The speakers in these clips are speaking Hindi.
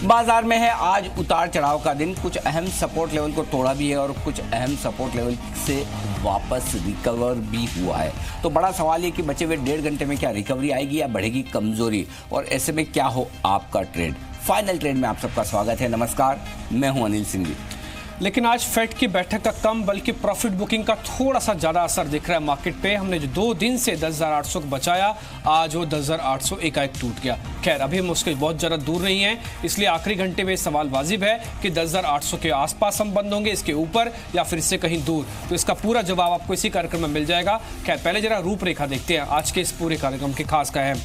बाजार में है आज उतार चढ़ाव का दिन। कुछ अहम सपोर्ट लेवल को तोड़ा भी है और कुछ अहम सपोर्ट लेवल से वापस रिकवर भी हुआ है। तो बड़ा सवाल ये कि बचे हुए 1.5 घंटे में क्या रिकवरी आएगी या बढ़ेगी कमजोरी, और ऐसे में क्या हो आपका ट्रेड। फाइनल ट्रेड में आप सबका स्वागत है। नमस्कार, मैं हूं अनिल सिंह जी। लेकिन आज फेड की बैठक का कम बल्कि प्रॉफिट बुकिंग का थोड़ा सा ज्यादा असर दिख रहा है मार्केट पे। हमने जो 2 दिन से 10,800 को बचाया, आज वो 10,800 एकाएक टूट गया। खैर अभी हम उसके बहुत ज्यादा दूर नहीं है, इसलिए आखिरी घंटे में सवाल वाजिब है कि 10,800 के आसपास हम बंद होंगे, इसके ऊपर या फिर इससे कहीं दूर। तो इसका पूरा जवाब आपको इसी कार्यक्रम में मिल जाएगा। खैर पहले जरा रूपरेखा देखते हैं आज के इस पूरे कार्यक्रम के। खास का है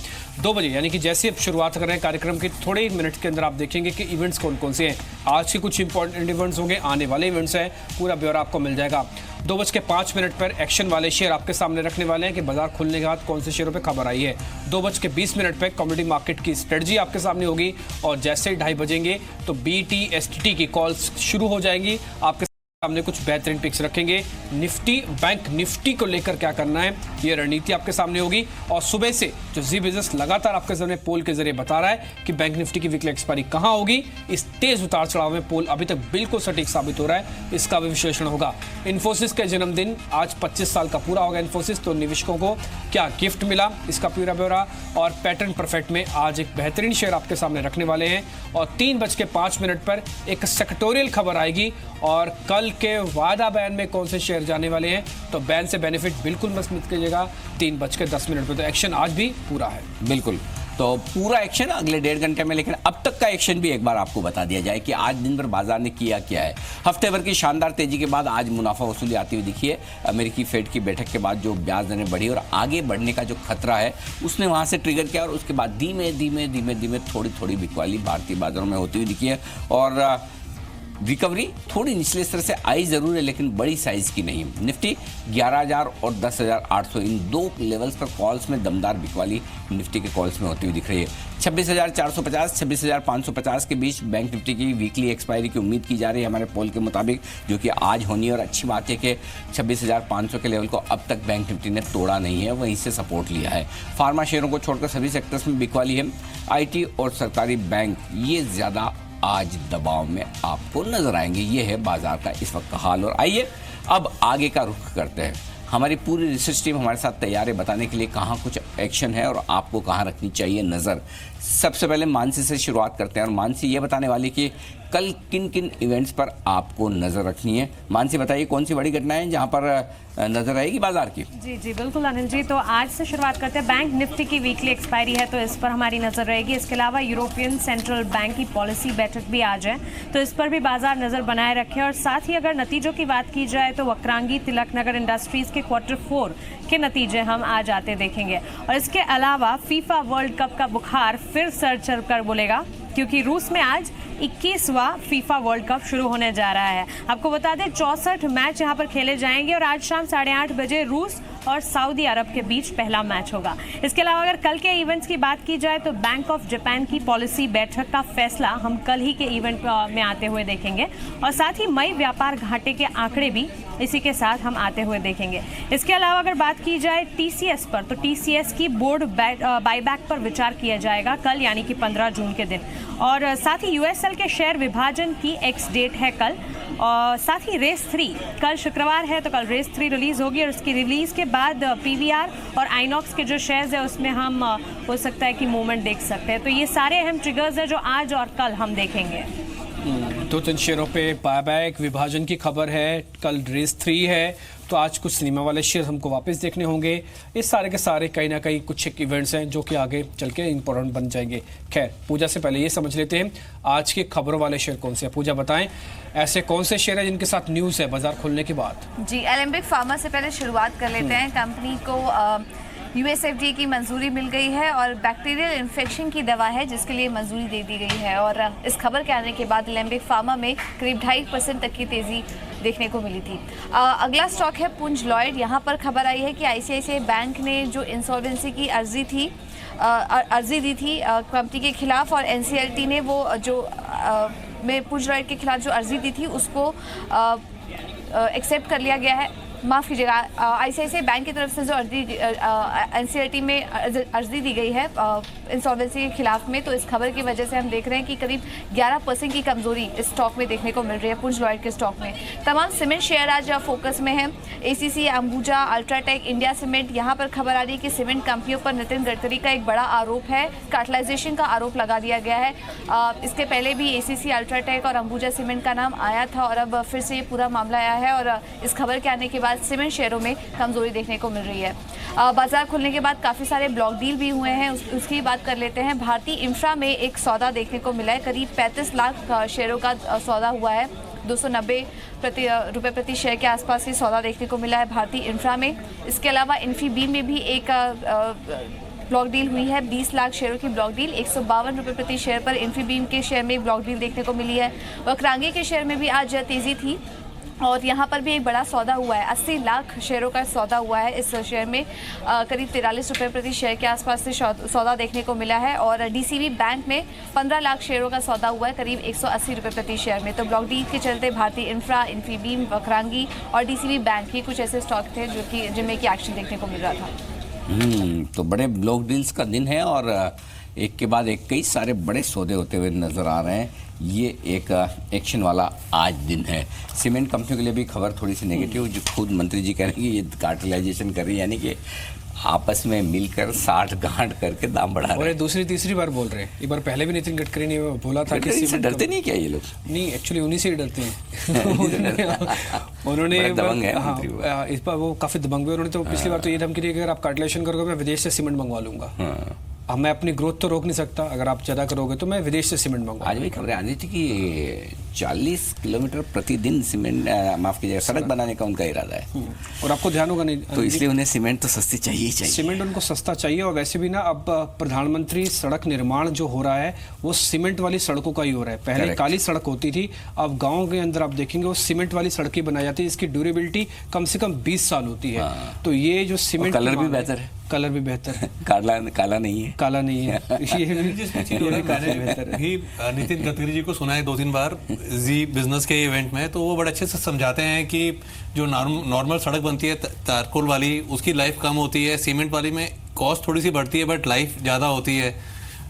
2 बजे यानी कि जैसे अब शुरुआत कर रहे हैं कार्यक्रम के थोड़े ही मिनट के अंदर आप देखेंगे कि इवेंट्स कौन कौन से हैं। आज के कुछ इंपॉर्टेंट इवेंट्स होंगे, आने वाले इवेंट्स हैं, पूरा ब्यौरा आपको मिल जाएगा। 2:05 पर एक्शन वाले शेयर आपके सामने रखने वाले हैं कि बाजार खुलने के बाद कौन से शेयरों पे खबर आई है। 2:20 पर कमोडिटी मार्केट की स्ट्रेटजी आपके सामने होगी और जैसे ही 2:30 बजेंगे तो BT STT की कॉल्स शुरू हो जाएंगी। आपके सामने कुछ बेहतरीन पिक्स रखेंगे। निफ्टी बैंक निफ्टी को लेकर क्या करना है ये रणनीति आपके सामने होगी। और सुबह से जो जी बिजनेस लगातार आपके सामने पोल के जरिए बता रहा है कि बैंक निफ्टी की वीकली एक्सपायरी कहां होगी, इस तेज उतार चढ़ाव में पोल अभी तक बिल्कुल सटीक साबित हो रहा है, इसका भी विश्लेषण होगा। इन्फोसिस का जन्मदिन आज 25 साल का पूरा होगा इन्फोसिस, तो निवेशकों को क्या गिफ्ट मिला इसका पूरा ब्यौरा। और पैटर्न परफेक्ट में आज एक बेहतरीन शेयर आपके सामने रखने वाले हैं। और 3:05 पर एक सेक्टोरियल खबर आएगी और कल के वादा बयान में कौन से शेयर जाने वाले हैं, तो बैन से बेनिफिट बिल्कुल मत कीजिएगा। 3:10 पर तो एक्शन आज भी पूरा है। बिल्कुल, तो पूरा एक्शन अगले 1.5 घंटे में। लेकिन अब तक का एक्शन भी एक बार आपको बता दिया जाए कि आज दिन भर बाजार ने किया क्या है। हफ्ते भर की शानदार तेजी के बाद आज मुनाफा वसूली आती हुई दिखी है। अमेरिकी फेड की बैठक के बाद जो ब्याज दरें बढ़ी और आगे बढ़ने का जो खतरा है उसने वहां से ट्रिगर किया और उसके बाद धीमे धीमे थोड़ी बिकवाली भारतीय बाजारों में होती हुई दिखी है। और रिकवरी थोड़ी निचले स्तर से आई जरूर है लेकिन बड़ी साइज की नहीं। निफ्टी 11,000 और 10,800 इन 2 लेवल्स पर कॉल्स में दमदार बिकवाली निफ्टी के कॉल्स में होती हुई दिख रही है। 26,450 26,550 के बीच बैंक निफ्टी की वीकली एक्सपायरी की उम्मीद की जा रही है हमारे पोल के मुताबिक, जो कि आज होनी है। और अच्छी बात है कि 26,500 के लेवल को अब तक बैंक निफ्टी ने तोड़ा नहीं है, वहीं से सपोर्ट लिया है। फार्मा शेयरों को छोड़कर सभी सेक्टर्स में बिकवाली है। IT और सरकारी बैंक ये ज़्यादा आज दबाव में आपको नजर आएंगे। ये है बाजार का इस वक्त का हाल। और आइए अब आगे का रुख करते हैं। हमारी पूरी रिसर्च टीम हमारे साथ तैयार है बताने के लिए कहाँ कुछ एक्शन है और आपको कहाँ रखनी चाहिए नज़र। सबसे पहले मानसी से शुरुआत करते हैं और मानसी ये बताने वाली कि कल किन किन इवेंट्स पर आपको नज़र रखनी है। मानसी बताइए कौन सी बड़ी घटनाएं जहां पर नजर आएगी बाजार की। जी बिल्कुल अनिल जी, तो आज से शुरुआत करते हैं। बैंक निफ्टी की वीकली एक्सपायरी है तो इस पर हमारी नज़र रहेगी। इसके अलावा यूरोपियन सेंट्रल बैंक की पॉलिसी बैठक भी आज है तो इस पर भी बाजार नज़र बनाए रखे। और साथ ही अगर नतीजों की बात की जाए तो वक्रांगी तिलकनगर इंडस्ट्रीज़ के Q4 के नतीजे हम आज आते देखेंगे। और इसके अलावा फीफा वर्ल्ड कप का बुखार फिर सर चढ़ कर बोलेगा क्योंकि रूस में आज 21वां फीफा वर्ल्ड कप शुरू होने जा रहा है। आपको बता दें 64 मैच यहां पर खेले जाएंगे और आज शाम 8:30 बजे रूस और सऊदी अरब के बीच पहला मैच होगा। इसके अलावा अगर कल के इवेंट्स की बात की जाए तो बैंक ऑफ जापान की पॉलिसी बैठक का फैसला हम कल ही के इवेंट में आते हुए देखेंगे। और साथ ही मई व्यापार घाटे के आंकड़े भी इसी के साथ हम आते हुए देखेंगे। इसके अलावा अगर बात की जाए TCS पर तो TCS की बोर्ड बाईबैक पर विचार किया जाएगा कल यानी कि 15 जून के दिन। और साथ ही USL के शेयर विभाजन की एक्स डेट है कल। और साथ ही रेस 3 कल शुक्रवार है तो कल रेस 3 रिलीज होगी और उसकी रिलीज के बाद PVR और आइनॉक्स के जो शेयर्स है उसमें हम हो सकता है कि मूवमेंट देख सकते हैं। तो ये सारे अहम ट्रिगर्स हैं जो आज और कल हम देखेंगे। 2-3 शेयरों पे बायबैक विभाजन की खबर है, कल रेस 3 है तो आज कुछ सिनेमा वाले शेयर हमको वापस देखने होंगे। इस सारे के सारे कहीं ना कहीं कुछ एक इवेंट्स हैं जो कि आगे चल के इंपॉर्टेंट बन जाएंगे। खैर पूजा से पहले ये समझ लेते हैं आज के खबरों वाले शेयर कौन से हैं। पूजा बताएं ऐसे कौन से शेयर हैं जिनके साथ न्यूज़ है बाजार खुलने के बाद। जी एलेम्बिक फार्मा से पहले शुरुआत कर लेते हैं। कंपनी को USFDA की मंजूरी मिल गई है और बैक्टीरियल इन्फेक्शन की दवा है जिसके लिए मंजूरी दे दी गई है। और इस खबर के आने के बाद एलेम्बिक फार्मा में करीब 2.5% तक की तेज़ी देखने को मिली थी। अगला स्टॉक है पुंज लॉयड। यहाँ पर खबर आई है कि ICICI बैंक ने जो इंसॉल्वेंसी की अर्जी दी थी कंपनी के खिलाफ और NCLT ने वो जो में पुंज लॉयड के खिलाफ जो अर्जी दी थी उसको एक्सेप्ट कर लिया गया है। माफ़ कीजिएगा, आईसीआईसीआई बैंक की तरफ से जो एनसीईआरटी में अर्जी दी गई है इंसॉल्वेंसी के खिलाफ में, तो इस खबर की वजह से हम देख रहे हैं कि करीब 11% की कमजोरी इस स्टॉक में देखने को मिल रही है, पुंज लॉयड के स्टॉक में। तमाम सीमेंट शेयर आज फोकस में है, ACC, Ambuja, UltraTech, India cement. यहाँ पर खबर आ रही है कि सीमेंट कंपनियों पर नितिन गडकरी का एक बड़ा आरोप है, कार्टलाइजेशन का आरोप लगा दिया गया है। इसके पहले भी एसीसी, अल्ट्राटेक और अंबुजा सीमेंट का नाम आया था और अब फिर से ये पूरा मामला आया है और इस खबर के आने के बाद सीमेंट शेयरों में कमजोरी देखने को मिल रही है। बाजार खुलने के बाद काफ़ी सारे ब्लॉक डील भी हुए हैं, उसकी बात कर लेते हैं। भारतीय इंफ्रा में एक सौदा देखने को मिला है, करीब 35 लाख शेयरों का सौदा हुआ है, 290 रुपये प्रति शेयर के आसपास ही सौदा देखने को मिला है भारतीय इंफ्रा में। इसके अलावा इन्फीबीम में भी एक ब्लॉक डील हुई है, 20 लाख शेयरों की ब्लॉक डील, 152 रुपये प्रति शेयर पर इन्फीबीम के शेयर में ब्लॉक डील देखने को मिली है। वक्रांगी के शेयर में भी आज तेज़ी थी और यहाँ पर भी एक बड़ा सौदा हुआ है, 80 लाख शेयरों का सौदा हुआ है इस शेयर में, करीब 43 रुपये प्रति शेयर के आसपास से सौदा देखने को मिला है। और डीसीबी बैंक में 15 लाख शेयरों का सौदा हुआ है, करीब 180 रुपये प्रति शेयर में। तो ब्लॉक डील के चलते भारतीय इंफ्रा, इन्फीबीम, वक्रांगी और डीसीबी बैंक ही कुछ ऐसे स्टॉक थे जो कि जिनमें की एक्शन देखने को मिल रहा था। तो बड़े ब्लॉक डील्स का दिन है और एक के बाद एक कई सारे बड़े सौदे होते हुए नजर आ रहे हैं। ये एक एक्शन वाला आज दिन है। सीमेंट कंपनियों के लिए भी खबर थोड़ी सी नेगेटिव, जो खुद मंत्री जी कह रहे हैं कि ये कार्टेलाइजेशन कर रही है, यानी कि आपस में मिलकर 60 गांठ करके दाम बढ़ा रहे हैं। और दूसरी तीसरी बार बोल रहे हैं, एक बार पहले भी नितिन गडकरी ने बोला था कि सीमेंट डरते नहीं क्या ये लोग? नहीं, एक्चुअली उन्हीं से ही डरते हैं। उन्होंने दबंग है हाँ, इस बार वो काफी दबंग हुए। उन्होंने तो पिछली बार तो ये धमकी दी कि अगर आप कार्टेलाइजेशन करोगे मैं विदेश से सीमेंट मंगवा लूंगा। अब मैं अपनी ग्रोथ तो रोक नहीं सकता, अगर आप ज्यादा करोगे तो मैं विदेश से सीमेंट मंगवा। आज भी खबरें आ रही थी कि 40 किलोमीटर प्रतिदिन सीमेंट माफ कीजिएगा सड़क बनाने का उनका इरादा है। और आपको ध्यान होगा नहीं, तो इसलिए उन्हें सीमेंट तो सस्ती चाहिए ही चाहिए। सीमेंट उनको सस्ता चाहिए। और वैसे भी ना अब प्रधानमंत्री सड़क निर्माण जो हो रहा है वो सीमेंट वाली सड़कों का ही हो रहा है। पहले काली सड़क होती थी, अब गाँव के अंदर आप देखेंगे वो सीमेंट वाली सड़कें बनाई जाती है, इसकी ड्यूरेबिलिटी कम से कम 20 साल होती है। तो ये जो सीमेंट कलर भी बेहतर है, कलर भी बेहतर है, काला नहीं है, काला नहीं है। नितिन गडकरी जी को सुना है 2-3 बार जी बिजनेस के इवेंट में, तो वो बड़े अच्छे से समझाते हैं कि जो नॉर्मल सड़क बनती है तारकोल वाली, उसकी लाइफ कम होती है, सीमेंट वाली में कॉस्ट थोड़ी सी बढ़ती है बट लाइफ ज़्यादा होती है।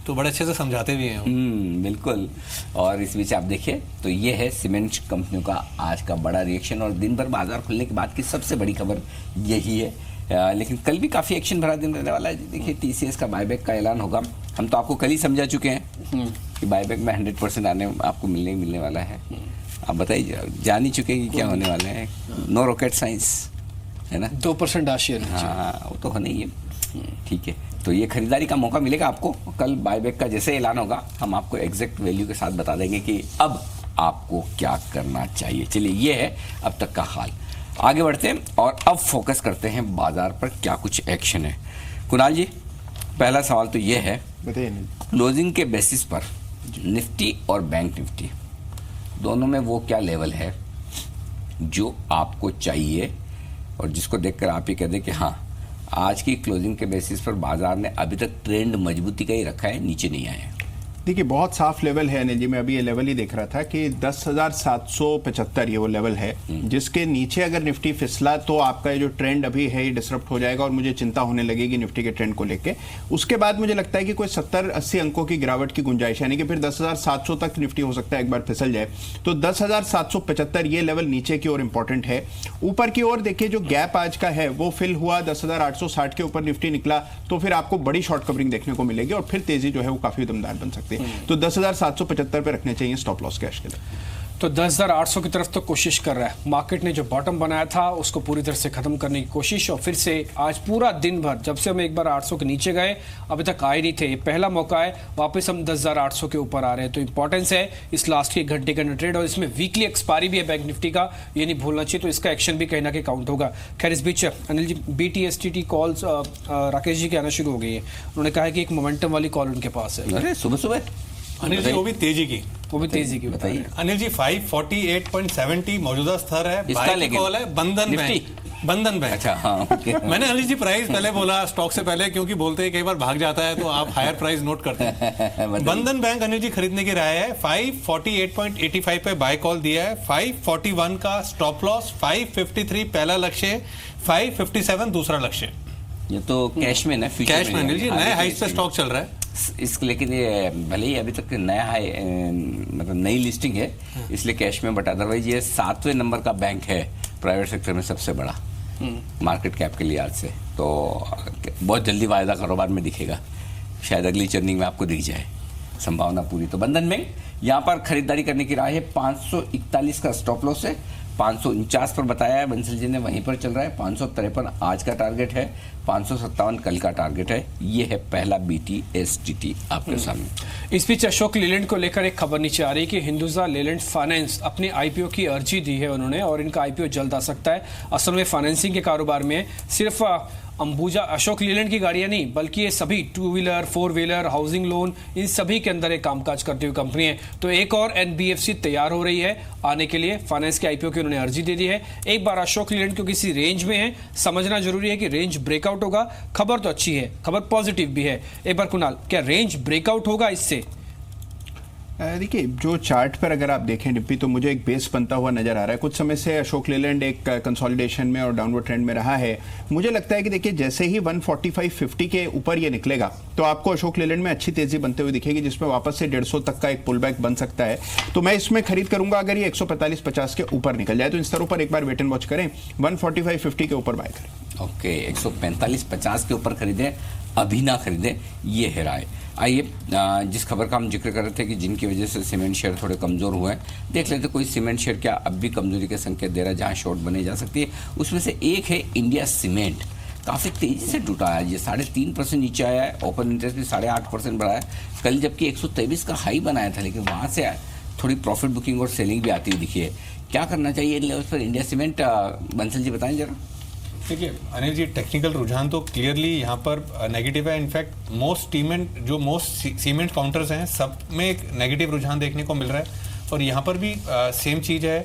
तो बड़े अच्छे से समझाते भी हैं। बिल्कुल। और इस बीच आप देखिए तो ये है सीमेंट कंपनियों का आज का बड़ा रिएक्शन और दिन भर बाजार खुलने के बाद की सबसे बड़ी खबर यही है। लेकिन कल भी काफ़ी एक्शन भरा दिन रहने वाला है। देखिए टीसीएस का बायबैक का ऐलान होगा। हम तो आपको कल ही समझा चुके हैं कि बायबैक में 100% आपको मिलने वाला है। आप बताइए, जान ही चुके हैं कि क्या होने वाला है। नो रॉकेट साइंस है ना, 2% आशियर। हाँ, वो तो होना ही है। ठीक है, तो ये खरीदारी का मौका मिलेगा आपको। कल बायबैक का जैसे ऐलान होगा हम आपको एग्जैक्ट वैल्यू के साथ बता देंगे कि अब आपको क्या करना चाहिए। चलिए, ये है अब तक का हाल। आगे बढ़ते हैं और अब फोकस करते हैं बाजार पर क्या कुछ एक्शन है। कुणाल जी, पहला सवाल तो ये है, क्लोजिंग के बेसिस पर निफ्टी और बैंक निफ्टी दोनों में वो क्या लेवल है जो आपको चाहिए और जिसको देखकर आप ही कह दें कि हाँ, आज की क्लोजिंग के बेसिस पर बाजार ने अभी तक ट्रेंड मजबूती का ही रखा है, नीचे नहीं आया है। देखिए, बहुत साफ लेवल है अनिल जी। मैं अभी ये लेवल ही देख रहा था कि 10,775 ये वो लेवल है जिसके नीचे अगर निफ्टी फिसला तो आपका ये जो ट्रेंड अभी है ये डिसरप्ट हो जाएगा और मुझे चिंता होने लगेगी निफ्टी के ट्रेंड को लेके। उसके बाद मुझे लगता है कि कोई 70-80 अंकों की गिरावट की गुंजाइश, यानी कि फिर 10,700 तक निफ्टी हो सकता है एक बार फिसल जाए। तो 10,775 ये लेवल नीचे की ओर इंपॉर्टेंट है। ऊपर की ओर देखिए, जो गैप आज का है वो फिल हुआ 10,860 के ऊपर निफ्टी निकला तो फिर आपको बड़ी शॉर्ट कवरिंग देखने को मिलेगी और फिर तेजी जो है वो काफी दमदार बन सकती है। तो 10,775 पे रखने चाहिए स्टॉप लॉस कैश के लिए। तो 10,800 की तरफ तो कोशिश कर रहा है। मार्केट ने जो बॉटम बनाया था उसको पूरी तरह से खत्म करने की कोशिश, और फिर से आज पूरा दिन भर जब से हम एक बार 800 के नीचे गए अभी तक आए नहीं थे। ये पहला मौका है, वापस हम 10,800 के ऊपर आ रहे हैं। तो इंपॉर्टेंस है इस लास्ट के 1 घंटे का ट्रेड, और इसमें वीकली एक्सपायरी भी है बैंक निफ्टी का, ये नहीं भूलना चाहिए। तो इसका एक्शन भी कहीं ना कहीं काउंट होगा। खैर, इस बीच अनिल जी, BTSTT कॉल्स राकेश जी के आना शुरू हो गई है। उन्होंने कहा कि एक मोमेंटम वाली कॉल उनके पास है। अरे सुबह अनिल जी, वो भी तेजी की बताइए। अनिल जी 548.70 मौजूदा स्तर है। बाय की कॉल है बंधन बैंक। बंधन बैंक। अच्छा, हाँ, ओके। मैंने अनिल जी प्राइस पहले बोला स्टॉक से पहले, क्योंकि बोलते हैं कई बार भाग जाता है तो आप हायर प्राइस नोट करते हैं। बंधन बैंक अनिल जी खरीदने की राय है। 548.85 पे बाय कॉल दिया है, 541 का स्टॉप लॉस, 553 पहला लक्ष्य, 557 दूसरा लक्ष्य। ये तो कैश में ना, फ्यूचर कैश में अनिल जी नए हाई पे स्टॉक चल रहा है। लेकिन ये भले ही अभी तक नया हाई, मतलब नई लिस्टिंग है, इसलिए कैश में, बट अदरवाइज ये 7वें नंबर का बैंक है प्राइवेट सेक्टर में सबसे बड़ा मार्केट कैप के लिहाज से। तो बहुत जल्दी वायदा कारोबार में दिखेगा, शायद अगली चर्निंग में आपको दिख जाए, संभावना पूरी। तो बंधन बैंक यहाँ पर खरीदारी करने की राय है। 541 का स्टॉप लॉस है, 549 पर बताया है बंसल जी ने, वहीं पर चल रहा है। 553 आज का टारगेट है, 557 कल का टारगेट है। ये है पहला BTSTT आपके सामने। इस बीच अशोक लेलैंड को लेकर एक खबर नीचे आ रही है कि हिंदुजा लेलैंड फाइनेंस अपने IPO की अर्जी दी है उन्होंने, और इनका IPO जल्द आ सकता है। असल में फाइनेंसिंग के कारोबार में सिर्फ अंबुजा अशोक लेलैंड की गाड़ियां नहीं, बल्कि ये सभी 2 व्हीलर 4 व्हीलर हाउसिंग लोन, इन सभी के अंदर एक कामकाज करती हुई कंपनी है। तो एक और NBFC तैयार हो रही है आने के लिए, फाइनेंस के IPO की उन्होंने अर्जी दे दी है। एक बार अशोक लेलैंड को किसी रेंज में है, समझना जरूरी है कि रेंज ब्रेकआउट होगा। खबर तो अच्छी है, खबर पॉजिटिव भी है। एक बार कुणाल, क्या रेंज ब्रेकआउट होगा इससे? देखिए, जो चार्ट पर अगर आप देखें डिप्पी, तो मुझे एक बेस बनता हुआ नजर आ रहा है। कुछ समय से अशोक लेलैंड एक कंसोलिडेशन में और डाउनवर्ड ट्रेंड में रहा है। मुझे लगता है कि देखिए, जैसे ही 145.50 के ऊपर ये निकलेगा तो आपको अशोक लेलैंड में अच्छी तेजी बनते हुए दिखेगी, जिसमें वापस से 150 तक का एक पुल बैक बन सकता है। तो मैं इसमें खरीद करूंगा अगर ये 145.50 के ऊपर निकल जाए। तो इन स्तरों पर एक बार वेट एंड वॉच करें, 145.50 के ऊपर बाय करें। ओके, 145.50 के ऊपर खरीदें, अभी ना खरीदें, ये है राय। आइए, जिस खबर का हम जिक्र कर रहे थे कि जिनकी वजह से सीमेंट शेयर थोड़े कमज़ोर हुए हैं, देख लेते कोई सीमेंट शेयर क्या अब भी कमजोरी के संकेत दे रहा है जहां शॉर्ट बने जा सकती है। उसमें से एक है इंडिया सीमेंट, काफ़ी तेज़ी से टूटा है, ये 3.5% नीचे आया है, ओपन इंटरेस्ट भी 8.5% बढ़ा है कल, जबकि 123 का हाई बनाया था, लेकिन वहाँ से थोड़ी प्रॉफिट बुकिंग और सेलिंग भी आती हुई दिखी है। क्या करना चाहिए इन लेवल्स पर इंडिया सीमेंट? बंसल जी बताएं जरा। देखिए अनिल जी, टेक्निकल रुझान तो क्लियरली यहाँ पर नेगेटिव है। इनफैक्ट मोस्ट सीमेंट काउंटर्स हैं, सब में एक नेगेटिव रुझान देखने को मिल रहा है, और यहाँ पर भी सेम चीज़ है।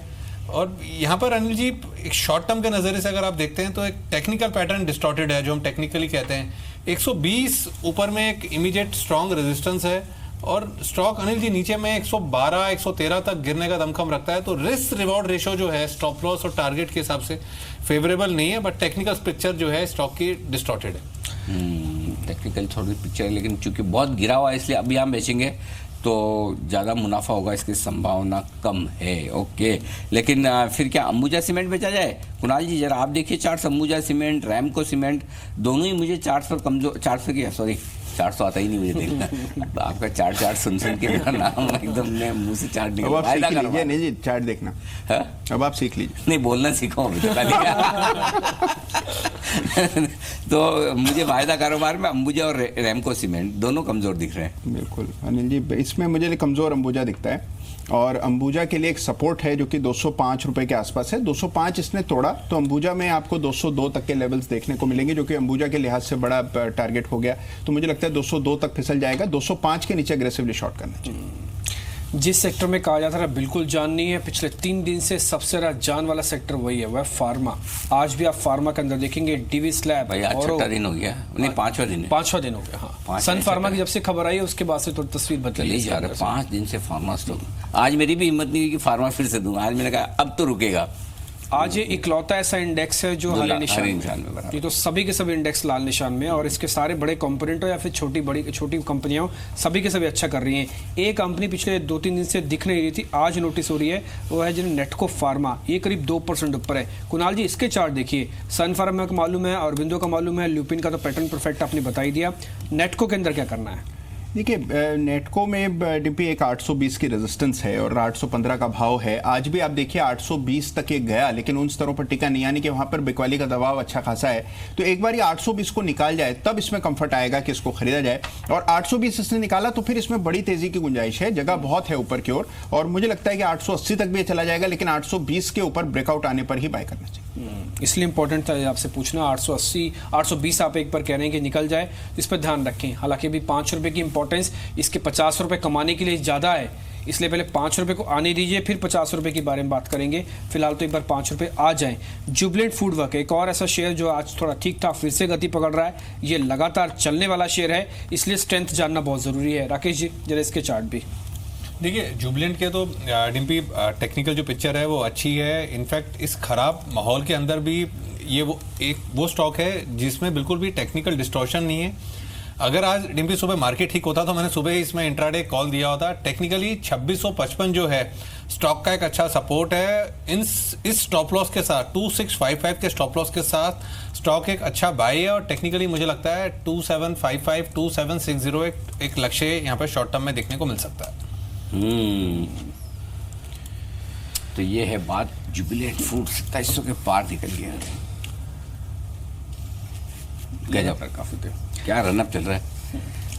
और यहाँ पर अनिल जी, एक शॉर्ट टर्म के नज़रिए से अगर आप देखते हैं तो एक टेक्निकल पैटर्न डिस्टॉर्टेड है, जो हम टेक्निकली कहते हैं। 120 ऊपर में एक इमीडिएट स्ट्रॉन्ग रेजिस्टेंस है, और स्टॉक अनिल जी नीचे में 112 113 तक गिरने का दमखम रखता है। तो रिस्क रिवॉर्ड रेशो जो है स्टॉप लॉस और टारगेट के हिसाब से फेवरेबल नहीं है, बट टेक्निकल पिक्चर जो है स्टॉक की डिस्टॉर्टेड है। टेक्निकल थोड़ी पिक्चर है, लेकिन चूंकि बहुत गिरा हुआ है इसलिए अभी हम बेचेंगे तो ज़्यादा मुनाफा होगा, इसकी संभावना कम है। ओके, लेकिन फिर क्या अंबुजा सीमेंट बेचा जाए? कुणाल जी जरा आप देखिए chart, Ambuja cement, Ramco cement, दोनों ही मुझे चार्ट पर कमजोर, चार्ट आता ही नहीं मुझे देखना। आपका चार्ट सुन के मेरा नाम एकदम मुंह से चार्ट निकल। अब आप सीख लीजिए, नहीं जी चार्ट देखना। हा? अब आप सीख लीजिए। नहीं, बोलना सीखो अभी तो मुझे वायदा कारोबार में अंबुजा और रैमको सीमेंट दोनों कमजोर दिख रहे हैं। बिल्कुल अनिल जी, इसमें मुझे कमजोर अंबुजा दिखता है, और अंबुजा के लिए एक सपोर्ट है जो कि 205 रुपए के आसपास है। 205 इसने तोड़ा तो अंबुजा में आपको 202 तक के लेवल्स देखने को मिलेंगे, जो कि अंबुजा के लिहाज से बड़ा टारगेट हो गया। तो मुझे लगता है 202 तक फिसल जाएगा, 205 के नीचे अग्रेसिवली शॉर्ट करना चाहिए। जिस सेक्टर में कहा जाता है बिल्कुल जान नहीं है, पिछले 3 दिन से सबसे ज्यादा जान वाला सेक्टर वही है, वह फार्मा। आज भी आप फार्मा के अंदर देखेंगे डीवी स्लैब, भाई आज छठा दिन हो गया, नहीं 5वां दिन है, 5वां दिन हो गया। हाँ, सन फार्मा की जब से खबर आई है उसके बाद से तो तस्वीर बदली जा रहा है। 5 दिन से फार्मा स्टॉक, आज मेरी भी हिम्मत नहीं हुई कि फार्मा फिर से दूं। आज मैंने कहा अब तो रुकेगा। आज ये इकलौता ऐसा इंडेक्स है जो हरे निशान में, ये तो सभी के सभी इंडेक्स लाल निशान में, और इसके सारे बड़े कंपोनेंट हो या फिर छोटी कंपनियां हो, सभी के सभी अच्छा कर रही हैं। एक कंपनी पिछले 2-3 दिन से दिख नहीं रही थी, आज नोटिस हो रही है, वो है जिन्हें नेटको फार्मा, ये करीब 2% ऊपर है। कुणाल जी इसके चार्ट देखिए, सन फार्मा का मालूम है, अरविंदो का मालूम है, ल्यूपिन का तो पैटर्न परफेक्ट आपने बता ही दिया। नेटको के अंदर क्या करना है? देखिए, नेटको में डिप्पी एक 820 की रेजिस्टेंस है और 815 का भाव है। आज भी आप देखिए 820 तक ये गया, लेकिन उन स्तरों पर टिका नहीं, यानी कि वहां पर बिकवाली का दबाव अच्छा खासा है। तो एक बार ये 820 को निकाल जाए तब इसमें कंफर्ट आएगा कि इसको खरीदा जाए, और 820 इसने निकाला तो फिर इसमें बड़ी तेजी की गुंजाइश है, जगह बहुत है ऊपर की ओर, और मुझे लगता है कि 880 तक भी चला जाएगा, लेकिन 820 के ऊपर ब्रेकआउट आने पर ही बाय करना चाहिए। इसलिए इंपॉर्टेंट था आपसे पूछना, 880 820 आप एक बार कह रहे हैं कि निकल जाए, इस पर ध्यान रखें। हालांकि अभी 5 रुपए की इंपॉर्टेंस इसके 50 रुपए कमाने के लिए ज्यादा है, इसलिए पहले 5 रुपए को आने दीजिए, फिर 50 रुपए के बारे में बात करेंगे। फिलहाल तो एक बार 5 रुपए आ जाएं। जुबिलेंट फूडवर्क एक और ऐसा शेयर जो आज थोड़ा ठीक ठाक फिर से गति पकड़ रहा है। ये लगातार चलने वाला शेयर है, इसलिए स्ट्रेंथ जानना बहुत जरूरी है। राकेश जी जरा इसके चार्ट भी देखिए, जुबिलेंट के तो डिम्पी टेक्निकल जो पिक्चर है वो अच्छी है। इनफैक्ट इस खराब माहौल के अंदर भी ये वो स्टॉक है जिसमें बिल्कुल भी टेक्निकल डिस्टॉर्शन नहीं है। अगर आज डिम्पी सुबह मार्केट ठीक होता तो मैंने सुबह ही इसमें इंट्राडे कॉल दिया होता। टेक्निकली 2655 जो है स्टॉक का एक अच्छा सपोर्ट है। इस स्टॉप लॉस के साथ 2655 के स्टॉप लॉस के साथ स्टॉक एक अच्छा बाय है। और टेक्निकली मुझे लगता है 2755 2760 एक लक्ष्य यहाँ पर शॉर्ट टर्म में देखने को मिल सकता है। तो ये है बात। जुबिलेंट फूड 2700 के पार निकल गया, गजब पर काफी क्या रनअप चल रहा है।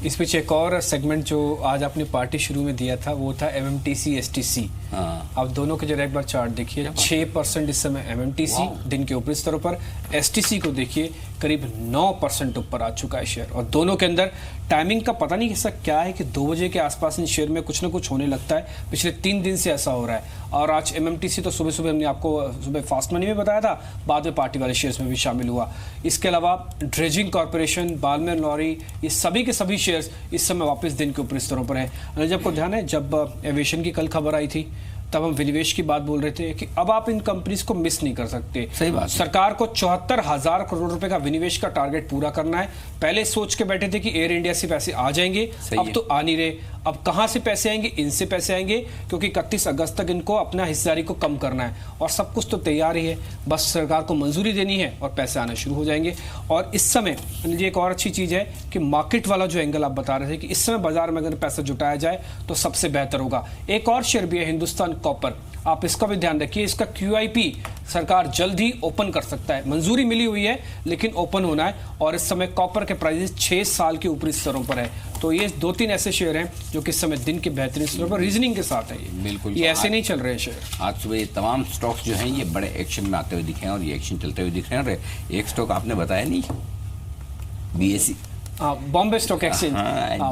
इस बीच एक और सेगमेंट जो आज आपने पार्टी शुरू में दिया था वो था MMTC STC। आप दोनों के जरा एक बार चार्ट देखिए, 6% इस समय MMTC दिन के ऊपरी स्तरों पर, STC को देखिए करीब 9% ऊपर आ चुका है शेयर। और दोनों के अंदर टाइमिंग का पता नहीं ऐसा क्या है कि 2 बजे के आसपास इन शेयर में कुछ ना कुछ होने लगता है। पिछले 3 दिन से ऐसा हो रहा है। और आज MMTC तो सुबह सुबह हमने आपको सुबह फास्ट मनी में बताया था, बाद में पार्टी वाले शेयर्स में भी शामिल हुआ। इसके अलावा ड्रेजिंग कॉर्पोरेशन, बालमेर लॉरी, ये सभी के सभी शेयर्स इस समय वापस दिन के ऊपरी स्तरों पर है। जब को ध्यान है, जब एविएशन की कल खबर आई थी तब हम विनिवेश की बात बोल रहे थे कि अब आप इन कंपनीज को मिस नहीं कर सकते। सही बात। सरकार को 74,000 करोड़ रुपए का विनिवेश का टारगेट पूरा करना है। पहले सोच के बैठे थे कि एयर इंडिया से पैसे आ जाएंगे, अब तो आ नहीं रहे। अब कहां से पैसे आएंगे? इनसे पैसे आएंगे, क्योंकि 31 अगस्त तक इनको अपना हिस्सेदारी को कम करना है। और सब कुछ तो तैयार ही है, बस सरकार को मंजूरी देनी है और पैसे आना शुरू हो जाएंगे। और इस समय ये एक और अच्छी चीज है कि मार्केट वाला जो एंगल आप बता रहे थे कि इस समय बाजार में अगर पैसा जुटाया जाए तो सबसे बेहतर होगा। एक और शेयर भी है हिंदुस्तान कॉपर, आप इसका भी ध्यान रखिए। इसका QIP सरकार जल्द ही ओपन कर सकता है, मंजूरी मिली हुई है लेकिन ओपन होना है। और इस समय कॉपर के प्राइसेस 6 साल के ऊपरी स्तरों पर है। तो ये 2-3 ऐसे शेयर हैं जो कि इस समय दिन के बेहतरीन स्तरों पर रीजनिंग के साथ है। ये बिल्कुल, ये ऐसे नहीं चल रहे हैं शेयर। आज सुबह ये तमाम स्टॉक्स जो हैं ये बड़े एक्शन में आते हुए दिखे हैं और ये एक्शन चलते हुए दिख रहे हैं। और एक स्टॉक आपने बताया नहीं, BSE, बॉम्बे स्टॉक एक्सचेंज,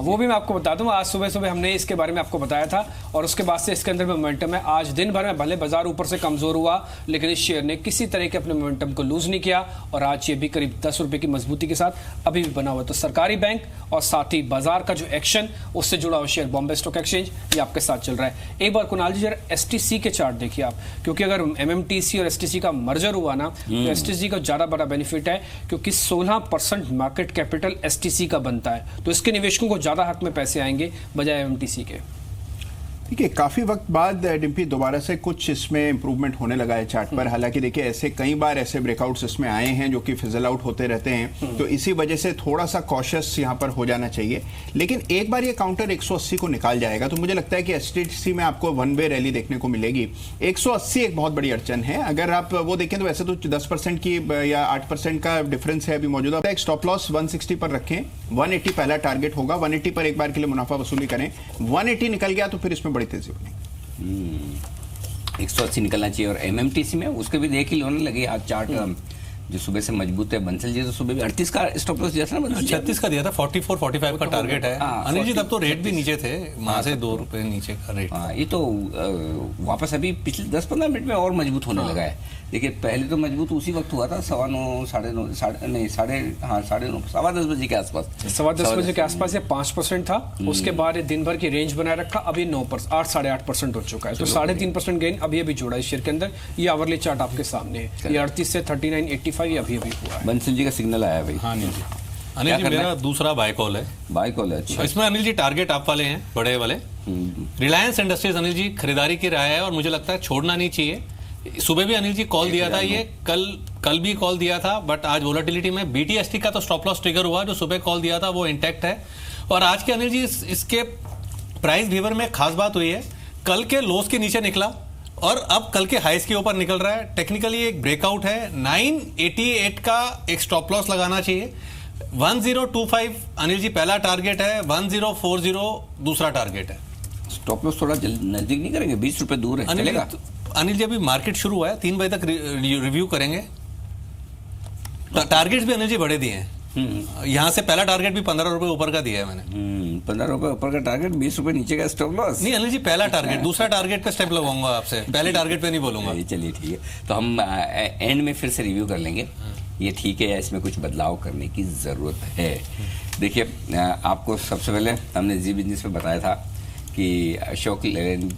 वो भी मैं आपको बता दूं। आज सुबह सुबह हमने इसके बारे में आपको बताया था और उसके बाद से इसके अंदर मोमेंटम है। आज दिन भर में भले बाजार ऊपर से कमजोर हुआ लेकिन इस शेयर ने किसी तरह के अपने मोमेंटम को लूज नहीं किया और आज ये भी करीब 10 रुपए की मजबूती के साथ अभी भी बना हुआ। तो सरकारी बैंक और साथ ही बाजार का जो एक्शन उससे जुड़ा हुआ शेयर बॉम्बे स्टॉक एक्सचेंज ये आपके साथ चल रहा है। एक बार कुणाल जी जरा STC के चार्ट देखिए आप, क्योंकि अगर MMTC और STC का मर्जर हुआ ना तो STC का ज्यादा बड़ा बेनिफिट है, क्योंकि 16% मार्केट कैपिटल STC का बनता है। तो इसके निवेशकों को ज्यादा हाथ में पैसे आएंगे बजाय MMTC के। देखिए, काफी वक्त बाद डिम्पी दोबारा से कुछ इसमें इंप्रूवमेंट होने लगा है चार्ट पर। हालांकि देखिए ऐसे कई बार ऐसे ब्रेकआउट्स इसमें आए हैं जो कि फिजल आउट होते रहते हैं, तो इसी वजह से थोड़ा सा कॉशियस यहाँ पर हो जाना चाहिए। लेकिन एक बार ये काउंटर 180 को निकाल जाएगा तो मुझे लगता है कि STC में आपको 1 वे रैली देखने को मिलेगी। 180 एक बहुत बड़ी अड़चन है। अगर आप वो देखें तो वैसे तो 10% की या 8% का डिफरेंस है अभी मौजूदा। एक स्टॉप लॉस 160 पर रखें, 180 पहला टारगेट होगा। 180 पर एक बार के लिए मुनाफा वसूली करें। 180 निकल गया तो फिर इसमें बड़ी तेजी बनेगी। 180 निकलना चाहिए। और MMTC में उसके भी देख ही होने लगे आज चार्ट जो सुबह से मजबूत है। बंसल जी तो सुबह भी 38 का स्टॉप लॉस दिया था ना, 36 का दिया था, 44-45 का टारगेट है। अनिल जी तब तो रेट भी नीचे थे, वहां से 2 रुपए नीचे का रेट। हाँ, ये तो वापस अभी पिछले 10-15 मिनट में और मजबूत होने लगा है। देखिए पहले तो मजबूत उसी वक्त हुआ था 9:15 9:10 बजे के आसपास, 10:15 बजे के आसपास ये 5% था। उसके बाद दिन भर की रेंज बनाए रखा, अभी 9%, 8-8.5% हो चुका है। तो 3.5% गेन अभी अभी जोड़ा इस शेयर के अंदर। ये आवरली चार्ट आपके सामने है, ये 38 से 39.85 ये अभी अभी हुआ है। बंसल जी का सिग्नल आया भाई। हाँ अनिल जी मेरा दूसरा बाय कॉल है। बाय कॉल है, अच्छा। इसमें अनिल जी टारगेट आप वाले हैं, बड़े वाले। रिलायंस इंडस्ट्रीज अनिल जी खरीदारी की राय है और मुझे लगता है छोड़ना नहीं चाहिए। सुबह भी अनिल जी कॉल दिया था, ये कल भी कॉल दिया था, बट आज वोलेटिलिटी में BTST का तो स्टॉप लॉस ट्रिगर हुआ। जो सुबह कॉल दिया था वो इंटैक्ट है। और आज के अनिल जी इसके प्राइस बिहेवियर में खास बात हुई है, कल के लोस के नीचे निकला और अब कल के हाइस के ऊपर निकल रहा है। टेक्निकली एक ब्रेकआउट है। 988 का एक स्टॉप लॉस लगाना चाहिए। 1025 अनिल जी पहला टारगेट है, 1040 दूसरा टारगेट है। स्टॉप लॉस थोड़ा नजदीक नहीं करेंगे? 20 रुपए दूर है, चलेगा? अनिल जी अभी मार्केट शुरू हुआ है, 3 बजे तक रिव्यू करेंगे। टारगेट्स भी अनिल जी बड़े दिए हैं। यहाँ से पहला टारगेट भी 15 रुपए ऊपर का दिया है मैंने। 15 रुपए ऊपर का टारगेट, 20 रुपए नीचे का स्टॉप लॉस। नहीं अनिल जी, पहला टारगेट, दूसरा टारगेट पे स्टेप लगाऊंगा आपसे, पहले टारगेट पे नहीं बोलूंगा। चलिए ठीक है, तो हम एंड में फिर से रिव्यू कर लेंगे ये ठीक है या इसमें कुछ बदलाव करने की ज़रूरत है। देखिए आपको सबसे पहले हमने जी बिजनेस में बताया था कि अशोक लेलैंड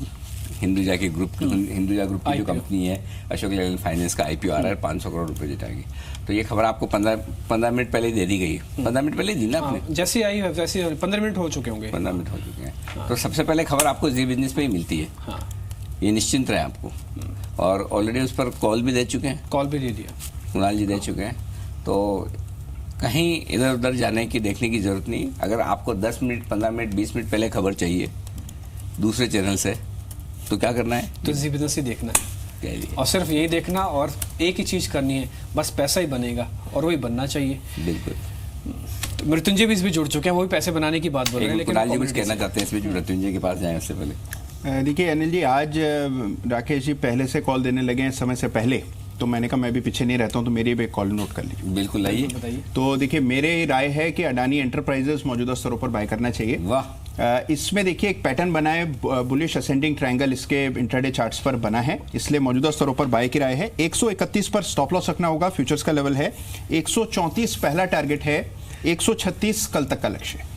हिंदुजा ग्रुप की जो कंपनी है, अशोक लेलैंड फाइनेंस का IPO आ रहा है, 500 करोड़ रुपए जुटाएगी। तो ये खबर आपको 15 मिनट पहले दे दी गई। 15 मिनट पहले दी ना आपने? जैसे आई है वैसे 15 मिनट हो चुके होंगे। 15 मिनट हो चुके हैं। तो सबसे पहले खबर आपको जी बिजनेस पे ही मिलती है। ये निश्चिंत रहे आपको। और ऑलरेडी उस पर कॉल भी दे चुके हैं, कॉल भी दे दिया, कुणाल जी दे चुके हैं। तो कहीं इधर उधर जाने की देखने की जरूरत नहीं। अगर आपको 10 मिनट 15 मिनट 20 मिनट पहले खबर चाहिए दूसरे चैनल से, तो क्या करना है? तो जी बिजनेस ही देखना है और सिर्फ यही देखना, और एक ही चीज करनी है, बस पैसा ही बनेगा और वही बनना चाहिए। बिल्कुल। तो मृत्युंजय भी इसमें जुड़ चुके हैं, वो भी पैसे बनाने की बात बोल रहे हैं, लेकिन कुणाल जी कुछ कहना चाहते हैं इस बीच? मृत्युंजय के पास जाएं उससे पहले। देखिए अनिल जी, आज राकेश जी पहले से कॉल देने लगे हैं समय से पहले, तो मैंने कहा मैं भी पीछे नहीं रहता हूं, तो मेरी भी एक कॉल नोट कर लीजिए। बिल्कुल लाइए। बताइए। तो देखिए मेरे राय है कि अडानी एंटरप्राइजेस मौजूदा स्तरों पर बाय करना चाहिए। वाह। इसमें देखिए एक पैटर्न बना है, बुलिश असेंडिंग ट्रायंगल इसके इंट्राडे चार्ट्स पर बना है, इसलिए मौजूदा स्तरों पर बाय की राय है। 131 पर स्टॉप लॉस रखना होगा, फ्यूचर्स का लेवल है 134 पहला टारगेट है, 136 कल तक का लक्ष्य है।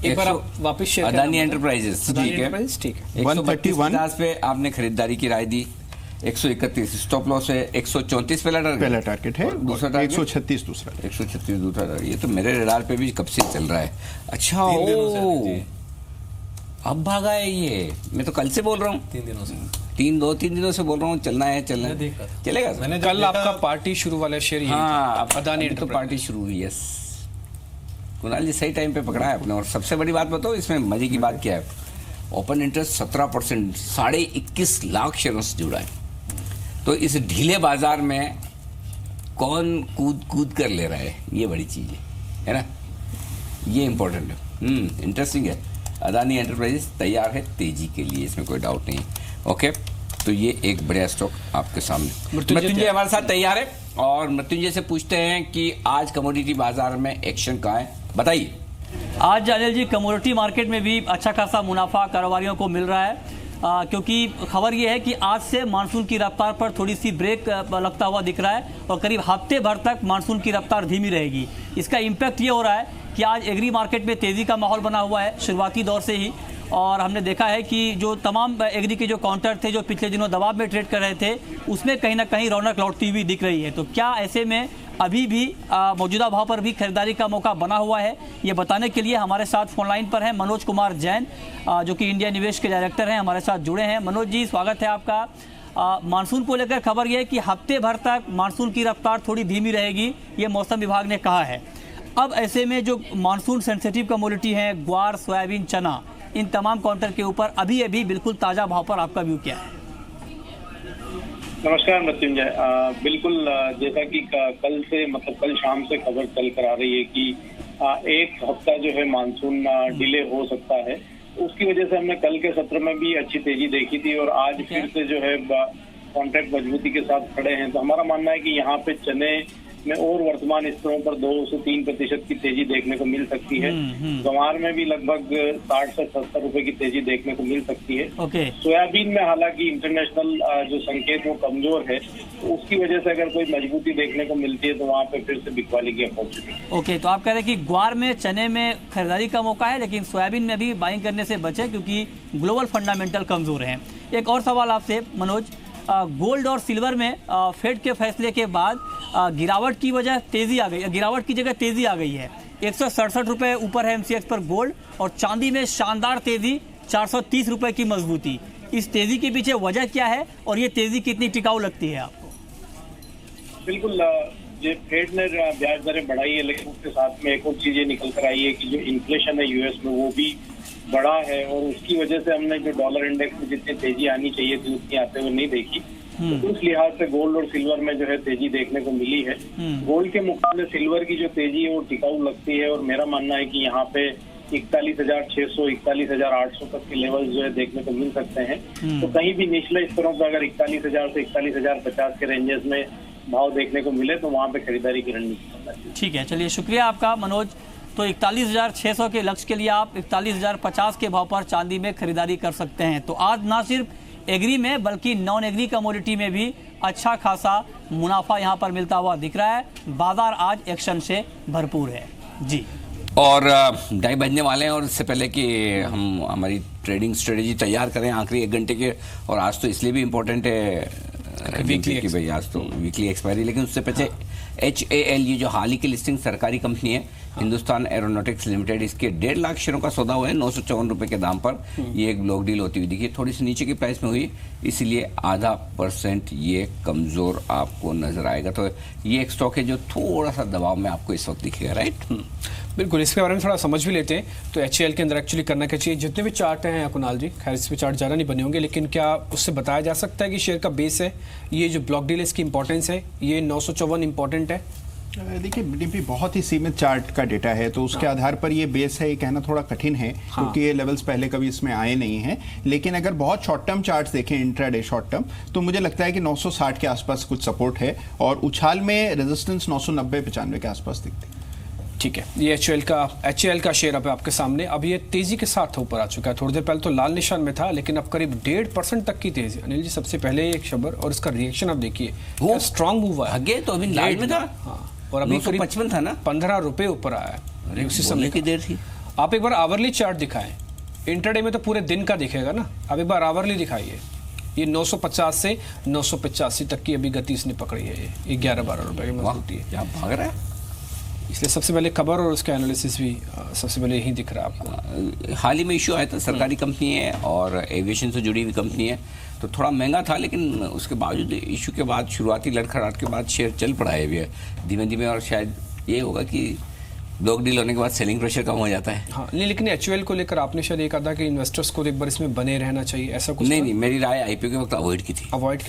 एक बार आप वापस शेयर अडानी एंटरप्राइजेस, ठीक है, ठीक है। 131 पे आपने खरीदारी की राय दी, 131 स्टॉप लॉस है, 134 पहला टारगेट है, दूसरा टारगेट 136 दूसरा 136 दूसरा टारगेट। ये तो मेरे रडार पे भी कब से चल रहा है। अच्छा, अब भागा है ये। मैं तो कल से बोल रहा हूँ, 3 दिनों से, 2-3 दिनों से बोल रहा हूँ चलना है चलेगा। मैंने कल आपका पार्टी शुरू वाला शेयर ही हाँ, अडानी तो पार्टी शुरू हुई। यस, कुणाल जी सही टाइम पे पकड़ा है आपने। और सबसे बड़ी बात बताओ इसमें मजे की बात क्या है, ओपन इंटरेस्ट 17%, 21.5 लाख शेयरों से जुड़ा है। तो इस ढीले बाजार में कौन कूद कर ले रहा है, ये बड़ी चीज है ना, ये इंपॉर्टेंट है। इंटरेस्टिंग है। अडानी एंटरप्राइजेस तैयार है तेजी के लिए, इसमें कोई डाउट नहीं। ओके, तो ये एक बढ़िया स्टॉक आपके सामने। मृत्युंजय हमारे साथ तैयार है और मृत्युंजय से पूछते हैं कि आज कमोडिटी बाजार में एक्शन कहाँ है, बताइए। आज अनिल जी कमोडिटी मार्केट में भी अच्छा खासा मुनाफा कारोबारियों को मिल रहा है, क्योंकि खबर यह है कि आज से मानसून की रफ्तार पर थोड़ी सी ब्रेक लगता हुआ दिख रहा है और करीब हफ्ते भर तक मानसून की रफ्तार धीमी रहेगी। इसका इम्पैक्ट ये हो रहा है कि आज एग्री मार्केट में तेज़ी का माहौल बना हुआ है शुरुआती दौर से ही, और हमने देखा है कि जो तमाम एग्री के जो काउंटर थे जो पिछले दिनों दबाव में ट्रेड कर रहे थे, उसमें कहीं ना कहीं रौनक लौटती हुई दिख रही है। तो क्या ऐसे में अभी भी मौजूदा भाव पर भी खरीदारी का मौका बना हुआ है, ये बताने के लिए हमारे साथ फोन लाइन पर हैं मनोज कुमार जैन, जो कि इंडिया निवेश के डायरेक्टर हैं, हमारे साथ जुड़े हैं। मनोज जी, स्वागत है आपका। मानसून को लेकर खबर यह है कि हफ्ते भर तक मानसून की रफ्तार थोड़ी धीमी रहेगी, ये मौसम विभाग ने कहा है। अब ऐसे में जो मानसून सेंसिटिव कमोडिटी हैं, ग्वार, सोयाबीन, चना, इन तमाम काउंटर के ऊपर अभी बिल्कुल ताज़ा भाव पर आपका व्यू क्या है? नमस्कार मृत्युंजय। बिल्कुल जैसा कि कल से मतलब कल शाम से खबर चल कर आ रही है कि एक हफ्ता जो है मानसून डिले हो सकता है, उसकी वजह से हमने कल के सत्र में भी अच्छी तेजी देखी थी और आज फिर से जो है कॉन्ट्रैक्ट मजबूती के साथ खड़े हैं। तो हमारा मानना है कि यहाँ पे चने में और वर्तमान स्तरों पर 2 से 3% की तेजी देखने को मिल सकती है। गंवार में भी लगभग 60 से 70 रुपए की तेजी देखने को मिल सकती है। सोयाबीन में हालांकि इंटरनेशनल जो संकेत वो कमजोर है, तो उसकी वजह से अगर कोई मजबूती देखने को मिलती है तो वहाँ पे फिर से बिकवाली की अपॉर्चुनिटी। ओके, तो आप कह रहे हैं कि ग्वार में, चने में खरीदारी का मौका है, लेकिन सोयाबीन में भी बाइंग करने से बचे क्योंकि ग्लोबल फंडामेंटल कमजोर हैं। एक और सवाल आपसे मनोज, गोल्ड और सिल्वर में फेड के फैसले के बाद गिरावट की वजह तेजी आ गई, गिरावट की जगह तेजी आ गई है। 167 रुपए ऊपर है MCX पर गोल्ड, और चांदी में शानदार तेजी, 430 रुपए की मजबूती। इस तेजी के पीछे वजह क्या है और ये तेजी कितनी टिकाऊ लगती है आपको? बिल्कुल, जो फेड ने ब्याज दरें बढ़ाई है, लेकिन उसके साथ में एक और चीज ये निकल कर आई है कि जो इन्फ्लेशन है यूएस में वो भी बढ़ा है, और उसकी वजह से हमने जो डॉलर इंडेक्स में जितनी तेजी आनी चाहिए थी उतनी आते हुए नहीं देखी। तो उस लिहाज से गोल्ड और सिल्वर में जो है तेजी देखने को मिली है। गोल्ड के मुकाबले सिल्वर की जो तेजी है वो टिकाऊ लगती है, और मेरा मानना है कि यहाँ पे 41,600, 41,800 तक के लेवल जो है देखने को मिल सकते हैं। तो कहीं भी निचले स्तरों पर अगर 41,000 से 41,050 के रेंजेस में भाव देखने को मिले तो वहां पे खरीदारी की रणनीति करना चाहिए। ठीक है, चलिए शुक्रिया आपका मनोज। तो 41,600 के लक्ष्य के लिए आप 41,050 के भाव पर चांदी में खरीदारी कर सकते हैं। तो आज ना सिर्फ एग्री में बल्कि नॉन एग्री कमोडिटी में भी अच्छा खासा मुनाफा यहाँ पर मिलता हुआ दिख रहा है। बाजार आज एक्शन से भरपूर है जी। और 2:30 बजने वाले हैं और इससे पहले कि हम हमारी ट्रेडिंग स्ट्रेटेजी तैयार करें आखिरी 1 घंटे के, और आज तो इसलिए भी इम्पोर्टेंट है वीकली की भाई, आज तो वीकली एक्सपायरी, लेकिन उससे पहले HAL ये जो हाल ही की लिस्टिंग सरकारी कंपनी है हिंदुस्तान एरोनॉटिक्स लिमिटेड, इसके 1.5 लाख शेयरों का सौदा हुआ है 954 रुपए के दाम पर। ये एक ब्लॉक डील होती हुई दिखी, थोड़ी सी नीचे की प्राइस में हुई, इसलिए 0.5% ये कमजोर आपको नजर आएगा। तो ये एक स्टॉक है जो थोड़ा सा दबाव में आपको इस वक्त दिखेगा, राइट? बिल्कुल, इसके बारे में थोड़ा समझ भी लेते हैं। तो HAL के अंदर एक्चुअली करना क्या चाहिए, जितने भी चार्ट हैं कुणाल जी, खैर इस पे चार्ट ज़्यादा नहीं बने होंगे, लेकिन क्या उससे बताया जा सकता है कि शेयर का बेस है, ये जो ब्लॉक डील है इसकी इंपॉर्टेंस है, ये 954 इंपॉर्टेंट है? देखिए डीपी बहुत ही सीमित चार्ट का डेटा है, तो उसके आधार पर ये बेस है, ये कहना थोड़ा कठिन है, क्योंकि ये लेवल्स पहले कभी इसमें आए नहीं हैं। लेकिन अगर बहुत शॉर्ट टर्म चार्ट्स देखें, इंट्राडे शॉर्ट टर्म, तो मुझे लगता है कि 960 के आसपास कुछ सपोर्ट है, और उछाल में रेजिस्टेंस 990-95 के आसपास दिखती है। ठीक है, ये HAL का शेयर अब आपके सामने, अब ये तेजी के साथ ऊपर आ चुका है। थोड़ी देर पहले तो लाल निशान में था, लेकिन अब करीब 1.5% तक की तेजी। अनिल जी, सबसे पहले एक खबर और इसका रिएक्शन आप देखिए, स्ट्रॉन्ग मूव है, आगे तो अभी लाल में था। हाँ, और अभी 955 था ना, 15 रुपए ऊपर आया है उसी समय की देर थी। आप एक बार आवरली चार्ट दिखाएं, इंटरडे में तो पूरे दिन का दिखेगा ना, आप एक बार आवरली दिखाइए। ये 950 से 985 तक की अभी गति इसने पकड़ी है, ये 11-12 रुपए की मजबूती है। क्या भाग रहा है, इसलिए सबसे पहले खबर और उसका एनालिसिस भी सबसे पहले यही दिख रहा है आपको। हाल ही में इशू आया था, सरकारी कंपनी है और एविएशन से जुड़ी हुई कंपनी है, तो थोड़ा महंगा था, लेकिन उसके बावजूद इशू के बाद शुरुआती लड़खड़ाहट के बाद शेयर चल पड़ा है भी धीमे धीमे, और शायद ये होगा कि ब्लॉक डील होने के बाद सेलिंग प्रेशर कम हो जाता है। हाँ नहीं, लेकिन HAL को लेकर आपने शायद एक कहा कि इन्वेस्टर्स को एक बार इसमें बने रहना चाहिए, ऐसा कुछ नहीं, मेरी राय IPO के वक्त अवॉइड की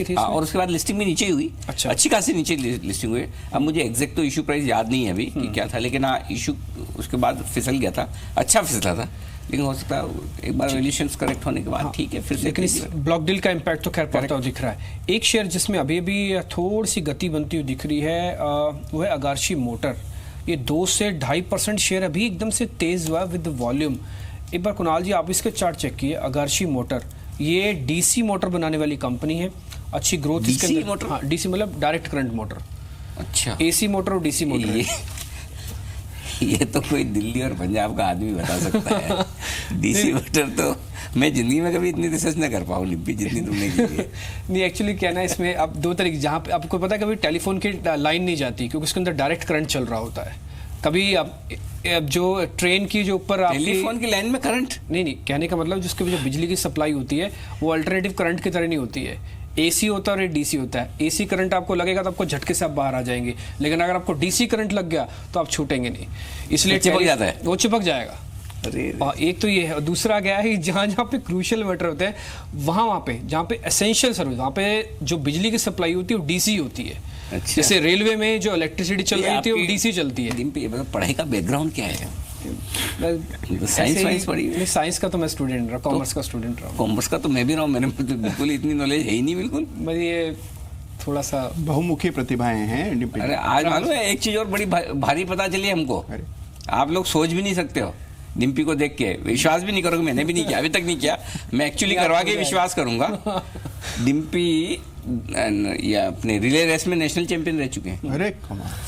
थी। और उसके बाद लिस्टिंग भी नीचे ही हुई। अच्छा, अच्छी खासी नीचे लिस्टिंग हुई। अब मुझे एग्जैक्ट तो इशू प्राइस याद नहीं है अभी कि क्या था, लेकिन हाँ इशू उसके बाद फिसल गया था, अच्छा फिसला था, लेकिन हो सकता है एक बार वैल्यूएशंस करेक्ट होने के बाद ठीक है फिर से। लेकिन इस ब्लॉक डील का इम्पैक्ट तो खैर पड़ता हुआ दिख रहा है। एक शेयर जिसमें अभी भी थोड़ी सी गति बनती हुई दिख रही है, वो है आगार्शी मोटर। ये 2 से 2.5% शेयर अभी एकदम से तेज हुआ विद वॉल्यूम। एक बार कुणाल जी आप इसके चार्ट चेक किए, आगार्शी मोटर, ये DC मोटर बनाने वाली कंपनी है, अच्छी ग्रोथ इसके अंदर। मोटर? हाँ, DC मतलब डायरेक्ट करंट मोटर। अच्छा, AC मोटर और DC मोटर ये तो कोई दिल्ली और पंजाब का आदमी बता सकता है। DC मोटर तो मैं जिंदगी में कभी इतनी रिसर्च ना कर पाऊँ लिपि जितनी तुमने की है। नहीं एक्चुअली क्या ना, इसमें अब 2 तरीके, जहाँ पे आपको पता है कभी टेलीफोन की लाइन नहीं जाती क्योंकि उसके अंदर डायरेक्ट करंट चल रहा होता है। कभी अब जो ट्रेन की जो ऊपर टेलीफोन की लाइन में करंट नहीं, कहने का मतलब जिसके जो बिजली की सप्लाई होती है वो अल्टरनेटिव करंट की तरह नहीं होती है। AC होता है और DC होता है। AC करंट आपको लगेगा तो आपको झटके से आप बाहर आ जाएंगे, लेकिन अगर आपको DC करंट लग गया तो आप छूटेंगे नहीं, इसलिए चिपक जाता है, वो चिपक जाएगा। एक तो ये है, और दूसरा क्या है, जहाँ पे क्रूशियल मैटर होते हैं वहाँ पे जहाँ पे एसेंशियल सर्विस, वहाँ पे जो बिजली की सप्लाई होती है वो DC होती है। अच्छा। जैसे रेलवे में जो इलेक्ट्रिसिटी चल रही थी वो DC चलती है। पढ़ाई का बैकग्राउंड क्या है? साइंस पढ़ी? साइंस का तो मैं स्टूडेंट रहा, कॉमर्स का स्टूडेंट रहा। कॉमर्स का तो मैं भी रहा हूँ, मैंने बिल्कुल इतनी नॉलेज है ही नहीं बिल्कुल। मेरी ये थोड़ा सा बहुमुखी प्रतिभाएं हैं। अरे आज मालूम है एक चीज और बड़ी भारी पता चली हमको, आप लोग सोच भी नहीं सकते हो, डिम्पी को देख के विश्वास भी नहीं करोगे, मैंने भी नहीं किया, अभी तक नहीं किया, मैं एक्चुअली करवा के विश्वास करूंगा। डिम्पी या अपने रिले रेस में नेशनल चैंपियन रह चुके हैं। अरे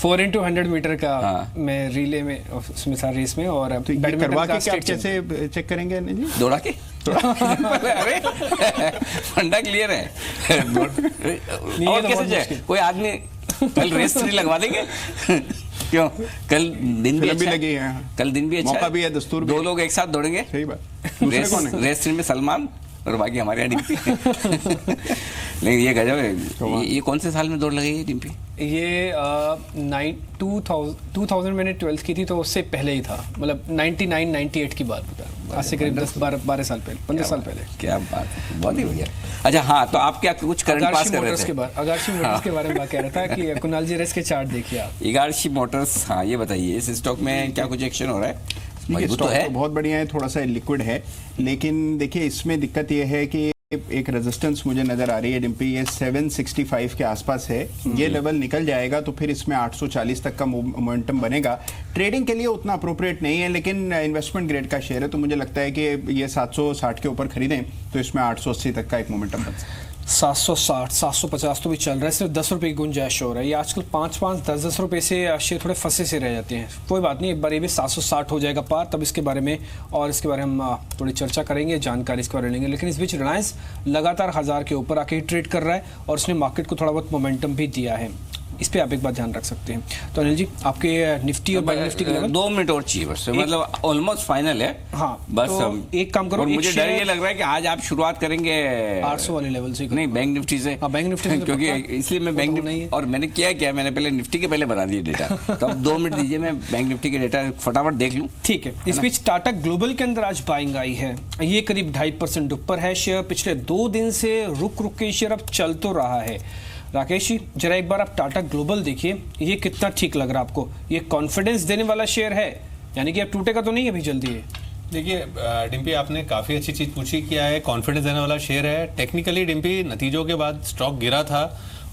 4x100 मीटर का मैं रिले में उसमें था रेस में, और तो करवा के क्या कैसे चेक करेंगे जी? दौड़ा के अरे फंडा क्लियर है। और कैसे जाए कोई आदमी, कल रेस नहीं लगवा देंगे क्यों? कल दिन भी अच्छा लगी है, कल दिन भी अच्छा मौका भी है, दस्तूर 2 लोग एक साथ दौड़ेंगे। सही बात। रेस में सलमान और बाकी हमारे यहाँ डिम्पी। नहीं ये गजब है। ये कौन से साल में दौड़ लगी है डिम्पी? ये 2000 मैंने 12th की थी, तो उससे पहले ही था, मतलब 99-98 की बात बता, आज से करीब 10-12 साल पहले, 15 साल पहले। क्या बात है, बहुत ही बढ़िया। अच्छा हाँ, तो आप क्या कुछ करंट पास कर रहे थे? आगार्शी मोटर्स के बारे में बात कह रहा था कि कुणाल जी रेस के चार्ट देखिए आप। आगार्शी मोटर्स, हाँ ये बताइए, इस स्टॉक में क्या कुछ एक्शन हो रहा है? स्टॉक तो बहुत बढ़िया है, थोड़ा सा लिक्विड है, लेकिन देखिए इसमें दिक्कत ये है कि एक रेजिस्टेंस मुझे नजर आ रही है डिम्पी, ये 765 के आसपास है। ये लेवल निकल जाएगा तो फिर इसमें 840 तक का मोमेंटम बनेगा। ट्रेडिंग के लिए उतना अप्रोप्रिएट नहीं है, लेकिन इन्वेस्टमेंट ग्रेड का शेयर है तो मुझे लगता है कि ये 760 के ऊपर खरीदें तो इसमें 880 तक का एक मोमेंटम बन सकता है। 760 750 तो भी चल रहा है, सिर्फ 10 रुपए की गुंजाइश हो रहा है। ये आजकल 5-5 10-10 रुपए से शेयर थोड़े फंसे से रह जाते हैं। कोई बात नहीं, एक बार ये भी 760 हो जाएगा पार, तब इसके बारे में हम थोड़ी चर्चा करेंगे, जानकारी इसके बारे में लेंगे। लेकिन इस बीच रिलायंस लगातार 1000 के ऊपर आके ट्रेड कर रहा है और उसने मार्केट को थोड़ा बहुत मोमेंटम भी दिया है। इस पे आप एक बात ध्यान रख सकते हैं। तो अनिल जी, आपके निफ्टी और बैंक निफ्टी के लेवल 2 मिनट और चाहिए बस, मतलब ऑलमोस्ट फाइनल है। हाँ, बस तो एक काम करो, और मुझे डर ये लग रहा है कि आज आप शुरुआत करेंगे 800 वाले लेवल से। नहीं, बैंक निफ्टी से। हाँ, बैंक निफ्टी से क्योंकि इसलिए मैं बैंक निफ्टी, और मैंने क्या मैंने पहले निफ्टी के पहले बना दिए डेटा, तो अब 2 मिनट दीजिए, मैं बैंक निफ्टी के डेटा फटाफट देख लूँ। ठीक है। इस बीच टाटा ग्लोबल के अंदर आज बाइंग आई है, ये करीब 2.5% ऊपर है शेयर। पिछले 2 दिन से रुक के शेयर अब चल तो रहा है। राकेश जी, जरा एक बार आप टाटा ग्लोबल देखिए, ये कितना ठीक लग रहा है आपको? ये कॉन्फिडेंस देने वाला शेयर है, यानी कि अब टूटेगा तो नहीं अभी जल्दी है? देखिए डिम्पी, आपने काफ़ी अच्छी चीज़ पूछी। क्या है? कॉन्फिडेंस देने वाला शेयर है। टेक्निकली डिम्पी नतीजों के बाद स्टॉक गिरा था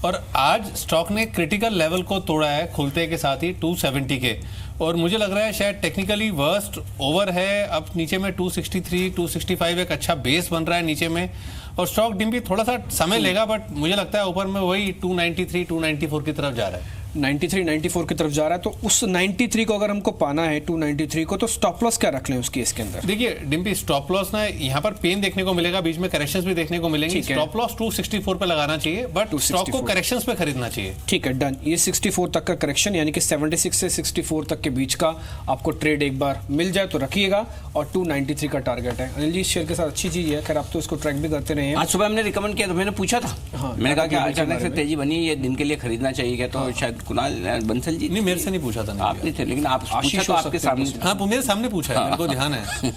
और आज स्टॉक ने क्रिटिकल लेवल को तोड़ा है खुलते के साथ ही 270 के, और मुझे लग रहा है शायद टेक्निकली वर्स्ट ओवर है। अब नीचे में 263 265 एक अच्छा बेस बन रहा है नीचे में, और स्टॉक डिम्पी थोड़ा सा समय लेगा, बट मुझे लगता है ऊपर में वही 293 294 की तरफ जा रहा है। 93 94 की तरफ जा रहा है। तो उस 93 को अगर हमको पाना है, 293 को, तो स्टॉप लॉस क्या रख लें उसके इसके अंदर? देखिए डिम्पी, स्टॉप लॉस ना यहाँ पर पेन देखने को मिलेगा, बीच में करेक्शंस भी देखने को मिलेंगे। स्टॉप लॉस 264 पे लगाना चाहिए, बट स्टॉक को करेक्शंस पे खरीदना चाहिए। ठीक है, डन। ये 64 तक का करेक्शन, यानी कि 76 से 64 तक के बीच का आपको ट्रेड एक बार मिल जाए तो रखिएगा, और 293 का टारगेट है। अनिल जी, शेयर के साथ अच्छी चीज है, खैर आप तो इसको ट्रैक भी करते रहे हैं। आज सुबह हमने रिकमेंड किया तो मैंने पूछा था, मैंने कहा कि अचानक से तेजी बनी, ये दिन के लिए खरीदना चाहिए क्या? तो शायद कुणाल जी, नहीं, मेरे से नहीं पूछा था। आपने थे, लेकिन आप पूछा तो आपके सामने। हाँ, मेरे सामने पूछा है, मेरे को ध्यान है।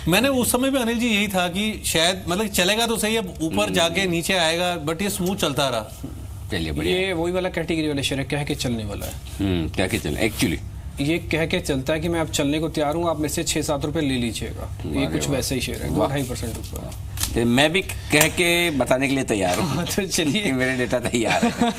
मैंने उस समय भी अनिल जी यही था कि शायद मतलब चलेगा तो सही, अब ऊपर जाके नीचे आएगा, बट ये स्मूथ चलता रहा। चलिए बढ़िया। ये वही वाला कैटेगरी वाला शेयर है, कह के चलने वाला है। कह के चले, एक्चुअली ये कह के चलता है कि मैं अब चलने को तैयार हूँ, आप मेरे से 6-7 रुपए ले लीजिएगा। ये कुछ वैसे ही शेयर है, 2-2.5% ऊपर। तो मैं भी कह के बताने के लिए तैयार हूँ। तो चलिए, मेरे डेटा तैयार है।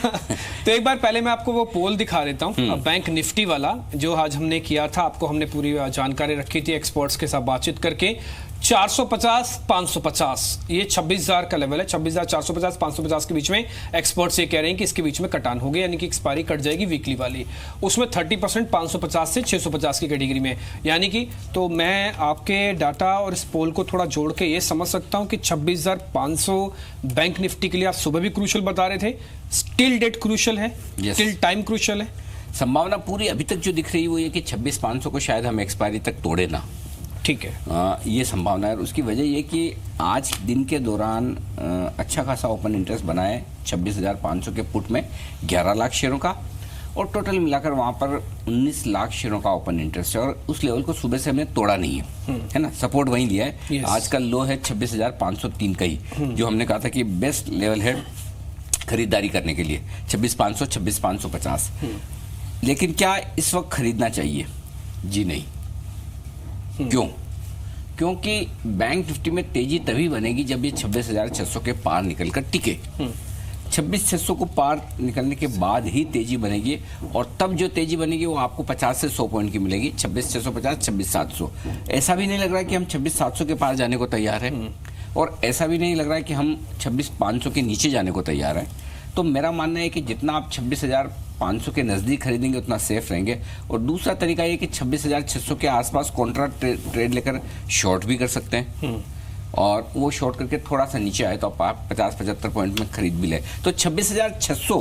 तो एक बार पहले मैं आपको वो पोल दिखा देता हूँ, बैंक निफ्टी वाला, जो आज हमने किया था। आपको हमने पूरी जानकारी रखी थी एक्सपर्ट्स के साथ बातचीत करके। 450 550 ये 26,000 का लेवल है। 26,450 550 के बीच में एक्सपर्ट्स ये कह रहे हैं कि इसके बीच में कटान हो गई, यानी कि एक्सपायरी कट जाएगी वीकली वाली। उसमें 30% 550 से 650 की कैटेगरी में, यानी कि तो मैं आपके डाटा और इस पोल को थोड़ा जोड़ के ये समझ सकता हूं कि 26,500 बैंक निफ्टी के लिए आप सुबह भी क्रूशल बता रहे थे, स्टिल डेट क्रूशल है, स्टिल टाइम क्रूशल है। संभावना पूरी अभी तक जो दिख रही है वो ये कि 26,500 को शायद हम एक्सपायरी तक तोड़े ना। ठीक है, ये संभावना है। उसकी वजह ये कि आज दिन के दौरान अच्छा खासा ओपन इंटरेस्ट बना है 26,500 के पुट में 11 लाख शेयरों का, और टोटल मिलाकर वहाँ पर 19 लाख शेयरों का ओपन इंटरेस्ट है। और उस लेवल को सुबह से हमने तोड़ा नहीं है ना, सपोर्ट वहीं दिया है। आज का लो है 26,503 का ही, जो हमने कहा था कि बेस्ट लेवल है खरीदारी करने के लिए, 26,500 26,550। लेकिन क्या इस वक्त खरीदना चाहिए? जी नहीं। क्यों? क्योंकि बैंक निफ्टी में तेजी तभी बनेगी जब ये 26,600 के पार निकलकर टिके। 26,600 को पार निकलने के बाद ही तेजी बनेगी, और तब जो तेजी बनेगी वो आपको 50 से 100 पॉइंट की मिलेगी। 26,650 26,700। ऐसा भी नहीं लग रहा है कि हम 26,700 के पार जाने को तैयार है, और ऐसा भी नहीं लग रहा है कि हम 26,500 के नीचे जाने को तैयार है। तो मेरा मानना है कि जितना आप 26,500 के नज़दीक खरीदेंगे उतना सेफ रहेंगे। और दूसरा तरीका ये कि 26,600 के आसपास कॉन्ट्रा ट्रेड लेकर शॉर्ट भी कर सकते हैं, और वो शॉर्ट करके थोड़ा सा नीचे आए तो आप 50-75 पॉइंट में खरीद भी ले। तो 26,600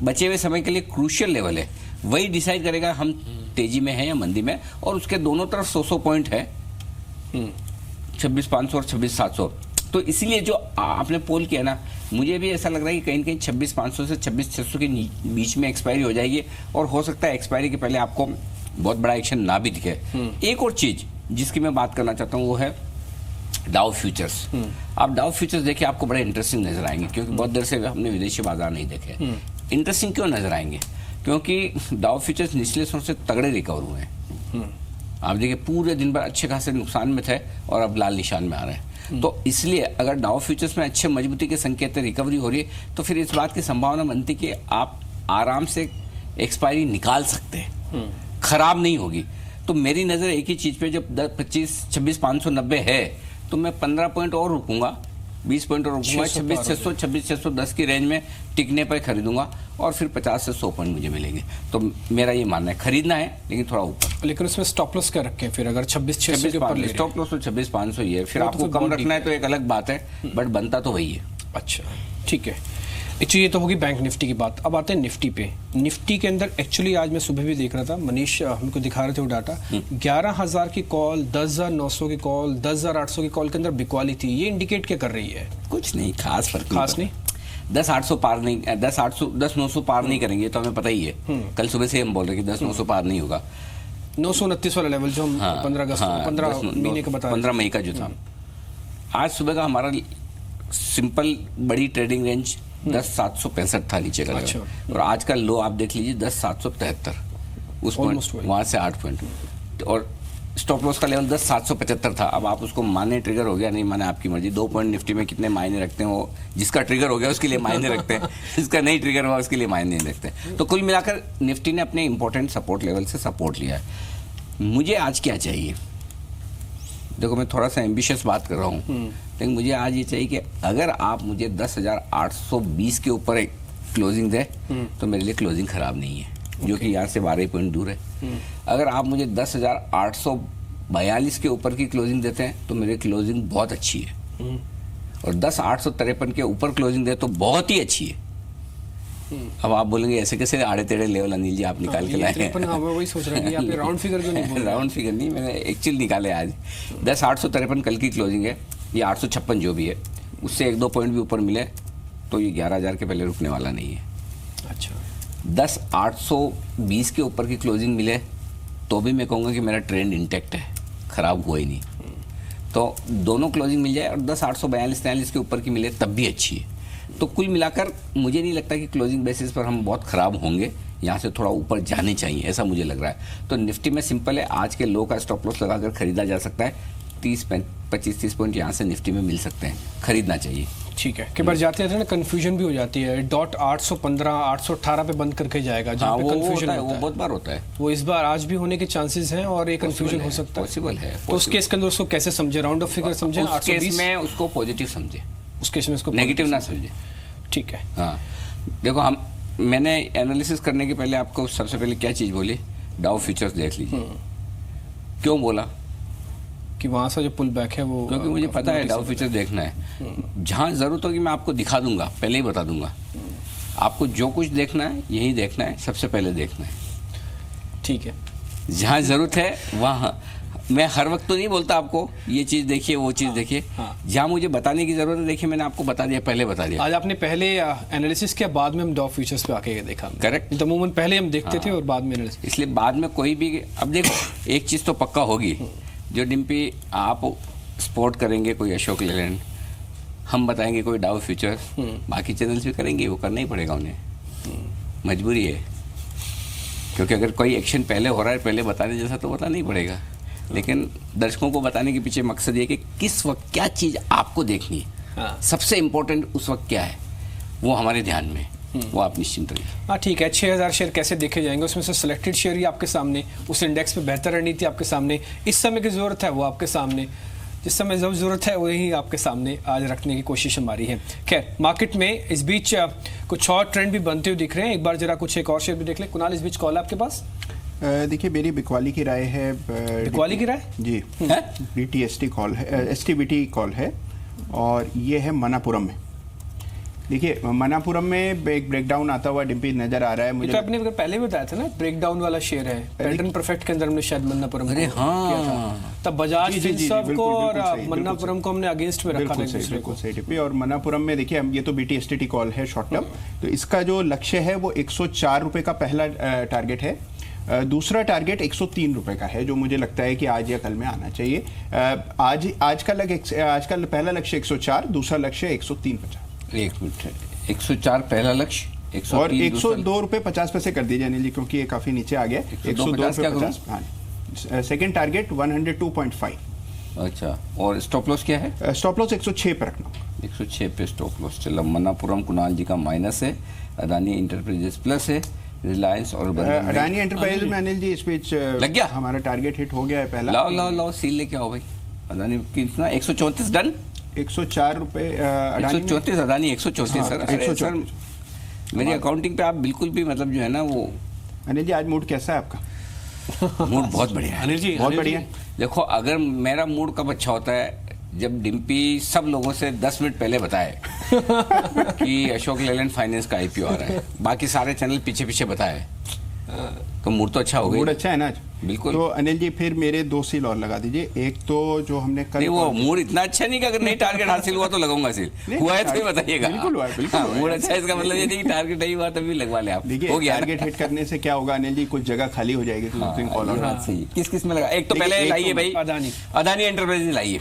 बचे हुए समय के लिए क्रूशियल लेवल है, वही डिसाइड करेगा हम तेजी में है या मंदी में। और उसके दोनों तरफ 100 पॉइंट है, 26,500 और 26,700। तो इसीलिए जो आपने पोल किया ना, मुझे भी ऐसा लग रहा है कि कहीं न कहीं 26,500 से 26,600 के बीच में एक्सपायरी हो जाएगी, और हो सकता है एक्सपायरी के पहले आपको बहुत बड़ा एक्शन ना भी दिखे। एक और चीज जिसकी मैं बात करना चाहता हूँ वो है डाउ फ्यूचर्स। आप डाउ फ्यूचर्स देखिए, आपको बड़े इंटरेस्टिंग नजर आएंगे, क्योंकि बहुत देर से हमने विदेशी बाजार नहीं देखे। इंटरेस्टिंग क्यों नजर आएंगे? क्योंकि डाउ फ्यूचर्स निचले स्तर से तगड़े रिकवर हुए हैं। आप देखिए पूरे दिन भर अच्छे खासे नुकसान में थे और अब लाल निशान में आ रहे हैं। तो इसलिए अगर डाउ फ्यूचर्स में अच्छे मजबूती के संकेत रिकवरी हो रही है तो फिर इस बात की संभावना बनती कि आप आराम से एक्सपायरी निकाल सकते हैं, खराब नहीं होगी। तो मेरी नजर एक ही चीज पे, जब 26,590 है तो मैं 15 पॉइंट और रुकूंगा, 20 पॉइंट और रुकूंगा, 26,600 26,610 की रेंज में टिकने पर खरीदूंगा और फिर 50 से 100 पॉइंट मुझे मिलेंगे। तो मेरा ये मानना है खरीदना है लेकिन थोड़ा ऊपर। लेकिन उसमें स्टॉप लॉस क्या रखें फिर, अगर 26,600 के ऊपर स्टॉप लॉस तो 26,500 ही है, फिर वो तो आपको फिर कम बहुत रखना है तो एक अलग बात है, बट बनता तो वही है। अच्छा ठीक है। एक्चुअली ये तो होगी बैंक निफ्टी की बात। अब आते हैं निफ्टी पे। निफ्टी के अंदर एक्चुअली आज मैं सुबह भी देख रहा था, मनीष हमको दिखा रहे थे वो डाटा, 11,000 की कॉल, 10,900 की कॉल, 10,800 की कॉल के अंदर बिकवाली थी। ये इंडिकेट क्या कर रही है? कुछ नहीं खास फर्क खास नहीं। 10,800 पार नहीं, 10,900 पार नहीं करेंगे तो हमें पता ही है। कल सुबह से हम बोल रहे हैं कि 10,900 पार नहीं होगा। 929 वाला लेवल जो हम 15 अगस्त 15 महीने का बता 15 मई का जो था, आज सुबह का हमारा सिंपल बड़ी ट्रेडिंग रेंज 10,765 था नीचे का अच्छा। और आज का लो आप देख लीजिए 10,773, उस पॉइंट वहां से 8 पॉइंट, और स्टॉप लॉस का लेवल 10,775 था। अब आप उसको माने ट्रिगर हो गया नहीं माने आपकी मर्जी। 2 पॉइंट निफ्टी में कितने मायने रखते हैं, वो जिसका ट्रिगर हो गया उसके लिए मायने रखते हैं, जिसका नहीं ट्रिगर हुआ उसके लिए मायने नहीं रखते। तो कुल मिलाकर निफ्टी ने अपने इंपॉर्टेंट सपोर्ट लेवल से सपोर्ट लिया है। मुझे आज क्या चाहिए, देखो मैं थोड़ा सा एम्बिशियस बात कर रहा हूँ, लेकिन मुझे आज ये चाहिए कि अगर आप मुझे 10,820 के ऊपर एक क्लोजिंग दे तो मेरे लिए क्लोजिंग खराब नहीं है, जो कि यहाँ से 12 पॉइंट दूर है। अगर आप मुझे 10,842 के ऊपर की क्लोजिंग देते हैं तो मेरी क्लोजिंग बहुत अच्छी है, और 10,853 के ऊपर क्लोजिंग दे तो बहुत ही अच्छी है। अब आप बोलेंगे ऐसे कैसे आड़े टेढ़े लेवल अनिल जी आप निकाल के लाए हैं? मैं वही सोच रहा हूँ कि राउंड फिगर क्यों नहीं बोल रहे? राउंड फिगर नहीं, मैंने एक्चुअल निकाले आज। 10,853 कल की क्लोजिंग है, ये 856 जो भी है, उससे 1-2 पॉइंट भी ऊपर मिले तो ये 11,000 के पहले रुकने वाला नहीं है। अच्छा 10,820 के ऊपर की क्लोजिंग मिले तो भी मैं कहूँगा कि मेरा ट्रेंड इंटैक्ट है, खराब हुआ ही नहीं। तो दोनों क्लोजिंग मिल जाए और 10,842-43 के ऊपर की मिले तब भी अच्छी है। तो कुल मिलाकर मुझे नहीं लगता कि क्लोजिंग बेसिस पर हम बहुत खराब होंगे, यहाँ से थोड़ा ऊपर जाने चाहिए ऐसा मुझे लग रहा है। तो निफ्टी में सिंपल है, आज के लो का स्टॉप लॉस लगाकर खरीदा जा सकता है। 25-30 पॉइंट यहाँ से निफ्टी में मिल सकते हैं, खरीदना चाहिए। ठीक है। कई बार जाते हैं ना कंफ्यूजन भी हो जाती है, डॉट 815 818 पे बंद करके जाएगा, जहाँ पे कंफ्यूजन होता है। वो बहुत बार होता है, वो इस बार आज भी होने के चांसेस हैं और एक कंफ्यूजन हो सकता है। पॉसिबल है। तो उस केस के अंदर उसको कैसे समझे? राउंड ऑफ फिगर समझे? उस केस में उसको पॉजिटिव समझे, उस केस में उसको नेगेटिव ना समझे। ठीक है। हाँ देखो, मैंने एनालिसिस करने के पहले आपको सबसे पहले क्या चीज बोली, डाउ फ्यूचर्स देख लीजिए। क्यों बोला? कि वहां से जो पुल बैक है वो, क्योंकि मुझे पता है डाउ फ्यूचर्स देखना है। जहां जरूरत होगी मैं आपको दिखा दूंगा, पहले ही बता दूंगा। आपको जो कुछ देखना है यही देखना है, सबसे पहले देखना है। ठीक है। जहां जरूरत है वहां, मैं हर वक्त तो नहीं बोलता आपको ये चीज देखिए वो चीज देखिए। जहां मुझे बताने की जरूरत है, देखिए मैंने आपको बता दिया, पहले बता दिया। आज आपने पहले एनालिसिस किया, बाद में हम डाउ फ्यूचर्स पे आके देखा। करेक्ट। तो अमूमन पहले हम देखते थे और बाद में एनालिसिस। इसलिए बाद में कोई भी, अब देखो एक चीज तो पक्का होगी, जो डिम्पी आप स्पोर्ट करेंगे कोई अशोक लेलैंड, हम बताएंगे कोई डाउ फ्यूचर्स, बाकी चैनल्स भी करेंगे, वो करना ही पड़ेगा उन्हें, मजबूरी है। क्योंकि अगर कोई एक्शन पहले हो रहा है पहले बताने जैसा तो बताना ही पड़ेगा। लेकिन दर्शकों को बताने के पीछे मकसद ये कि किस वक्त क्या चीज आपको देखनी है, सबसे इंपॉर्टेंट उस वक्त क्या है वो हमारे ध्यान में, वो आप निश्चिंत रहिए। हाँ ठीक है। 6,000 शेयर कैसे देखे जाएंगे, उसमें से सिलेक्टेड शेयर ही आपके सामने, उस इंडेक्स में बेहतर रणनीति आपके सामने, इस समय की जरूरत है वो आपके सामने, जिस समय जब जरूरत है वही आपके सामने आज रखने की कोशिश हमारी है। खैर मार्केट में इस बीच कुछ और ट्रेंड भी बनते हुए दिख रहे हैं। एक बार जरा कुछ एक और शेयर भी देख लें। कुणाल, इस बीच कॉल है आपके पास? देखिए मेरी बिकवाली की राय है, बिकवाली की राय जी, BTST कॉल है, STBT कॉल है, और ये है मनापुरम में। देखिए मनापुरम में एक ब्रेकडाउन आता हुआ डिम्पी नजर आ रहा है मुझे। तो आपने पहले भी बताया था ना, ब्रेकडाउन वाला शेयर है, पैटर्न परफेक्ट के अंदर हमने शायद मन्नापुरम अरे हाँ, तब बजाज फिनसर्व को और मन्नापुरम को हमने अगेंस्ट में रखा था बिल्कुल सही टिप्पी। और मन्नापुरम में देखिए ये तो BTST कॉल है शॉर्ट टर्म, तो इसका जो लक्ष्य है वो 104 रुपए का पहला टारगेट है, दूसरा टारगेट 103 रुपए का है, जो मुझे लगता है कि आज या कल में आना चाहिए। आज का पहला लक्ष्य 104, दूसरा लक्ष्य 103.50। एक मिनट, 104 पहला लक्ष्य, 103 और 102 रुपए 50 पैसे कर दीजिए अनिल जी, क्योंकि ये काफी नीचे आ गया। 102 रुपए 50। हाँ, सेकेंड टारगेट 102.5। अच्छा, और स्टॉप लॉस क्या है? स्टॉप लॉस 106 पे रखना। 106 पे स्टॉप लॉस। चलो, मन्नापुरम कुणाल जी का माइनस है, अदानी इंटरप्राइजेस प्लस है, रिलायंस और अडानी एंटरप्राइज में अनिल जी इस बीच लग गया, हमारा टारगेट हिट हो गया है पहला। लाओ सील लेके आओ भाई। अदानी कितना? 134 डन, 104 रुपए 134 अदानी 134 सर। अरे 134 सर, मेरी अकाउंटिंग पे आप बिल्कुल भी मतलब जो है ना वो। अनिल जी आज मूड कैसा है आपका? मूड बहुत बढ़िया है अनिल जी, बहुत अनिल बढ़िया। जी, देखो, अगर मेरा मूड कब अच्छा होता है जब डिम्पी सब लोगों से 10 मिनट पहले बताए कि अशोक लेलैंड फाइनेंस का आईपीओ आ रहा है, बाकी सारे चैनल पीछे पीछे बताए, तो मूड तो अच्छा हो गया। मूड अच्छा है ना आज? बिल्कुल। तो अनिल जी फिर मेरे 2 सील और लगा दीजिए। एक तो जो हमने कल नहीं, वो मूड इतना अच्छा नहीं कि अगर नहीं टारगेट हासिल हुआ तो लगाऊंगा सील। हुआ है तो ही बताइएगा। बिल्कुल हुआ है, बिल्कुल हुआ है। मूड अच्छा है इसका मतलब ये नहीं कि टारगेट नहीं हुआ तभी लगवा ले आप। देखिए, हो गया टारगेट हिट करने से क्या होगा अनिल जी, कुछ जगह खाली हो जाएगी। किस किस में लगा? एक तो देखिए, पहले एक लाइए तो भाई, अदानी एंटरप्राइज लाइए।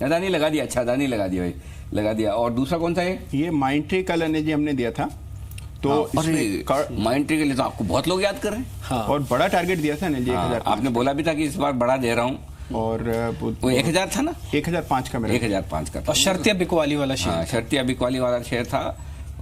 अदानी लगा दिया। अच्छा, अदानी लगा दिया भाई, लगा दिया। और दूसरा कौन सा है? ये माइंट्री कल अनिल जी हमने दिया था, तो इसमें माइंट्री के लिए तो आपको बहुत लोग याद कर रहे हैं। और बड़ा टारगेट दिया था अनिल जी 1000। आपने बोला भी था कि इस बार बड़ा दे रहा हूँ, और वो 1000 था ना? 1005 का मेरा। 1005 का था। और शर्तिया बिकवाली वाला शेयर। हाँ, शर्तिया बिकवाली वाला शेयर था।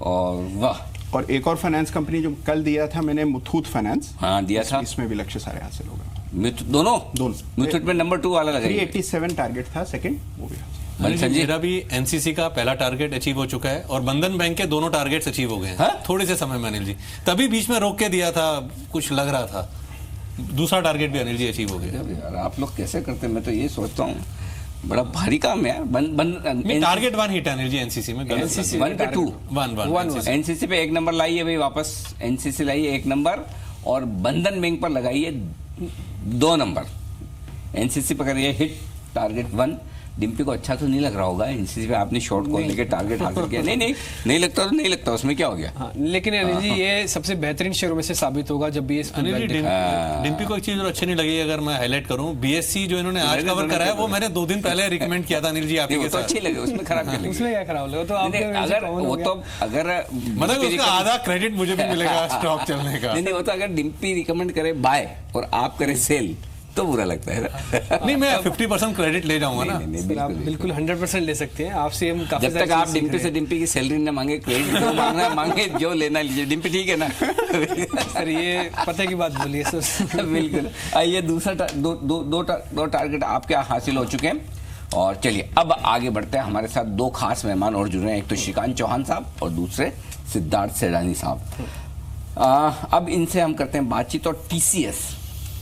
और वाह, और एक और फाइनेंस कंपनी जो कल दिया था मैंने, मुथूट फाइनेंस। हाँ, दिया था। इसमें भी लक्ष्य सारे हासिल होगा। दोनों दोनों मुथूट में नंबर 2 वाला लगा। 387 टारगेट था सेकंड, वो भी हासिल। अनिल जी, मेरा भी एनसीसी का पहला टारगेट अचीव हो चुका है और बंधन बैंक के दोनों टारगेट्स अचीव हो गए हैं थोड़े से समय में अनिल जी। तभी बीच में रोक के दिया था, कुछ लग रहा था। दूसरा टारगेट भी अनिल जी अचीव हो गया। यार आप लोग कैसे करते हैं? मैं तो ये सोचता हूँ बड़ा भारी काम है यार। Target 1 hit Anil ji NCC में। एनसीसी 1 का 2 1 एनसीसी पे 1 नंबर लाइए भाई, वापस एनसीसी लाइए 1 नंबर, और बंधन बैंक पर लगाइए 2 नंबर। एनसीसी पर करिए हिट टारगेट 1। डिम्पी को अच्छा तो नहीं लग रहा होगा एनसीसी पे आपने शॉर्ट कॉल लेके टारगेट हासिल किया। नहीं लगता तो नहीं लगता, उसमें क्या हो गया? हाँ, लेकिन अनिल जी ये सबसे बेहतरीन शेयरों में से साबित होगा जब भी डिम्पी को एक चीज और अच्छी नहीं लगी, अगर मैं हाईलाइट करूं, बीएससी जो इन्होंने आज कवर करा है वो मैंने 2 दिन पहले रिकमेंड किया था अनिल जी आपके साथ। अच्छी लगे, उसमें खराब क्या लगे? उसमें क्या खराब लगा? तो अगर मतलब उसका आधा क्रेडिट मुझे भी मिलेगा स्टॉक चलने का। नहीं, वो तो अगर डिम्पी रिकमेंड करे बाय और आप करें सेल तो बुरा लगता है ना। नहीं, मैं 50% क्रेडिट ले जाऊंगा ना। बिल्कुल 100% ले सकते हैं आपसे। हम काफी जब तक आप डिम्पी से डिम्पी की सैलरी न मांगे, क्रेडिट जो मांगना है मांगे, जो लेना लीजिए। डिम्पी ठीक है ना? सर ये पते की बात बोलिए सर। बिल्कुल। आइए, दूसरा दो टारगेट आपके हासिल हो चुके हैं। और चलिए अब आगे बढ़ते हैं। हमारे साथ 2 खास मेहमान और जुड़ रहे हैं, एक तो श्रीकांत चौहान साहब और दूसरे सिद्धार्थ सेडानी साहब। अब इनसे हम करते हैं बातचीत। और टीसीएस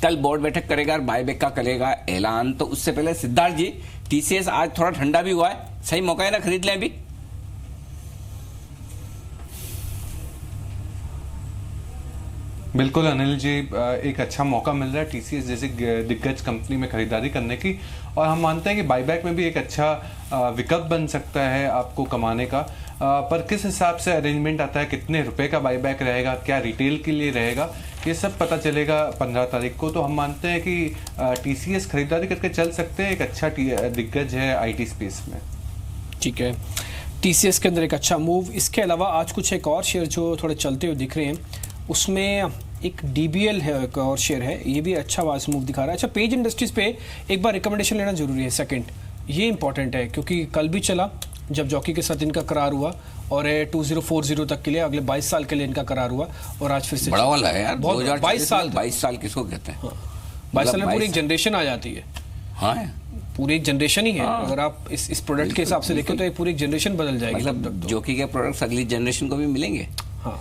कल बोर्ड बैठक करेगा और बायबैक का करेगा ऐलान, तो उससे पहले सिद्धार्थ जी, टीसीएस आज थोड़ा ठंडा भी हुआ है, सही मौका है ना खरीद लें अभी? बिल्कुल अनिल जी, एक अच्छा मौका मिल रहा है टीसीएस जैसे दिग्गज कंपनी में खरीदारी करने की, और हम मानते हैं कि बाईबैक में भी एक अच्छा विकल्प बन सकता है आपको कमाने का। पर किस हिसाब से अरेंजमेंट आता है, कितने रुपए का बाईबैक रहेगा, क्या रिटेल के लिए रहेगा, ये सब पता चलेगा 15 तारीख को। तो हम मानते हैं कि टीसीएस खरीदारी करके चल सकते हैं, एक अच्छा दिग्गज है आईटी स्पेस में। ठीक है, टीसीएस के अंदर एक अच्छा मूव। इसके अलावा आज कुछ एक और शेयर जो थोड़े चलते हुए दिख रहे हैं, उसमें एक डीबीएल है, एक और शेयर है, ये भी अच्छा वाज मूव दिखा रहा है। अच्छा, पेज इंडस्ट्रीज पे एक बार रिकमेंडेशन लेना जरूरी है, सेकंड ये इंपॉर्टेंट है क्योंकि कल भी चला जब जॉकी के साथ इनका करार हुआ, और 2040 तक के लिए, अगले 22 साल के लिए इनका करार हुआ, और आज फिर से बड़ा वाला है यार। 22 साल 22 साल किसको कहते हैं? 22 साल में पूरी एक जनरेशन आ जाती है। हाँ, पूरी एक जनरेशन ही है। अगर आप इस प्रोडक्ट के हिसाब से देखें तो एक पूरी एक जनरेशन बदल जाएगी। मतलब जॉकी के प्रोडक्ट्स अगली जनरेशन को भी मिलेंगे। हाँ,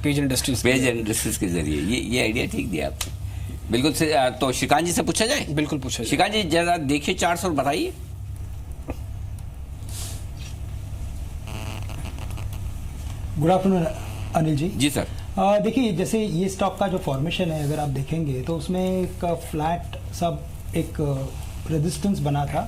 पेज इंडस्ट्रीज के जरिए। ये आइडिया ठीक दिया आपने, बिल्कुल से। तो श्रीकांत जी से पूछा जाए? बिल्कुल पूछा जाए। श्रीकांत जी जरा देखिए चार्ट्स और बताइए। Good afternoon Anil ji. जी सर। देखिए, जैसे ये स्टॉक का जो फॉर्मेशन है अगर आप देखेंगे तो उसमें एक फ्लैट सब एक रेजिस्टेंस बना था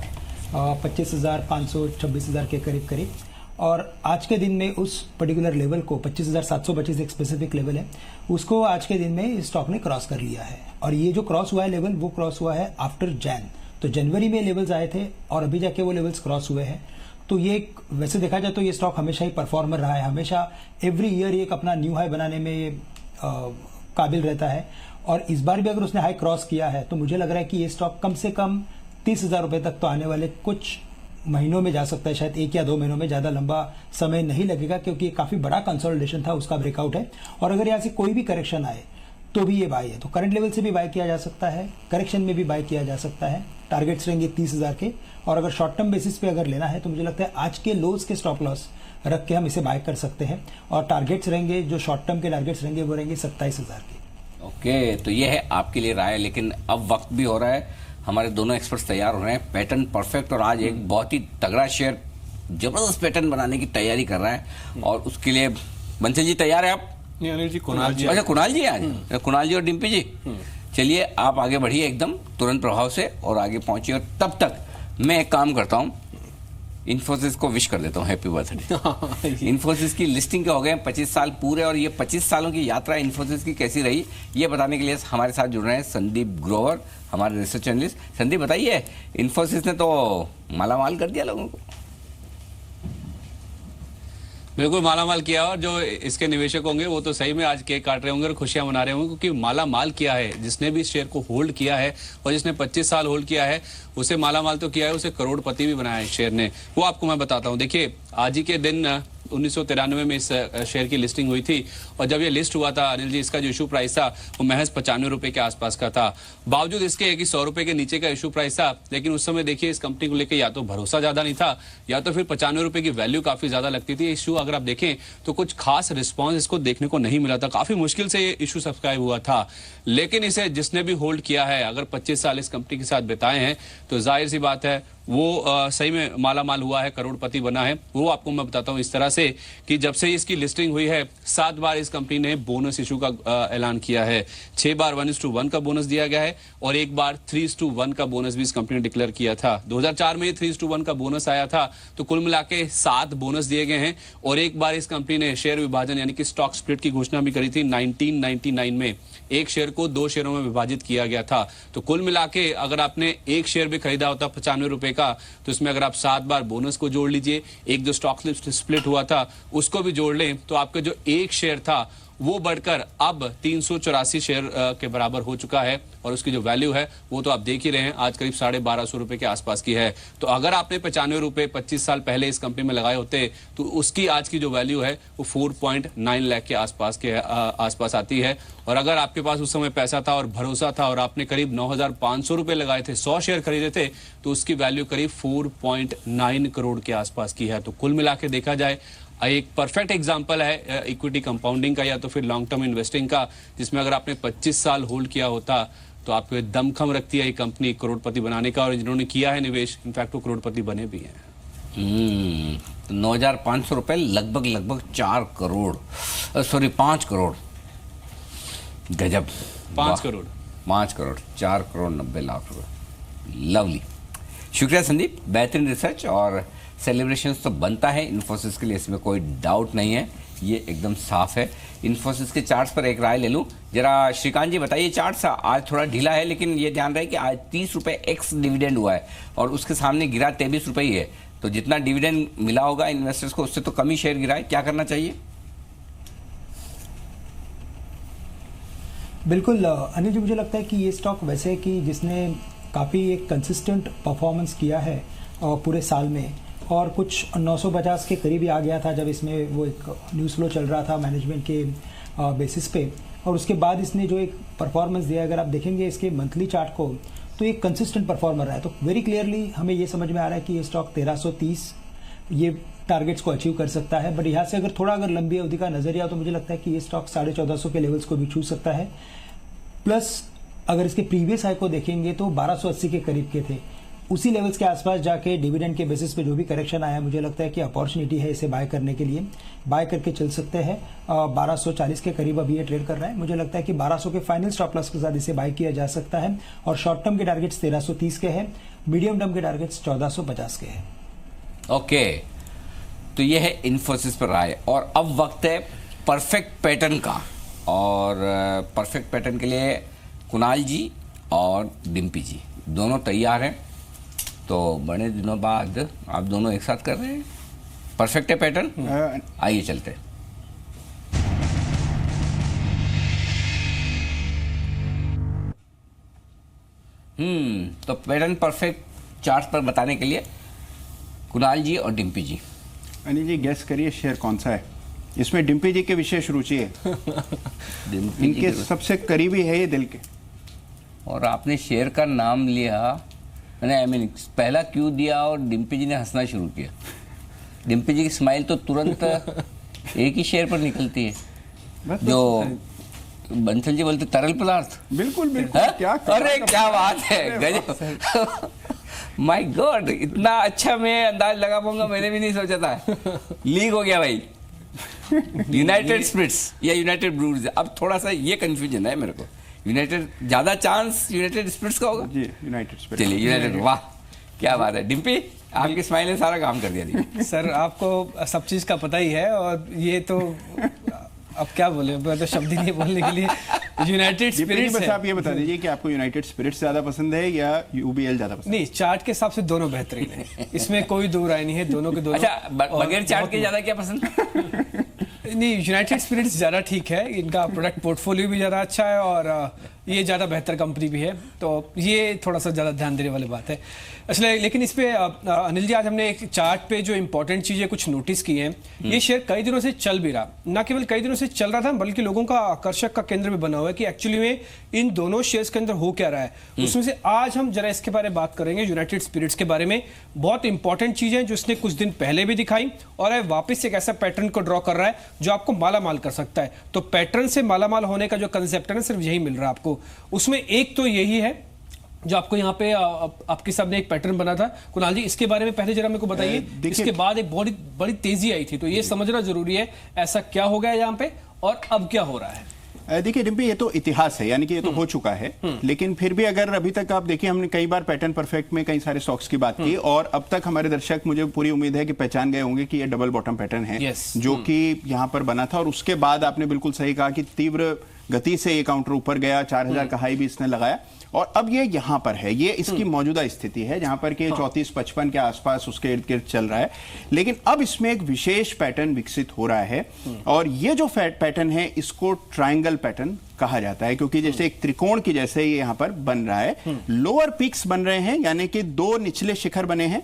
25,500 26,000 के करीब करीब, और आज के दिन में उस पर्टिकुलर लेवल को 25,725 एक स्पेसिफिक लेवल है, उसको आज के दिन में इस स्टॉक ने क्रॉस कर लिया है। और ये जो क्रॉस हुआ है लेवल, वो क्रॉस हुआ है आफ्टर जैन। तो जनवरी में लेवल्स आए थे और अभी जाके वो लेवल्स क्रॉस हुए हैं। तो ये वैसे देखा जाए तो ये स्टॉक हमेशा ही परफॉर्मर रहा है, हमेशा एवरी ईयर एक अपना न्यू हाई बनाने में काबिल रहता है, और इस बार भी अगर उसने हाई क्रॉस किया है तो मुझे लग रहा है कि ये स्टॉक कम से कम 30,000 रुपये तक तो आने वाले कुछ महीनों में जा सकता है, शायद 1 या 2 महीनों में, ज़्यादा लंबा समय नहीं लगेगा क्योंकि ये काफ़ी बड़ा कंसोलिडेशन था, उसका ब्रेकआउट है। और अगर यहाँ से कोई भी करेक्शन आए तो भी ये बाय है, तो करंट लेवल से भी बाय किया जा सकता है, करेक्शन में भी बाय किया जा सकता है। टारगेट्स रहेंगे 30,000 के, और अगर शॉर्ट टर्म बेसिस पे अगर लेना है तो मुझे लगता है आज के लोज के स्टॉप लॉस रख के हम इसे बाय कर सकते हैं। और टारगेट्स रहेंगे, जो शॉर्ट टर्म के टारगेट्स रहेंगे वो रहेंगे 27,000 के। ओके, तो ये है आपके लिए राय, लेकिन अब वक्त भी हो रहा है, हमारे दोनों एक्सपर्ट्स तैयार हो रहे हैं। पैटर्न परफेक्ट और आज एक बहुत ही तगड़ा शेयर जबरदस्त पैटर्न बनाने की तैयारी कर रहा है, और उसके लिए बंसल जी तैयार है आप? नहीं अनिल जी, कुणाल जी। अच्छा, कुणाल जी आज, कुणाल जी और डिम्पी जी, चलिए आप आगे बढ़िए एकदम तुरंत प्रभाव से और आगे पहुंचिए। और तब तक मैं एक काम करता हूं, इन्फोसिस को विश कर देता हूं हैप्पी बर्थडे। इन्फोसिस की लिस्टिंग के हो गए 25 साल पूरे, और ये 25 सालों की यात्रा इन्फोसिस की कैसी रही ये बताने के लिए हमारे साथ जुड़ रहे हैं संदीप ग्रोवर, हमारे रिसर्च एनालिस्ट। संदीप बताइए, इन्फोसिस ने तो मालामाल कर दिया लोगों को। बिल्कुल मालामाल किया, और जो इसके निवेशक होंगे वो तो सही में आज केक काट रहे होंगे और खुशियां मना रहे होंगे, क्योंकि मालामाल किया है जिसने भी शेयर को होल्ड किया है, और जिसने 25 साल होल्ड किया है उसे मालामाल तो किया है, उसे करोड़पति भी बनाया है शेयर ने। वो आपको मैं बताता हूं। देखिए, आज ही के दिन 1993 में इस शेयर की लिस्टिंग हुई थी, और जब ये लिस्ट हुआ था अनिल जी, इसका जो इशू प्राइस था वो महज 95 रुपए के आसपास का था। बावजूद इसके कि 100 रुपए के नीचे का इशू प्राइस था, लेकिन उस समय देखिए इस कंपनी को लेकर या तो भरोसा ज्यादा नहीं था, या तो फिर 95 रुपए की वैल्यू काफी ज्यादा लगती थी। इशू अगर आप देखें तो कुछ खास रिस्पॉन्स इसको देखने को नहीं मिला था, काफी मुश्किल से ये इशू सब्सक्राइब हुआ था। लेकिन इसे जिसने भी होल्ड किया है, अगर 25 साल इस कंपनी के साथ बिताए हैं, तो जाहिर सी बात है वो सही में मालामाल हुआ है, करोड़पति बना है। वो आपको मैं बताता हूं इस तरह से कि जब से इसकी लिस्टिंग हुई है 7 बार इस कंपनी ने बोनस इशू का ऐलान किया है। 6 बार 1:1 का बोनस दिया गया है, और 1 बार 3:1 का बोनस भी इस कंपनी ने डिक्लेयर किया था। 2004 में 3:1 का बोनस आया था, तो कुल मिला के 7 बोनस दिए गए हैं। और 1 बार इस कंपनी ने शेयर विभाजन यानी कि स्टॉक स्प्लिट की घोषणा भी करी थी 1999 में। एक शेयर को 2 शेयरों में विभाजित किया गया था। तो कुल मिला के अगर आपने एक शेयर भी खरीदा होता 95 रुपए का, तो इसमें अगर आप 7 बार बोनस को जोड़ लीजिए, एक जो स्टॉक स्प्लिट हुआ था उसको भी जोड़ लें, तो आपका जो एक शेयर था वो बढ़कर अब 384 शेयर के बराबर हो चुका है, और उसकी जो वैल्यू है वो तो आप देख ही रहे हैं, आज करीब 1250 रुपए के आसपास की है। तो अगर आपने 95 रुपए 25 साल पहले इस कंपनी में लगाए होते, तो उसकी आज की जो वैल्यू है वो 4.9 लाख के आसपास आती है। और अगर आपके पास उस समय पैसा था और भरोसा था, और आपने करीब 9,500 रुपए लगाए थे, 100 शेयर खरीदे थे, तो उसकी वैल्यू करीब 4.9 करोड़ के आसपास की है। तो कुल मिला के देखा जाए एक परफेक्ट एग्जांपल है इक्विटी कंपाउंडिंग का, या तो फिर लॉन्ग टर्म इन्वेस्टिंग का, जिसमें अगर आपने 25 साल होल्ड किया होता तो आपको दमखम रखती है ये कंपनी करोड़पति बनाने का। और जिन्होंने किया है निवेश, इनफैक्ट वो करोड़पति बने भी हैं। 9,500 रुपए लगभग 4 करोड़, सॉरी 5 करोड़, गजब। 5 करोड़ 4 करोड़ 90 लाख रुपए। लवली, शुक्रिया संदीप, बेहतरीन रिसर्च और सेलिब्रेशंस तो बनता है इन्फोसिस के लिए, इसमें कोई डाउट नहीं है, ये एकदम साफ है। इन्फोसिस के चार्ट्स पर एक राय ले लूं जरा। श्रीकांत जी बताइए, चार्ट्स आज थोड़ा ढीला है, लेकिन ये ध्यान रहे कि आज 30 रुपए एक्स डिविडेंड हुआ है, और उसके सामने गिरा 23 रुपए ही है। तो जितना डिविडेंड मिला होगा इन्वेस्टर्स को, उससे तो कम ही शेयर गिरा है। क्या करना चाहिए? बिल्कुल अनिल जी, मुझे लगता है कि ये स्टॉक वैसे कि जिसने काफ़ी एक कंसिस्टेंट परफॉर्मेंस किया है पूरे साल में, और कुछ 950 के करीब ही आ गया था जब इसमें वो एक न्यूज़ फ्लो चल रहा था मैनेजमेंट के बेसिस पे, और उसके बाद इसने जो एक परफॉर्मेंस दिया, अगर आप देखेंगे इसके मंथली चार्ट को, तो एक कंसिस्टेंट परफॉर्मर रहा है। तो वेरी क्लियरली हमें ये समझ में आ रहा है कि ये स्टॉक 1330 ये टारगेट्स को अचीव कर सकता है। बट यहाँ से अगर थोड़ा लंबी अवधि का नजरिया, तो मुझे लगता है कि ये स्टॉक 1450 के लेवल्स को भी छू सकता है। प्लस अगर इसके प्रीवियस हाई को देखेंगे तो 1280 के करीब के थे, उसी लेवल्स के आसपास जाके डिविडेंड के बेसिस पे जो भी करेक्शन आया, मुझे लगता है कि अपॉर्चुनिटी है इसे बाय करने के लिए, बाय करके चल सकते हैं। 1240 के करीब अभी ये ट्रेड कर रहा है, मुझे लगता है कि 1200 के फाइनल स्टॉप लॉस के साथ इसे बाय किया जा सकता है। और शॉर्ट टर्म के टारगेट्स 1330 के हैं, मीडियम टर्म के टारगेट्स 1450 के हैं। ओके, तो ये है इन्फोसिस पर राय। और अब वक्त है परफेक्ट पैटर्न का, और परफेक्ट पैटर्न के लिए कुणाल जी और डिम्पी जी दोनों तैयार हैं। तो बड़े दिनों बाद आप दोनों एक साथ कर रहे हैं, परफेक्ट है पैटर्न। आइए चलते हैं। तो पैटर्न परफेक्ट चार्ट पर बताने के लिए कुणाल जी और डिम्पी जी। अनिल जी गैस करिए शेयर कौन सा है, इसमें डिम्पी जी की विशेष रुचि है। डिम्पी जी इनके के- सबसे करीबी है ये दिल के। और आपने शेयर का नाम लिया, मैंने आई मीन पहला क्यू दिया और डिम्पी जी ने हंसना शुरू किया। डिम्पी जी की स्माइल तो तुरंत एक ही शेयर पर निकलती है, बस जो बंसल जी बोलते तरल पदार्थ। बिल्कुल बिल्कुल। हाँ? क्या अरे क्या बात है, गजब। माय गॉड, इतना अच्छा मैं अंदाज लगा पाऊंगा मैंने भी नहीं सोचा था। लीक हो गया भाई। यूनाइटेड स्पिरिट्स या यूनाइटेड ब्रूअर्स, अब थोड़ा सा ये कंफ्यूजन है मेरे को। यूनाइटेड, ज्यादा चांस यूनाइटेड स्पिरिट्स का होगा जी, यूनाइटेड स्पिरिट। चलिए यूनाइटेड, वाह क्या बात है। डिम्पी, आपकी स्माइल ने सारा काम कर दिया दीदी। सर आपको सब चीज़ का पता ही है, और ये तो अब क्या बोले, मैं तो शब्द ही नहीं बोलने के लिए। यूनाइटेड स्पिरिट्स बस है। आप ये बता दीजिए कि आपको यूनाइटेड स्पिरिट्स ज्यादा पसंद है या यूबीएल ज्यादा पसंद नहीं, चार्ट के हिसाब से दोनों बेहतरीन है, इसमें कोई दो राय नहीं है, दोनों के दोनों। अच्छा, और बगैर चार्ट बहुत- के ज्यादा क्या पसंद? नहीं, यूनाइटेड स्पिरिट्स ज़्यादा ठीक है, इनका प्रोडक्ट पोर्टफोलियो भी ज़्यादा अच्छा है, और ये ज़्यादा बेहतर कंपनी भी है, तो ये थोड़ा सा ज़्यादा ध्यान देने वाली बात है। अच्छा, लेकिन इस पे अनिल जी आज हमने एक चार्ट पे जो इंपॉर्टेंट चीज़ें कुछ नोटिस की हैं। ये शेयर कई दिनों से चल भी रहा, ना केवल कई दिनों से चल रहा था, बल्कि लोगों का आकर्षक का केंद्र में बना हुआ है कि एक्चुअली में इन दोनों शेयर्स के अंदर हो क्या रहा है। उसमें से आज हम जरा इसके बारे में बात करेंगे, यूनाइटेड स्पिरिट्स के बारे में। बहुत इंपॉर्टेंट चीज़ें जो इसने कुछ दिन पहले भी दिखाई, और अब वापस एक ऐसा पैटर्न को ड्रॉ कर रहा है जो आपको माला माल कर सकता है। तो पैटर्न से माला माल होने का जो कंसेप्ट है ना, सिर्फ यही मिल रहा है आपको। उसमें एक तो यही है जो आपको यहाँ पे आपके सामने एक पैटर्न बना था। कुणाल जी, इसके बारे में पहले जरा मेरे को बताइए। देखिए- इसके बाद एक बड़ी बड़ी तेजी आई थी, तो ये समझना जरूरी है ऐसा क्या हो गया यहाँ पे और अब क्या हो रहा है। देखिए डिम्पी, ये तो इतिहास है, यानी कि ये तो हो चुका है, लेकिन फिर भी अगर अभी तक आप देखिए, हमने कई बार पैटर्न परफेक्ट में कई सारे स्टॉक्स की बात की, और अब तक हमारे दर्शक, मुझे पूरी उम्मीद है कि पहचान गए होंगे कि ये डबल बॉटम पैटर्न है। Yes. जो कि यहां पर बना था, और उसके बाद आपने बिल्कुल सही कहा कि तीव्र गति से ये काउंटर ऊपर गया, 4000 का हाई भी इसने लगाया, और अब ये यहां पर है। ये इसकी मौजूदा स्थिति है जहां पर कि 34-55 के आसपास उसके इर्द गिर्द चल रहा है। लेकिन अब इसमें एक विशेष पैटर्न विकसित हो रहा है, और ये जो पैटर्न है इसको ट्रायंगल पैटर्न कहा जाता है, क्योंकि जैसे एक त्रिकोण की जैसे ये यहां पर बन रहा है। लोअर पिक्स बन रहे हैं, यानी कि दो निचले शिखर बने हैं,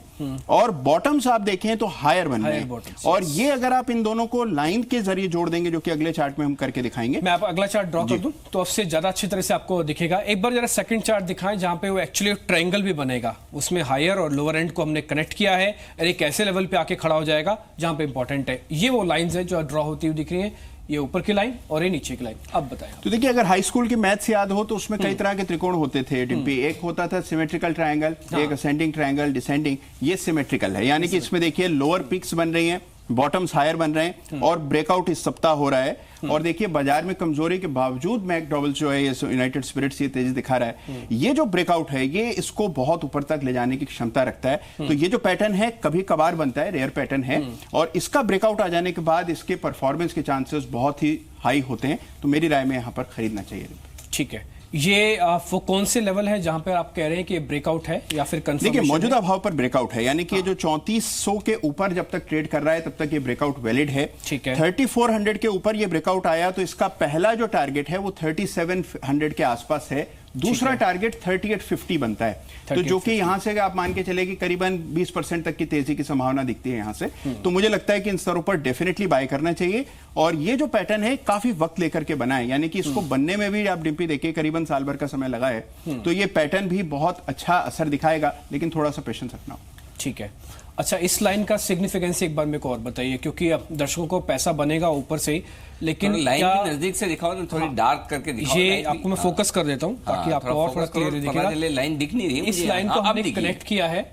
और बॉटम्स आप देखें तो हायर बन रहे हैं। bottoms, और ये अगर आप इन दोनों को लाइन के जरिए जोड़ देंगे, जो कि अगले चार्ट में हम करके दिखाएंगे। मैं आप अगला चार्ट ड्रॉ कर दूं तो उससे ज्यादा अच्छी तरह से आपको दिखेगा। एक बार जरा सेकंड चार्ट दिखाएं जहां पे वो एक्चुअली ट्रायंगल भी बनेगा, उसमें हायर और लोअर एंड को हमने कनेक्ट किया है, और एक ऐसे लेवल पे आके खड़ा हो जाएगा जहां पे इंपॉर्टेंट है। ये वो लाइंस है जो ड्रॉ होती हुई दिख रही है, ये ऊपर की लाइन और ये नीचे की लाइन। अब बताएं। तो देखिए, अगर हाई स्कूल की मैथ्स याद हो तो उसमें कई तरह के त्रिकोण होते थे डिम्पी। एक होता था सिमेट्रिकल ट्रायंगल, एक असेंडिंग ट्रायंगल, डिसेंडिंग। ये सिमेट्रिकल है, यानी कि इसमें देखिए लोअर पिक्स बन रही हैं, बॉटम्स हायर बन रहे हैं, और ब्रेकआउट इस सप्ताह हो रहा है। और देखिए, बाजार में कमजोरी के बावजूद मैकडॉवेल्स जो है, ये यूनाइटेड स्पिरिट्स ये तेजी दिखा रहा है। ये जो ब्रेकआउट है, ये इसको बहुत ऊपर तक ले जाने की क्षमता रखता है। तो ये जो पैटर्न है कभी कभार बनता है, रेयर पैटर्न है, और इसका ब्रेकआउट आ जाने के बाद इसके परफॉर्मेंस के चांसेस बहुत ही हाई होते हैं। तो मेरी राय में यहाँ पर खरीदना चाहिए। ठीक है, ये वो कौन से लेवल है जहां पर आप कह रहे हैं कि ब्रेकआउट है या फिर देखिए, कंफर्मेशन? मौजूदा भाव पर ब्रेकआउट है, यानी कि ये जो 3400 के ऊपर जब तक ट्रेड कर रहा है तब तक ये ब्रेकआउट वैलिड है। ठीक है। 3400 के ऊपर ये ब्रेकआउट आया तो इसका पहला जो टारगेट है वो 3700 के आसपास है। दूसरा टारगेट 3850 बनता है। तो जो कि यहां से आप मान के चले कि करीबन 20% तक की तेजी की संभावना दिखती है यहां से। तो मुझे लगता है कि इन स्तरों पर डेफिनेटली बाय करना चाहिए। और ये जो पैटर्न है काफी वक्त लेकर के बना है, यानी कि इसको बनने में भी आप डिम्पी देखिए करीबन साल भर का समय लगा है। तो ये पैटर्न भी बहुत अच्छा असर दिखाएगा, लेकिन थोड़ा सा पेशेंस रखना होगा। ठीक है। अच्छा, इस लाइन का सिग्निफिकेंस एक बार मेरे को और बताइए, क्योंकि अब दर्शकों को पैसा बनेगा ऊपर से ही, लेकिन लाइन क्या भी नजदीक से दिखाओ ना, थोड़ी डार्क करके दिखाओ। ये लाइन आपको मैं फोकस कर देता हूँ ताकि आपको और थोड़ा क्लियर दिखेगा। लाइन दिख नहीं रही इस लाइन को हमने कनेक्ट किया है,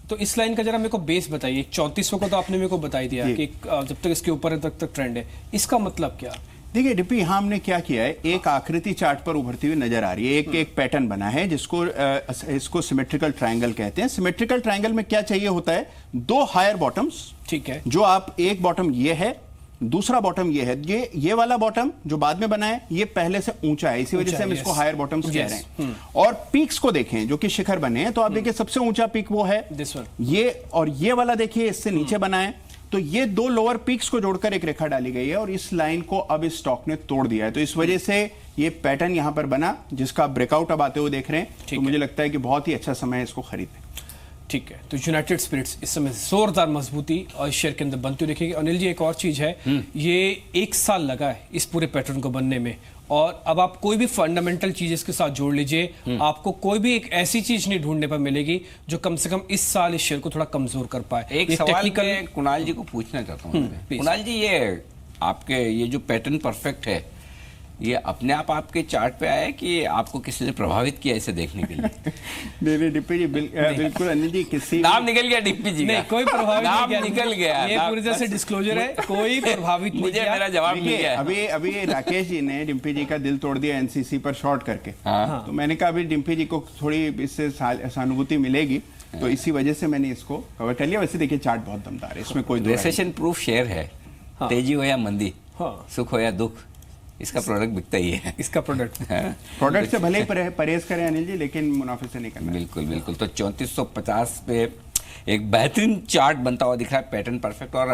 तो इस लाइन का जरा मेरे को बेस बताइए। 3400 को तो आपने मेरे को बता दिया कि जब तक इसके ऊपर है तब तक ट्रेंड है, इसका मतलब क्या? देखिए डिप्पी, यहां हमने क्या किया है, एक आकृति चार्ट पर उभरती हुई नजर आ रही है। एक पैटर्न बना है जिसको इसको सिमेट्रिकल ट्रायंगल कहते हैं। सिमेट्रिकल ट्रायंगल में क्या चाहिए होता है, दो हायर बॉटम्स। ठीक है। जो आप, एक बॉटम ये है, दूसरा बॉटम ये है। ये वाला बॉटम जो बाद में बना है ये पहले से ऊंचा है, इसी वजह से हम इसको हायर बॉटम्स कह रहे हैं। और पीक्स को देखें जो कि शिखर बने हैं, तो आप देखिए सबसे ऊंचा पीक वो है ये, और ये वाला देखिए इससे नीचे बना है। तो ये दो लोअर पीक्स को जोड़कर एक रेखा डाली गई है, और इस लाइन को अब इस स्टॉक ने तोड़ दिया है। तो इस वजह से ये पैटर्न यहां पर बना, जिसका ब्रेकआउट अब आते हुए देख रहे हैं। तो मुझे लगता है कि बहुत ही अच्छा समय है इसको खरीदने। ठीक है, तो यूनाइटेड स्पिरिट्स इस समय जोरदार मजबूती और इस शेयर के अंदर बनती हुई दिखेगी। अनिल जी, एक और चीज है, ये 1 साल लगा है इस पूरे पैटर्न को बनने में, और अब आप कोई भी फंडामेंटल चीज इसके साथ जोड़ लीजिए, आपको कोई भी एक ऐसी चीज नहीं ढूंढने पर मिलेगी जो कम से कम इस साल इस शेयर को थोड़ा कमजोर कर पाए। एक सवाल मैं कुणाल जी को पूछना चाहता हूँ। कुणाल जी, ये आपके ये जो पैटर्न परफेक्ट है, ये अपने आप आपके चार्ट पे आया है कि आपको किसी ने प्रभावित किया इसे देखने के लिए? नहीं डिप्पी जी, बिल्कुल अनिल जी, किसी नाम निकल गया डिप्पी जी का। नहीं, कोई प्रभावित नाम नहीं निकल गया। ये पूरी तरह से डिस्क्लोजर है, कोई प्रभावित नहीं मुझे किया। मेरा जवाब मिल गया। अभी राकेश जी ने डिम्पी जी का दिल तोड़ दिया एनसीसी पर शॉर्ट करके। हाँ। तो मैंने कहा अभी डिम्पी जी को थोड़ी इससे सहानुभूति मिलेगी, तो इसी वजह से मैंने इसको कवर कर लिया। वैसे देखिए चार्ट बहुत दमदार है, इसमें कोई दो राय नहीं। रिसेशन प्रूफ शेयर है, तेजी हो या मंदी, हाँ। सुख हो या दुख, इसका प्रोडक्ट बिकता ही है। इसका प्रोडक्ट प्रोडक्ट से भले ही परहेज करें अनिल जी, लेकिन मुनाफे से नहीं करना। बिल्कुल बिल्कुल। तो 3450 पे एक बेहतरीन चार्ट बनता हुआ दिख रहा है, पैटर्न परफेक्ट। और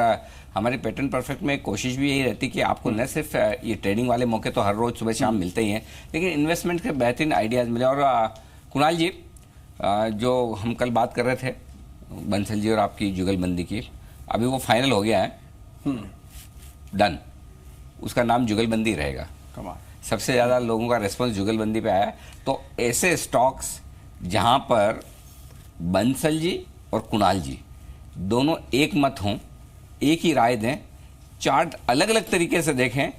हमारे पैटर्न परफेक्ट में कोशिश भी यही रहती है कि आपको न सिर्फ ये ट्रेडिंग वाले मौके तो हर रोज सुबह शाम मिलते ही हैं, लेकिन इन्वेस्टमेंट के बेहतरीन आइडियाज़ मिले। और कुणाल जी, जो हम कल बात कर रहे थे बंसल जी और आपकी जुगलबंदी की, अभी वो फाइनल हो गया है, डन। उसका नाम जुगलबंदी रहेगा। कमाल। सबसे ज़्यादा लोगों का रिस्पॉन्स जुगलबंदी पे आया है। तो ऐसे स्टॉक्स जहां पर बंसल जी और कुणाल जी दोनों एक मत हों, एक ही राय दें, चार्ट अलग अलग तरीके से देखें,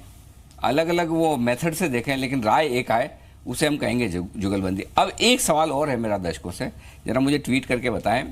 अलग अलग वो मेथड से देखें, लेकिन राय एक आए, उसे हम कहेंगे जुगलबंदी। अब एक सवाल और है मेरा दर्शकों से, जरा मुझे ट्वीट करके बताएं,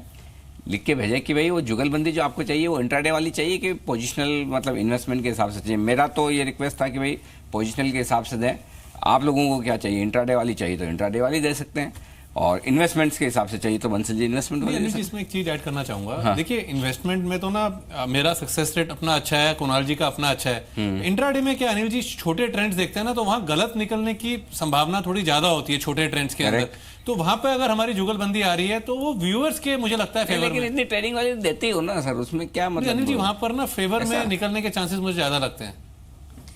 लिख के भेजें कि भाई वो जुगलबंदी जो आपको चाहिए वो इंट्राडे वाली चाहिए कि पोजिशनल, मतलब इन्वेस्टमेंट के हिसाब से चाहिए। मेरा तो ये रिक्वेस्ट था कि भाई पोजिशनल के हिसाब से दें। आप लोगों को क्या चाहिए? इंट्राडे वाली चाहिए तो इंट्राडे वाली दे सकते हैं, और इन्वेस्टमेंट्स के हिसाब से चाहिए तो बंसल जी इन्वेस्टमेंट वाली दे सकते हैं। इसमें एक चीज ऐड करना चाहूंगा। देखिए, इन्वेस्टमेंट में तो ना मेरा सक्सेस रेट अपना अच्छा है, कुणाल जी का अपना अच्छा है। इंट्राडे में क्या अनिल जी, छोटे ट्रेंड्स देखते हैं ना, तो वहां गलत निकलने की संभावना थोड़ी ज्यादा होती है छोटे ट्रेंड्स के अंदर। तो वहां पे अगर हमारी जुगलबंदी आ रही है तो वो व्यूअर्स के मुझे लगता है फेवर लेकिन इतनी ट्रेडिंग वाले देते ही हो ना सर, उसमें क्या मतलब? अनिल जी, वहां पर ना फेवर में निकलने के चांसेस मुझे ज्यादा लगते हैं।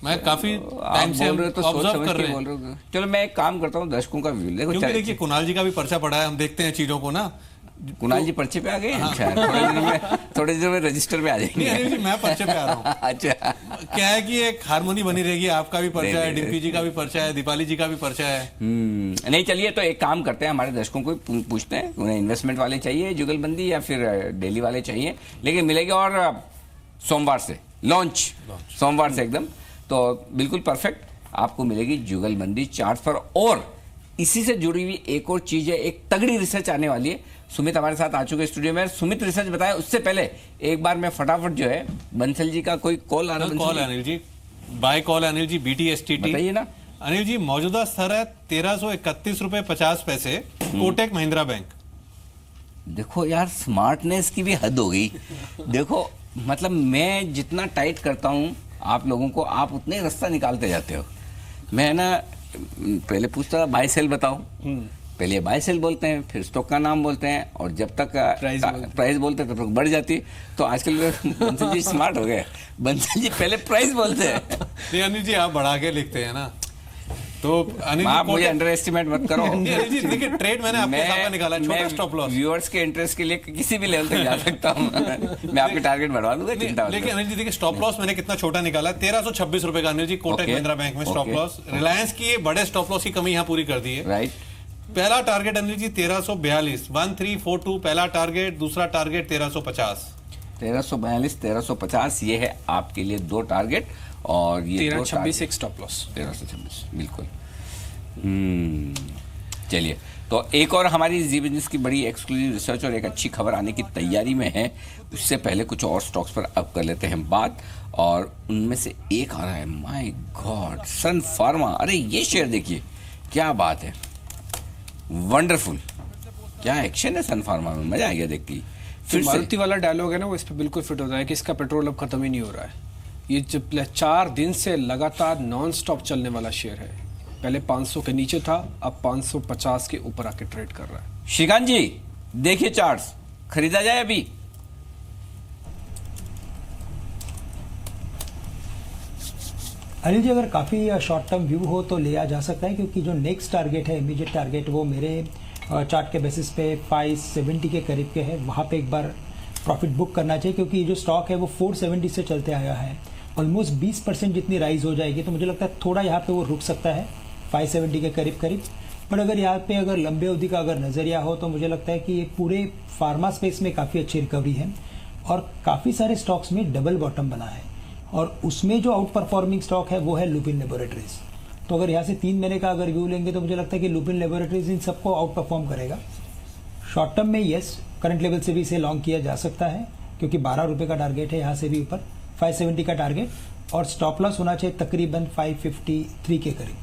मैं काफी टाइम से ऑब्जर्व कर रहे हैं। चलो मैं एक काम करता हूँ, दर्शकों का व्यू देखो, क्योंकि देखिए कुणाल जी का भी पर्चा पड़ा है, हम देखते हैं चीजों को ना। कुणाल जी पर्चे पे आ गए? अच्छा, थोड़े दिनों में रजिस्टर में आ जाएंगे। नहीं जी, मैं पर्चे पे आ रहा हूँ। अच्छा, क्या है कि एक हारमोनी बनी रहेगी, आपका भी पर्चा है, डिम्पी जी का भी पर्चा है, दीपाली जी का भी पर्चा है। नहीं, चलिए तो एक काम करते हैं, हमारे दर्शकों को पूछते हैं, उन्हें इन्वेस्टमेंट वाले चाहिए जुगलबंदी या फिर डेली वाले चाहिए, लेकिन मिलेगा। और सोमवार से लॉन्च, सोमवार से एकदम, तो बिल्कुल परफेक्ट आपको मिलेगी जुगलबंदी चार्ट पर। और इसी से जुड़ी हुई एक और चीज है, एक तगड़ी रिसर्च आने वाली है। सुमित हमारे साथ आ चुके स्टूडियो में। सुमित, रिसर्च बताया, उससे पहले एक बार मैं फटाफट जो है बंसल जी का कोई कॉल आ रहा है? कॉल है अनिल जी, बाय कॉल है अनिल जी, BTSTT बताइए ना अनिल जी। मौजूदा स्तर है 1331 रुपए 50 पैसे, कोटक महिंद्रा बैंक। देखो यार, स्मार्टनेस की भी हद हो गई। देखो मतलब मैं जितना टाइट करता हूँ आप लोगों को, आप उतने ही रास्ता निकालते जाते हो। मैं ना पहले पूछता था बाय सेल बताओ, पहले बाय सेल बोलते हैं, फिर स्टॉक का नाम बोलते हैं, और जब तक प्राइस बोलते हैं तब तक बढ़ जाती है। तो आजकल बंसल जी स्मार्ट हो गए, बंसल जी पहले प्राइस बोलते हैं। नहीं अनिल जी, आप बढ़ा के लिखते हैं ना, तो अनिल आप मुझे अंडर एस्टिमेट मत करो। अनिल जी देखिए, ट्रेड मैंने आपके सामने निकाला है, छोटा स्टॉप लॉस। व्यूअर्स के इंटरेस्ट के लिए किसी भी लेवल तक जा सकता हूँ। मैं आपके टारगेट बढ़वा दूंगा, चिंता मत करो। लेकिन अनिल जी देखिए, स्टॉप लॉस मैंने कितना छोटा निकाला है, 1326 रुपए का अनिल जी, कोटक महिंद्रा बैंक में स्टॉप लॉस। रिलायंस की बड़े स्टॉप लॉस की कमी यहाँ पूरी कर दी है। राइट। पहला टारगेट अनिल जी 1342, 1342 पहला टारगेट, दूसरा टारगेट 1350। 1342, 1350 ये है आपके लिए दो टारगेट, और ये 1326 एक स्टॉप लॉस। 1326 बिल्कुल। चलिए, तो एक और हमारी जी बिजनेस की बड़ी एक्सक्लूसिव रिसर्च और एक अच्छी खबर आने की तैयारी में है। उससे पहले कुछ और स्टॉक्स पर अब कर लेते हैं बात, और उनमें से एक आ रहा है, माय गॉड, सन फार्मा। अरे ये शेयर देखिए, क्या बात है, वंडरफुल, क्या एक्शन है सन फार्मा में, मजा आ गया देख के। फिर मारुति वाला डायलॉग है ना, वो इस पर बिल्कुल फिट होता है कि इसका पेट्रोल अब खत्म ही नहीं हो रहा है। ये जो 4 दिन से लगातार नॉन स्टॉप चलने वाला शेयर है, पहले 500 के नीचे था, अब 550 के ऊपर आके ट्रेड कर रहा है। श्रीकांत जी देखिए चार्ट्स, खरीदा जाए अभी? अनिल जी, अगर काफ़ी शॉर्ट टर्म व्यू हो तो लिया जा सकता है, क्योंकि जो नेक्स्ट टारगेट है, इमीडिएट टारगेट, वो मेरे चार्ट के बेसिस पे 570 के करीब के है, वहाँ पे एक बार प्रॉफिट बुक करना चाहिए, क्योंकि ये जो स्टॉक है वो 470 से चलते आया है, ऑलमोस्ट 20% जितनी राइज हो जाएगी, तो मुझे लगता है थोड़ा यहाँ पे वो रुक सकता है 570 के करीब करीब। बट अगर यहाँ पे अगर लंबे अवधि का अगर नज़रिया हो तो मुझे लगता है कि ये पूरे फार्मा स्पेस में काफ़ी अच्छी रिकवरी है और काफ़ी सारे स्टॉक्स में डबल बॉटम बना है, और उसमें जो आउट परफॉर्मिंग स्टॉक है वो है लुपिन लेबोरेटरीज। तो अगर यहाँ से 3 महीने का अगर व्यू लेंगे तो मुझे लगता है कि लुपिन लेबोरेटरीज इन सबको आउट परफॉर्म करेगा। शॉर्ट टर्म में येस, करंट लेवल से भी इसे लॉन्ग किया जा सकता है, क्योंकि 12 रुपये का टारगेट है, यहाँ से भी ऊपर 570 का टारगेट, और स्टॉप लॉस होना चाहिए तकरीबन 553 के करीब।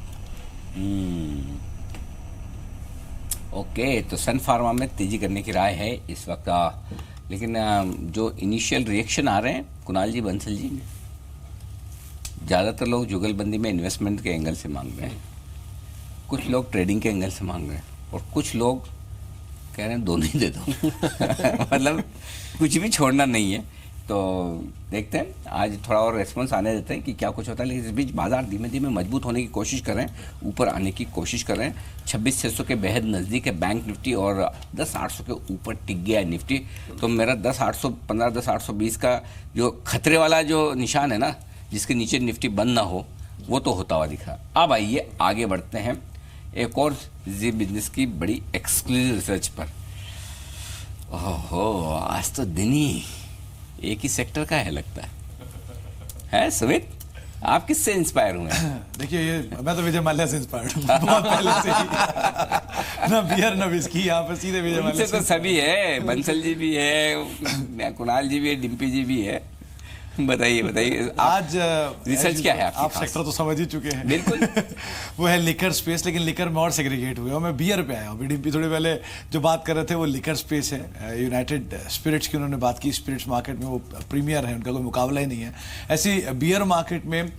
ओके, तो सन फार्मा में तेजी करने की राय है इस वक्त, लेकिन जो इनिशियल रिएक्शन आ रहे हैं कुणाल जी, बंसल जी, ज़्यादातर लोग जुगलबंदी में इन्वेस्टमेंट के एंगल से मांग रहे हैं, कुछ लोग ट्रेडिंग के एंगल से मांग रहे हैं, और कुछ लोग कह रहे हैं दोनों ही दे दो मतलब कुछ भी छोड़ना नहीं है। तो देखते हैं, आज थोड़ा और रेस्पॉन्स आने देते हैं कि क्या कुछ होता है, लेकिन इस बीच बाजार धीमे धीमे मजबूत होने की कोशिश कर रहे हैं, ऊपर आने की कोशिश कर रहे हैं। 26,600 के बेहद नज़दीक है बैंक निफ्टी, और 10,800 के ऊपर टिक गया है निफ्टी। तो मेरा 10,815 10,820 का जो खतरे वाला जो निशान है ना, जिसके नीचे निफ्टी बंद ना हो, वो तो होता हुआ दिखा। अब आइए आगे बढ़ते हैं एक और जी बिजनेस की बड़ी एक्सक्लूसिव रिसर्च पर। ओहो, आज तो दिन ही एक ही सेक्टर का है लगता है सुमित? आप किससे इंस्पायर हुए? देखिए, ये मैं तो विजय माल्या से इंस्पायर्ड हूँ बहुत पहले से ही। ना बियर ना विस्की, यहाँ पर सीधे विजय माल्या से तो सभी है, बंसल जी भी है, कुणाल जी भी है, डिम्पी जी भी है। बताइए आज रिसर्च क्या है आपकी? आप सेक्टर तो समझ ही चुके हैं बिल्कुल वो है लिकर स्पेस, लेकिन लिकर में और सेग्रीगेट हुए, और मैं बियर पे आया हूँ। डिम्पी थोड़ी पहले जो बात कर रहे थे वो लिकर स्पेस है, यूनाइटेड स्पिरिट्स की उन्होंने बात की। स्पिरिट्स मार्केट में वो प्रीमियर है, उनका कोई मुकाबला ही नहीं है। ऐसी बियर मार्केट में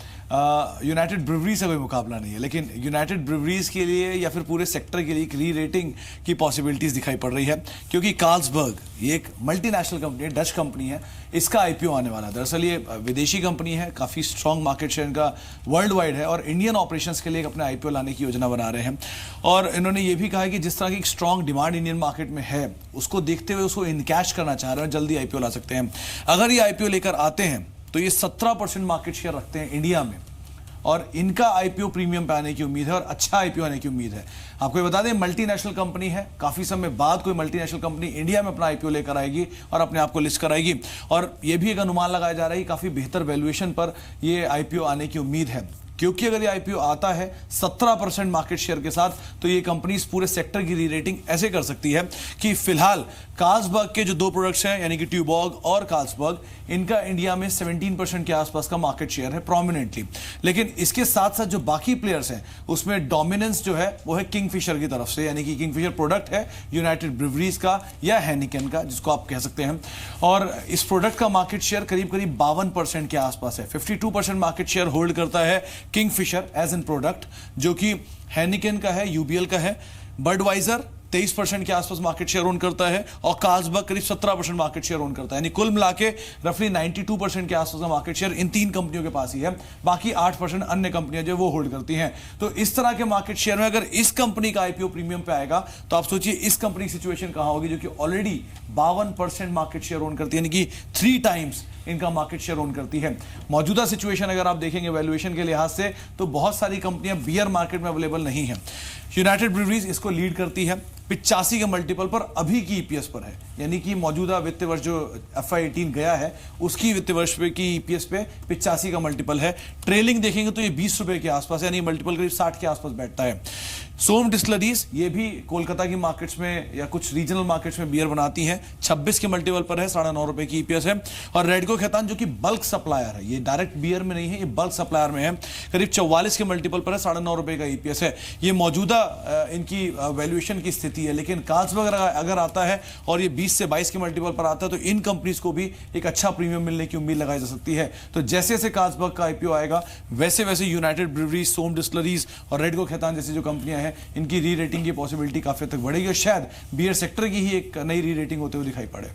यूनाइटेड ब्रिवरी से कोई मुकाबला नहीं है, लेकिन यूनाइटेड ब्रिवरीज के लिए या फिर पूरे सेक्टर के लिए एक री रेटिंग की पॉसिबिलिटीज दिखाई पड़ रही है, क्योंकि कार्ल्सबर्ग ये एक मल्टीनेशनल कंपनी है, डच कंपनी है, इसका आईपीओ आने वाला है। दरअसल ये विदेशी कंपनी है, काफ़ी स्ट्रॉन्ग मार्केट शेयर इनका वर्ल्ड वाइड है, और इंडियन ऑपरेशंस के लिए अपने आईपीओ लाने की योजना बना रहे हैं। और इन्होंने ये भी कहा है कि जिस तरह की स्ट्रॉन्ग डिमांड इंडियन मार्केट में है, उसको देखते हुए उसको इनकैश करना चाह रहे हैं, जल्दी आईपीओ ला सकते हैं। अगर ये आईपीओ लेकर आते हैं तो ये 17% मार्केट शेयर रखते हैं इंडिया में, और इनका आईपीओ प्रीमियम पे आने की उम्मीद है और अच्छा आईपीओ आने की उम्मीद है। आपको ये बता दें, मल्टीनेशनल कंपनी है, काफी समय बाद कोई मल्टीनेशनल कंपनी इंडिया में अपना आईपीओ लेकर आएगी और अपने आप को लिस्ट कराएगी, और ये भी एक अनुमान लगाया जा रहा है कि काफी बेहतर वैल्यूएशन पर ये आईपीओ आने की उम्मीद है, क्योंकि अगर ये आईपीओ आता है 17% मार्केट शेयर के साथ, तो ये कंपनी इस पूरे सेक्टर की री रेटिंग ऐसे कर सकती है कि फिलहाल कार्ल्सबर्ग के जो 2 प्रोडक्ट्स हैं, यानी कि ट्यूबॉग और कार्ल्सबर्ग, इनका इंडिया में 17% के आसपास का मार्केट शेयर है प्रोमिनेंटली। लेकिन इसके साथ साथ जो बाकी प्लेयर्स हैं, उसमें डोमिनेंस जो है वो है किंगफिशर की तरफ से, यानी कि किंगफिशर प्रोडक्ट है यूनाइटेड ब्रिवरीज का या हेनिकन का, जिसको आप कह सकते हैं। और इस प्रोडक्ट का मार्केट शेयर करीब करीब 52% के आसपास है। 52% मार्केट शेयर होल्ड करता है किंगफिशर एज एन प्रोडक्ट, जो कि हेनिकन का है, यूबीएल का है। बडवाइजर 23% के आसपास मार्केट शेयर ओन करता है, और कार्ल्सबर्ग करीब 17% मार्केट शेयर ओन करता है। यानी कुल मिला के रफली 92% के आसपास का मार्केट शेयर इन 3 कंपनियों के पास ही है, बाकी 8% अन्य कंपनियां जो वो होल्ड करती हैं। तो इस तरह के मार्केट शेयर में अगर इस कंपनी का आईपीओ प्रीमियम पे आएगा, तो आप सोचिए इस कंपनी की सिचुएशन कहां होगी, जो कि ऑलरेडी 52% मार्केट शेयर ओन करती है, यानी कि 3 टाइम्स इनका मार्केट शेयर ओन करती है। मौजूदा सिचुएशन अगर आप देखेंगे वैल्यूएशन के लिहाज से, तो बहुत सारी कंपनियां बियर मार्केट में अवेलेबल नहीं है। यूनाइटेड ब्रिवरीज इसको लीड करती है, 85 के मल्टीपल पर अभी की ईपीएस पर है, यानी कि मौजूदा वित्त वर्ष जो FY18 गया है उसकी वित्त वर्ष पे की ईपीएस पे 85 का मल्टीपल है। ट्रेलिंग देखेंगे तो ये 20 रुपए के आसपास, यानी मल्टीपल करीब 60 के आसपास बैठता है। सोम डिस्टिलरीज ये भी कोलकाता की मार्केट्स में या कुछ रीजनल मार्केट्स में बियर बनाती हैं, 26 के मल्टीपल पर है, 9.5 रुपए की ईपीएस है। और रेडको खैतान जो कि बल्क सप्लायर है, ये डायरेक्ट बियर में नहीं है, ये बल्क सप्लायर में है, करीब 44 के मल्टीपल पर है, 9.5 रुपए का ईपीएस है। ये मौजूदा इनकी वैल्यूएशन की स्थिति है। लेकिन कार्ल्सबर्ग अगर आता है और ये 20 से 22 के मल्टीपल पर आता है, तो इन कंपनीज को भी एक अच्छा प्रीमियम मिलने की उम्मीद लगाई जा सकती है। तो जैसे जैसे कार्ल्सबर्ग का आईपीओ आएगा, वैसे वैसे यूनाइटेड ब्रिवरीज, सोम डिस्टिलरीज और रेडको खैतान जैसी जो कंपनियां हैं, इनकी री रेटिंग की पॉसिबिलिटी काफी हद तक बढ़ेगी, और शायद बियर सेक्टर की ही एक नई री रेटिंग होते हुए दिखाई पड़े।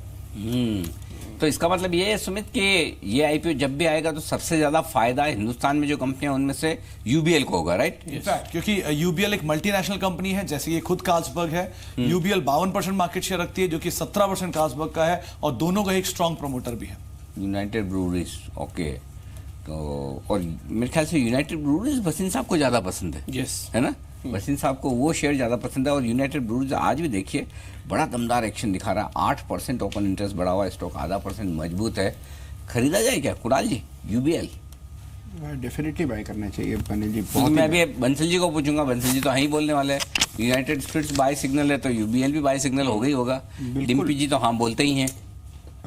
तो इसका मतलब ये है सुमित कि ये आईपीओ जब भी आएगा तो सबसे ज्यादा फायदा हिंदुस्तान में जो कंपनियां उनमें से यूबीएल को होगा, राइट? इनफैक्ट क्योंकि यूबीएल एक मल्टीनेशनल कंपनी है, जैसे ये खुद कार्लसबर्ग है। यूबीएल 52% मार्केट शेयर रखती है, जो कि 17% कार्लसबर्ग का है, और दोनों का एक स्ट्रॉन्ग प्रमोटर भी है। United Breweries, okay. तो और मेरे ख्याल से यूनाइटेड ब्रूवरीज भसीन साहब को ज्यादा पसंद है, यस, है ना? भसीन साहब को वो शेयर ज्यादा पसंद है। और यूनाइटेड ब्रूवरीज आज भी देखिए बड़ा दमदार एक्शन दिखा रहा है, 8% ओपन इंटरेस्ट बढ़ा हुआ है, स्टॉक आधा % मजबूत है। खरीदा जाए क्या कुणाल जी यूबीएल? डेफिनेटली बाय करना चाहिए अनिल जी। बहुत मैं अभी बंसल जी को पूछूंगा, बंसल जी तो हाँ ही बोलने वाले हैं। यूनाइटेड स्पिरिट्स बाय सिग्नल है तो यूबीएल भी बाय सिग्नल हो गई होगा। डिम्पी जी तो हाँ बोलते ही हैं।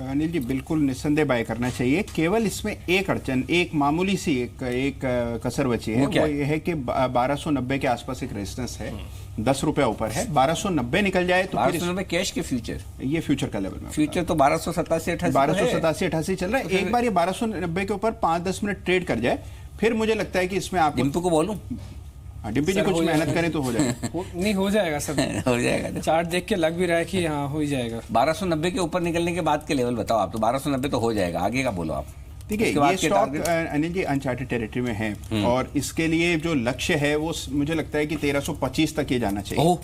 अनिल जी बिल्कुल निस्संदेह बाय करना चाहिए। केवल इसमें एक अड़चन, एक मामूली सी एक कसर बची है, वो ये है कि 1290 के आसपास एक रेजिस्टेंस है, 10 रुपया ऊपर है। 1290 निकल जाए तो 1290 कैश के फ्यूचर, ये फ्यूचर का लेवल में, फ्यूचर तो 1287-88 चल रहा है। एक बार ये 1290 के ऊपर 5-10 मिनट ट्रेड कर जाए, फिर मुझे लगता है कि इसमें आप डिम्पी को बोलूं, डिम्पी जी कुछ मेहनत करें तो हो जाएगा। नहीं हो जाएगा सर, हो जाएगा। चार्ट देख के लग भी रहा है कि हाँ हो ही जाएगा। 1290 के ऊपर निकलने के बाद के लेवल बताओ आप। तो 1290 तो हो जाएगा, आगे का बोलो आप। ठीक है, ये stock Anil ji uncharted territory में है, और इसके लिए जो लक्ष्य है वो मुझे लगता है कि 1325 तक ये जाना चाहिए।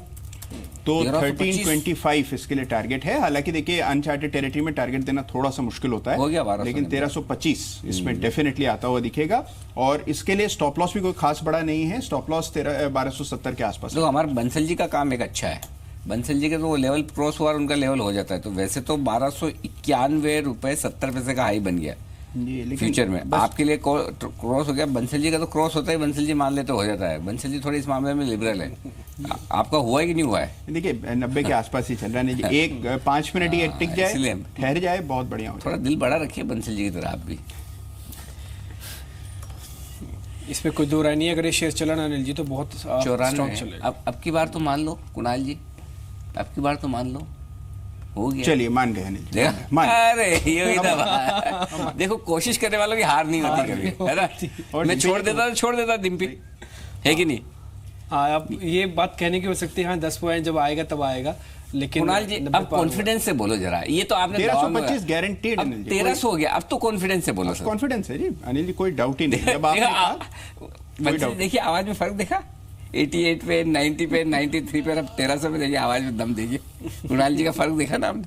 तो 1325 इसके लिए टारगेट है। हालांकि देखिए अनचार्टेड टेरिटरी में टारगेट देना थोड़ा सा मुश्किल होता है, हो गया लेकिन 1325 इसमें डेफिनेटली आता हुआ दिखेगा। और इसके लिए स्टॉप लॉस भी कोई खास बड़ा नहीं है, स्टॉप लॉस 1270 के आसपास। तो हमारे बंसल जी का काम एक अच्छा है, बंसल जी के तो वो लेवल क्रॉस हुआ, उनका लेवल हो जाता है। तो वैसे तो 1291.70 का हाई बन गया फ्यूचर में, आपके लिए क्रॉस हो गया। बंसल जी का तो क्रॉस होता है, बंसल जी मान लेते हो जाता है। बंसल जी थोड़ी इस मामले में लिबरल है। आपका हुआ है कि नहीं हुआ है? देखिए 90 के आसपास ही चल रहा है। एक 5 मिनट ये टिक जाए, ठहर जाए, बहुत बढ़िया हो। थोड़ा दिल बड़ा रखिए बंसल जी की तरह आप भी। इसमें कोई दो राय नहीं है, अगर ये शेयर चला ना अनिल जी तो बहुत 94। अब की बार तो मान लो कुणाल जी, अब की बार तो मान लो, हो गया। चलिए मान गए अनिल जी, अरे ये देखो कोशिश करने वालों की हार नहीं होती कभी, है ना? मैं छोड़ देता डिम्पी, है कि नहीं? अब ये बात कहने की हो सकती है, हाँ 10 पॉइंट जब आएगा तब आएगा, लेकिन कुणाल जी अब कॉन्फिडेंस से बोलो जरा। ये तो आपने 1325 गारंटीड, 1300 हो गया, अब तो कॉन्फिडेंस से बोलो सर। कॉन्फिडेंस है जी अनिल जी, कोई डाउट ही नहीं। जब आपने देखिए आवाज में फर्क देखा, 88 पे, 90 पे, 93 पे, अब 1300 पे देखिए आवाज में दम देखिए। कुणाल जी का फर्क देखा ना आपने,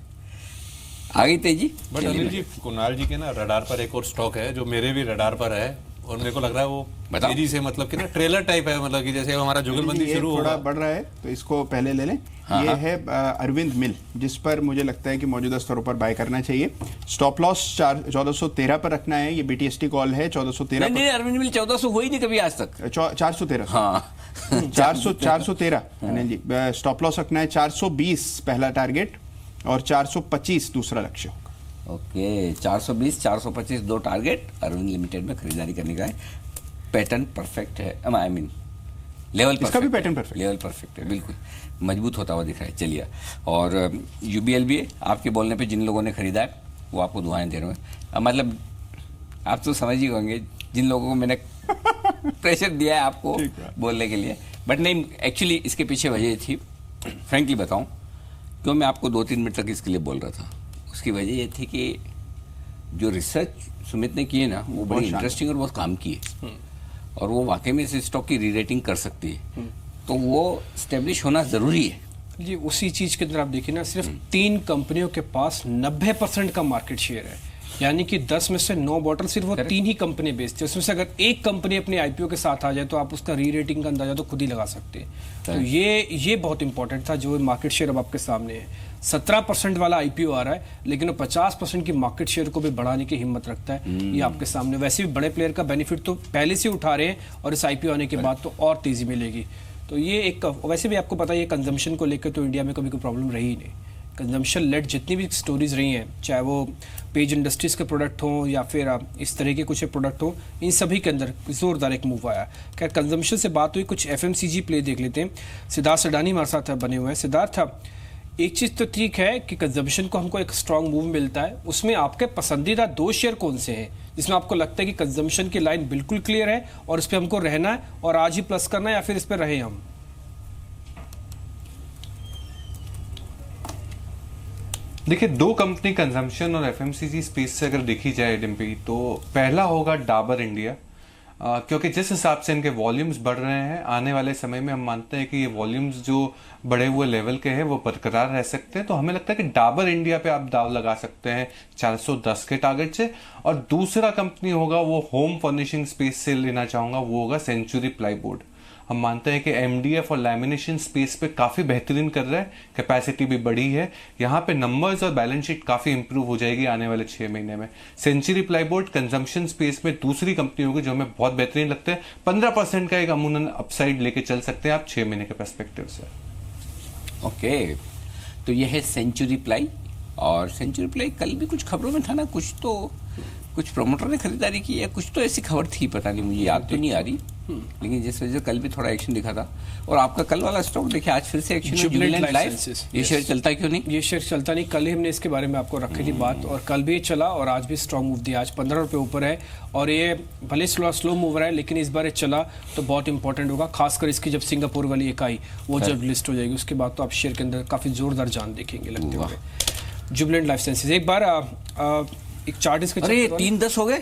आ गई तेजी। बट अनिल जी कुणाल जी के ना रडार पर एक और स्टॉक है जो मेरे भी रडार पर है, और मेरे को लग रहा है वो तेजी से मतलब कि ना ट्रेलर टाइप है, मतलब कि जैसे हमारा जुगलबंदी शुरू थोड़ा बढ़ रहा है तो इसको पहले ले लें। ये है अरविंद मिल, जिस पर मुझे लगता है कि मौजूदा स्तरों पर बाय करना चाहिए। स्टॉप लॉस 1413 पर रखना है। ये बीटीएसटी कॉल है 1413। नहीं, अरविंद मिल 1400 हुई नहीं कभी आज तक। 413, हाँ 413 अनिल जी। स्टॉप लॉस रखना है 420 पहला टारगेट, और 425 दूसरा लक्ष्य होगा। ओके 420 425 दो टारगेट अरविंद लिमिटेड में खरीदारी करने का है। पैटर्न परफेक्ट है, आई मीन लेवल इसका भी पैटर्न परफेक्ट, लेवल परफेक्ट है, बिल्कुल मजबूत होता हुआ दिख रहा है। चलिए, और यूबीएल भी है, आपके बोलने पे जिन लोगों ने खरीदा है वो आपको दुआएं दे रहे हैं। मतलब आप तो समझ ही होंगे जिन लोगों को मैंने प्रेशर दिया है आपको बोलने के लिए, बट नहीं, एक्चुअली इसके पीछे वजह थी, फ्रेंकली बताऊं क्यों मैं आपको 2-3 मिनट तक इसके लिए बोल रहा था। उसकी वजह ये थी कि जो रिसर्च सुमित ने की है ना, वो बड़ी इंटरेस्टिंग और बहुत काम की है, और वो वाकई में इस स्टॉक की री रेटिंग कर सकती है, तो वो स्टेब्लिश होना ज़रूरी है जी। उसी चीज़ के अंदर आप देखिए ना, सिर्फ 3 कंपनियों के पास 90% का मार्केट शेयर है, यानी कि 10 में से 9 बॉटल सिर्फ वो 3 ही कंपनी बेचती है। उसमें से अगर एक कंपनी अपने आईपीओ के साथ आ जाए तो आप उसका री रेटिंग का अंदाजा तो खुद ही लगा सकते हैं। तो ये बहुत इंपॉर्टेंट था जो मार्केट शेयर अब आपके सामने है। 17% वाला आईपीओ आ रहा है, लेकिन वो 50% की मार्केट शेयर को भी बढ़ाने की हिम्मत रखता है। ये आपके सामने, वैसे भी बड़े प्लेयर का बेनिफिट तो पहले से उठा रहे हैं, और इस आईपीओ आने के बाद तो और तेजी मिलेगी। तो ये एक, वैसे भी आपको पता है, ये कंजम्पशन को लेकर तो इंडिया में कभी कोई प्रॉब्लम रही ही नहीं। कंजम्पशन लेड जितनी भी स्टोरीज रही हैं, चाहे वो पेज इंडस्ट्रीज के प्रोडक्ट हों या फिर इस तरह के कुछ प्रोडक्ट हों, इन सभी के अंदर जोरदार एक मूव आया। खैर कंजम्पशन से बात हुई, कुछ एफएमसीजी प्ले देख लेते हैं। सिद्धार्थ सडानी हमारे साथ बने हुए हैं। सिद्धार्थ, एक चीज़ तो ठीक है कि कंजम्पशन को हमको एक स्ट्रॉन्ग मूव मिलता है, उसमें आपके पसंदीदा 2 शेयर कौन से हैं जिसमें आपको लगता है कि कंजम्पशन की लाइन बिल्कुल क्लियर है और इस पर हमको रहना है और आज ही प्लस करना है, या फिर इस पर रहे हम? देखिए, दो कंपनी कंजम्पशन और एफएमसीजी स्पेस से अगर देखी जाए डिम्पी, तो पहला होगा डाबर इंडिया, क्योंकि जिस हिसाब से इनके वॉल्यूम्स बढ़ रहे हैं, आने वाले समय में हम मानते हैं कि ये वॉल्यूम्स जो बढ़े हुए लेवल के हैं वो बरकरार रह सकते हैं। तो हमें लगता है कि डाबर इंडिया पे आप दाव लगा सकते हैं 410 के टारगेट से। और दूसरा कंपनी होगा वो होम फर्निशिंग स्पेस से लेना चाहूंगा, वो होगा सेंचुरी प्लाईवुड। हम मानते हैं कि एमडीएफ और लैमिनेशन स्पेस पे काफी बेहतरीन कर रहा है, कैपेसिटी भी बढ़ी है, यहाँ पे नंबर्स और बैलेंस शीट काफी इंप्रूव हो जाएगी आने वाले 6 महीने में। सेंचुरी प्लाईवुड कंजम्पशन स्पेस में दूसरी कंपनी होगी जो हमें बहुत बेहतरीन लगता है। 15% का एक अमूमन अपसाइड लेके चल सकते हैं आप 6 महीने के पर्सपेक्टिव से। ओके, तो ये है सेंचुरी प्लाई। और सेंचुरी प्लाई कल भी कुछ खबरों में था ना, कुछ प्रमोटर ने खरीदारी की है, कुछ तो ऐसी खबर थी, पता नहीं, मुझे याद तो नहीं आ रही, लेकिन जिस वजह से कल भी थोड़ा एक्शन दिखा था। और आपका कल वाला स्टॉक देखिए आज फिर से एक्शन में, जुबिलेंट लाइफ, ये शेयर चलता क्यों नहीं? ये शेयर चलता नहीं, कल ही हमने इसके बारे में आपको रखी थी बात, और कल भी चला और आज भी स्ट्रॉन्ग मूव दिया। आज 15 रुपये ऊपर है और ये भले स्लो मूव रहा है, लेकिन इस बार ये चला तो बहुत इंपॉर्टेंट होगा, खासकर इसकी जब सिंगापुर वाली इकाई वो जब लिस्ट हो जाएगी उसके बाद तो आप शेयर के अंदर काफी जोरदार जान देखेंगे लगते हुए। जुबिलेंट लाइफ साइंसेज, एक बार एक चार्ट इसके, अरे 3-10 हो गए।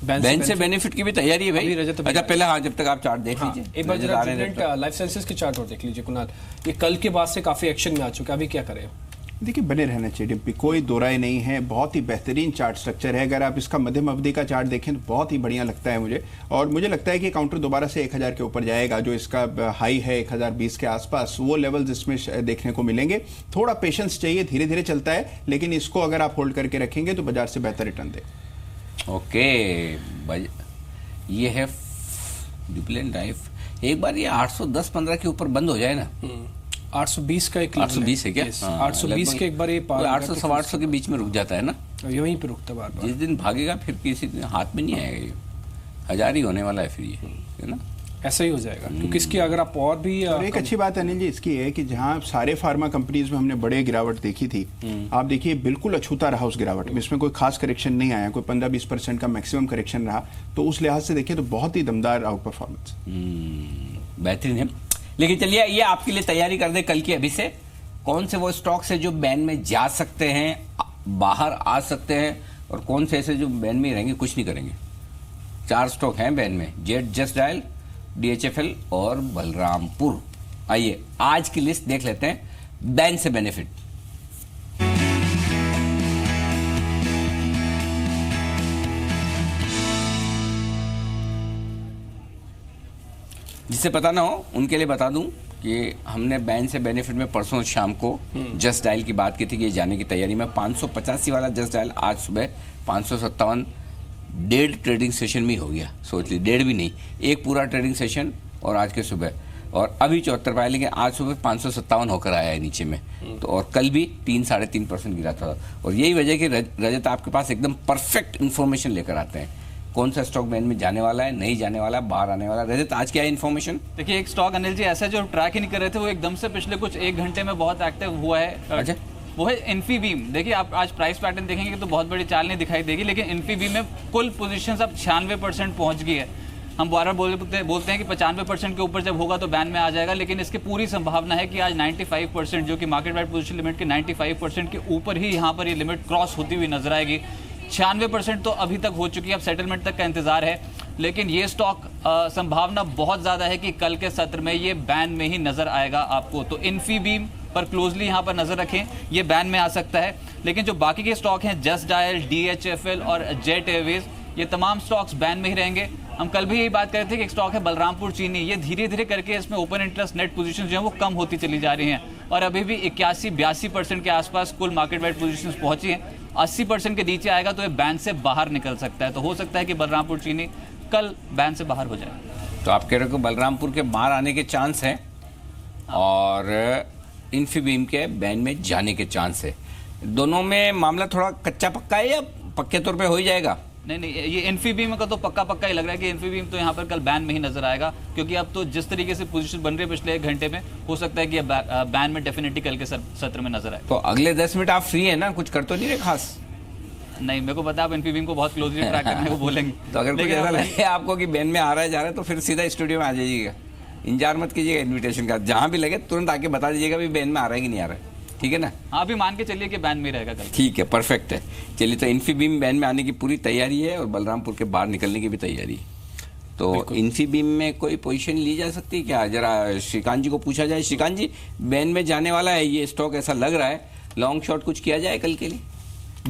बैंक से बेनिफिट की भी तैयारी है भाई। अच्छा पहले, हाँ, जब तक आप चार्ट देख लीजिए, एक बार जरा जुबिलेंट लाइफ साइंसेज के चार्ट और देख लीजिए कुणाल। ये कल के बाद से काफी एक्शन में आ चुका है, अभी क्या करें? देखिए, बने रहना चाहिए डिम्पी, कोई दो राय नहीं है, बहुत ही बेहतरीन चार्ट स्ट्रक्चर है। अगर आप इसका मध्यम अवधि का चार्ट देखें तो बहुत ही बढ़िया लगता है मुझे, और मुझे लगता है कि काउंटर दोबारा से 1000 के ऊपर जाएगा। जो इसका हाई है 1020 के आसपास, वो लेवल्स इसमें देखने को मिलेंगे। थोड़ा पेशेंस चाहिए, धीरे धीरे चलता है, लेकिन इसको अगर आप होल्ड करके रखेंगे तो बाजार से बेहतर रिटर्न दे। ओके, ये है जुबिलेंट लाइफ। एक बार ये 810-15 के ऊपर बंद हो जाए ना, 820 का एक 820 है क्या? 820 के एक बार ये 800-850 के बीच में रुक जाता है ना, यहीं पे रुकता बार बार। जिस दिन भागेगा फिर किसी दिन हाथ में नहीं आएगा, ये 1000 ही होने वाला है फिर, ये है ना, ऐसा ही हो जाएगा। क्योंकि इसकी अगर आप और भी एक अच्छी बात अनिल जी इसकी है कि जहां सारे फार्मा कंपनीज में हमने बड़े गिरावट देखी थी, आप देखिए बिल्कुल अछूता रहा उस गिरावट में, इसमें कोई खास करेक्शन नहीं आया, कोई 15-20% का मैक्सिमम करेक्शन रहा। तो उस लिहाज से देखिए तो बहुत ही दमदार आउट परफॉर्मेंस, बेहतरीन है। लेकिन चलिए ये आपके लिए तैयारी कर दे कल की अभी से, कौन से वो स्टॉक्स है जो बैन में जा सकते हैं, बाहर आ सकते हैं, और कौन से ऐसे जो बैन में रहेंगे, कुछ नहीं करेंगे। 4 स्टॉक हैं बैन में, जेट, जस्ट डायल, DHFL और बलरामपुर। आइए आज की लिस्ट देख लेते हैं, बैन से बेनिफिट। जिसे पता ना हो उनके लिए बता दूं कि हमने बैन से बेनिफिट में परसों शाम को जस्ट डायल की बात की थी कि ये जाने की तैयारी में। 585 वाला जस्ट डायल आज सुबह 557, 1.5 ट्रेडिंग सेशन में हो गया, सोच ली, 1.5 भी नहीं, एक पूरा ट्रेडिंग सेशन, और आज के सुबह, और अभी 74 पाया, लेकिन आज सुबह 557 होकर आया है नीचे में। तो और कल भी 3-3.5% गिरा था। और यही वजह कि रजत आपके पास एकदम परफेक्ट इन्फॉर्मेशन लेकर आते हैं, कौन सा स्टॉक बैन में जाने वाला है, नहीं जाने वाला, बाहर आने वाला। रजत आज क्या है इन्फॉर्मेशन? देखिए, एक स्टॉक अनिल जी ऐसा जो ट्रैक ही नहीं कर रहे थे, वो एकदम से पिछले कुछ 1 घंटे में बहुत एक्टिव हुआ है। अच्छा, वो है इन्फीबीम। देखिए, आप आज प्राइस पैटर्न देखेंगे तो बहुत बड़ी चाल नहीं दिखाई देगी, लेकिन इन्फीबीम में कुल पोजीशंस अब 96% पहुंच गई है। हम बार बार बोलते हैं कि 95% के ऊपर जब होगा तो बैन में आ जाएगा, लेकिन इसकी पूरी संभावना है कि आज 95%, जो कि मार्केट वाइड पोजीशन लिमिट के 95% के ऊपर ही यहाँ पर ये लिमिट क्रॉस होती हुई नजर आएगी। 96% तो अभी तक हो चुकी है, अब सेटलमेंट तक का इंतजार है, लेकिन ये स्टॉक संभावना बहुत ज़्यादा है कि कल के सत्र में ये बैन में ही नजर आएगा आपको। तो इन्फीबीम पर क्लोजली यहाँ पर नजर रखें, ये बैन में आ सकता है। लेकिन जो बाकी के स्टॉक हैं, जस्ट डायल, DHFL और जेट एयरवेज, ये तमाम स्टॉक्स बैन में ही रहेंगे। हम कल भी यही बात कर रहे थे कि एक स्टॉक है बलरामपुर चीनी, ये धीरे धीरे करके इसमें ओपन इंटरेस्ट नेट पोजीशन जो है वो कम होती चली जा रही हैं, और अभी भी 81-82% के आसपास कुल मार्केट वाइड पोजीशंस पहुंची हैं। 80% के नीचे आएगा तो ये बैन से बाहर निकल सकता है। तो हो सकता है कि बलरामपुर चीनी कल बैन से बाहर हो जाए। तो आप कह रहे हो बलरामपुर के बाहर आने के चांस हैं और इन्फीबीम के बैन में जाने के चांस है। दोनों में मामला थोड़ा कच्चा पक्का है या पक्के तौर पे हो ही जाएगा? नहीं, ये इन्फीबीम का तो पक्का ही लग रहा है कि इन्फीबीम तो यहाँ पर कल बैन में ही नजर आएगा, क्योंकि अब तो जिस तरीके से पोजीशन बन रही है पिछले 1 घंटे में, हो सकता है कि बैन में डेफिनेटली कल के सत्र में नजर आए। तो अगले 10 मिनट आप फ्री है ना, कुछ कर तो नहीं रहे खास? नहीं, मेरे को पता है आप इन्फीबीम को बहुत क्लोजली ट्रैक करने को बोलेंगे। तो अगर कुछ ऐसा लगे आपको कि बैन में आ रहा है, जा रहा है, तो फिर सीधा स्टूडियो में आ जाइएगा, इंतजार मत कीजिएगा इन्विटेशन का, जहां भी लगे तुरंत आके बता दीजिएगा भी बैन में आ रहा है कि नहीं आ रहा है। ठीक है ना? हाँ, अभी मान के चलिए कि बैन में रहेगा कल। ठीक है, परफेक्ट है। चलिए, तो इन्फीबीम बैन में आने की पूरी तैयारी है और बलरामपुर के बाहर निकलने की भी तैयारी है। तो इन्फीबीम में कोई पोजीशन ली जा सकती है क्या? जरा श्रीकांत जी को पूछा जाए। श्रीकांत जी, बैन में जाने वाला है ये स्टॉक, ऐसा लग रहा है, लॉन्ग शॉट कुछ किया जाए कल के लिए,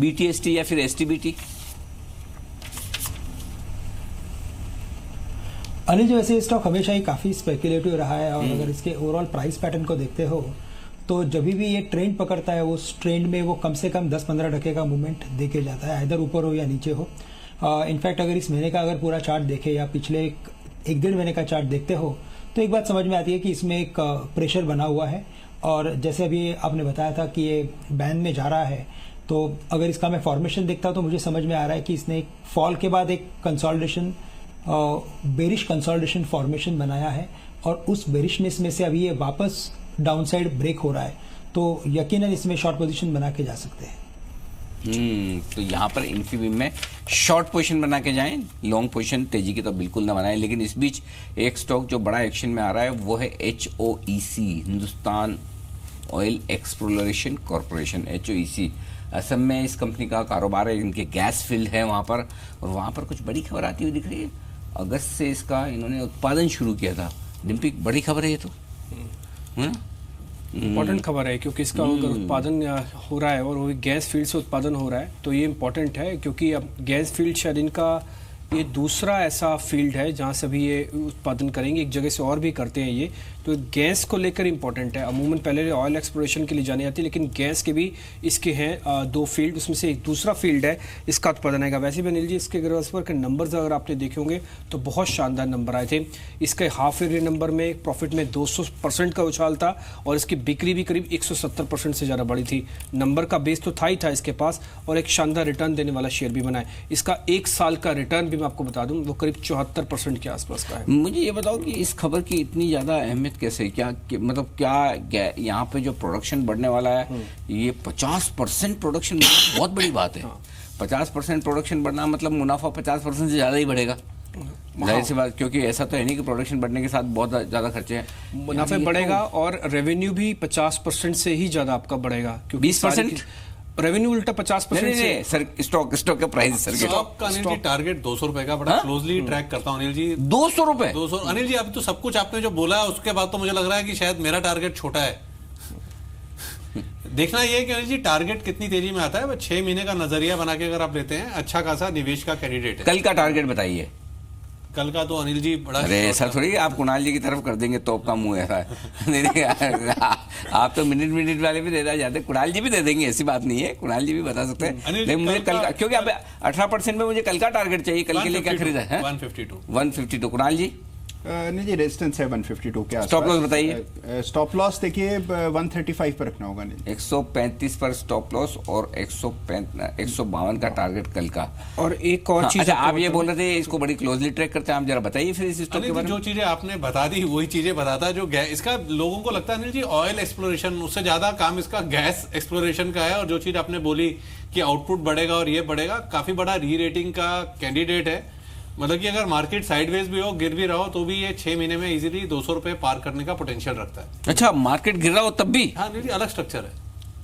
BTST या फिर STBT? अनिल जी, वैसे स्टॉक हमेशा ही काफ़ी स्पेकुलेटिव रहा है और अगर इसके ओवरऑल प्राइस पैटर्न को देखते हो तो जब भी ये ट्रेंड पकड़ता है उस ट्रेंड में वो कम से कम 10-15 टके का मूवमेंट दे के जाता है, इधर ऊपर हो या नीचे हो। इनफैक्ट अगर इस महीने का अगर पूरा चार्ट देखे या पिछले एक डेढ़ महीने का चार्ट देखते हो तो एक बात समझ में आती है कि इसमें एक प्रेशर बना हुआ है और जैसे अभी आपने बताया था कि ये बैन में जा रहा है, तो अगर इसका मैं फॉर्मेशन देखता हूँ तो मुझे समझ में आ रहा है कि इसने एक फॉल के बाद एक कंसोलिडेशन, बेरिश कंसोलिडेशन फॉर्मेशन बनाया है और उस बेरिशनेस में से अभी ये वापस डाउनसाइड ब्रेक हो रहा है, तो यकीनन इसमें शॉर्ट पोजीशन बना के जा सकते हैं। तो यहाँ पर इन्फीबीम में शॉर्ट पोजीशन बना के जाएं, लॉन्ग पोजीशन तेजी की तो बिल्कुल ना बनाएं। लेकिन इस बीच एक स्टॉक जो बड़ा एक्शन में आ रहा है वो है HOEC, Hindustan oil exploration corporation, HOEC। Assam में इस कंपनी का कारोबार है, इनके गैस फील्ड है वहाँ पर, और वहाँ पर कुछ बड़ी खबर आती हुई दिख रही है। अगस्त से इसका इन्होंने उत्पादन शुरू किया था। डिम्पी, बड़ी खबर है ये तो, है ना? इम्पॉर्टेंट खबर है क्योंकि इसका अगर उत्पादन हो रहा है और वो गैस फील्ड से उत्पादन हो रहा है तो ये इम्पॉर्टेंट है, क्योंकि अब गैस फील्ड शायद इनका ये दूसरा ऐसा फील्ड है जहाँ से भी ये उत्पादन करेंगे, एक जगह से और भी करते हैं ये, तो गैस को लेकर इम्पोर्टेंट है। अमूमन पहले ऑयल एक्सप्लोरेशन के लिए जानी जाती है, लेकिन गैस के भी इसके हैं 2 फील्ड, उसमें से एक दूसरा फील्ड है इसका उत्पादन आएगा। वैसे भी अनिल जी, इसके अगर के नंबर्स अगर आपने देखे होंगे तो बहुत शानदार नंबर आए थे। इसके हाफ ईयरली नंबर में प्रॉफिट में 200% का उछाल था और इसकी बिक्री भी करीब 170% से ज़्यादा बढ़ी थी। नंबर का बेस तो था ही था इसके पास, और एक शानदार रिटर्न देने वाला शेयर भी बना है। इसका 1 साल का रिटर्न भी मैं आपको बता दूं वो करीब 74% के आसपास का है। मुझे ये बताओ कि इस खबर की इतनी ज़्यादा अहमियत कैसे, मतलब क्या यहाँ पे जो प्रोडक्शन बढ़ने वाला है ये 50% प्रोडक्शन बहुत बड़ी बात है। 50% प्रोडक्शन बढ़ना मतलब मुनाफा 50% से ज़्यादा ही बढ़ेगा, जाहिर सी बात, क्योंकि ऐसा तो है नहीं कि प्रोडक्शन बढ़ने के साथ बहुत ज़्यादा खर्चे हैं। मुनाफे बढ़ेगा और रेवेन्यू भी 50% से ही ज़्यादा आपका बढ़ेगा, क्योंकि 20% रेवेन्यू उल्टा 50% से। सर, स्टॉक का प्राइस, सर, स्टॉक का अनिल जी टारगेट 200 रुपए का बड़ा क्लोजली ट्रैक करता हूँ अनिल जी। 200 रुपए? 200 अनिल जी, अभी तो सब कुछ आपने जो बोला है उसके बाद तो मुझे लग रहा है कि शायद मेरा टारगेट छोटा है। देखना ये है कि अनिल जी टारगेट कितनी तेजी में आता है। 6 महीने का नजरिया बना के अगर आप लेते हैं, अच्छा खासा निवेश का कैंडिडेट है। कल का टारगेट बताइए। कल का तो अनिल जी बड़ा, अरे ऐसा थोड़ी आप कुणाल जी की तरफ कर देंगे तो आपका मुंह ऐसा है। आप तो मिनट वाले भी देना चाहते, कुणाल जी भी दे देंगे, ऐसी बात नहीं है, कुणाल जी भी बता सकते हैं। लेकिन मुझे कल का, क्योंकि अब 18% में मुझे कल का टारगेट चाहिए। कल के लिए क्या खरीदा है? 152। कुणाल जी? नहीं जी, रेजिस्टेंस है 152 के आसपास। स्टॉप लॉस बताइए। स्टॉप लॉस देखिए 135 पर रखना होगा। नहीं, 135 पर स्टॉप लॉस और 152 का टारगेट कल का। और एक और चीज, अच्छा, आप ये बोल रहे थे इसको बड़ी क्लोजली ट्रैक करते हैं, आप जरा बताइए फिर इस स्टॉक के बारे में। जो चीजें आपने बता दी वही चीजें बताता जो इसका लोगों को लगता है अनिल जी ऑयल एक्सप्लोरेशन, उससे ज्यादा काम इसका गैस एक्सप्लोरेशन का है। और जो चीज आपने बोली कि आउटपुट बढ़ेगा और ये बढ़ेगा, काफी बड़ा री रेटिंग का कैंडिडेट है। मतलब कि अगर मार्केट साइडवेज भी हो, गिर भी रहा हो, तो भी ये 6 महीने में इजीली 200 रुपए पार करने का पोटेंशियल रखता है। अच्छा, मार्केट गिर रहा हो तब भी? हाँ अनिल जी, अलग स्ट्रक्चर है।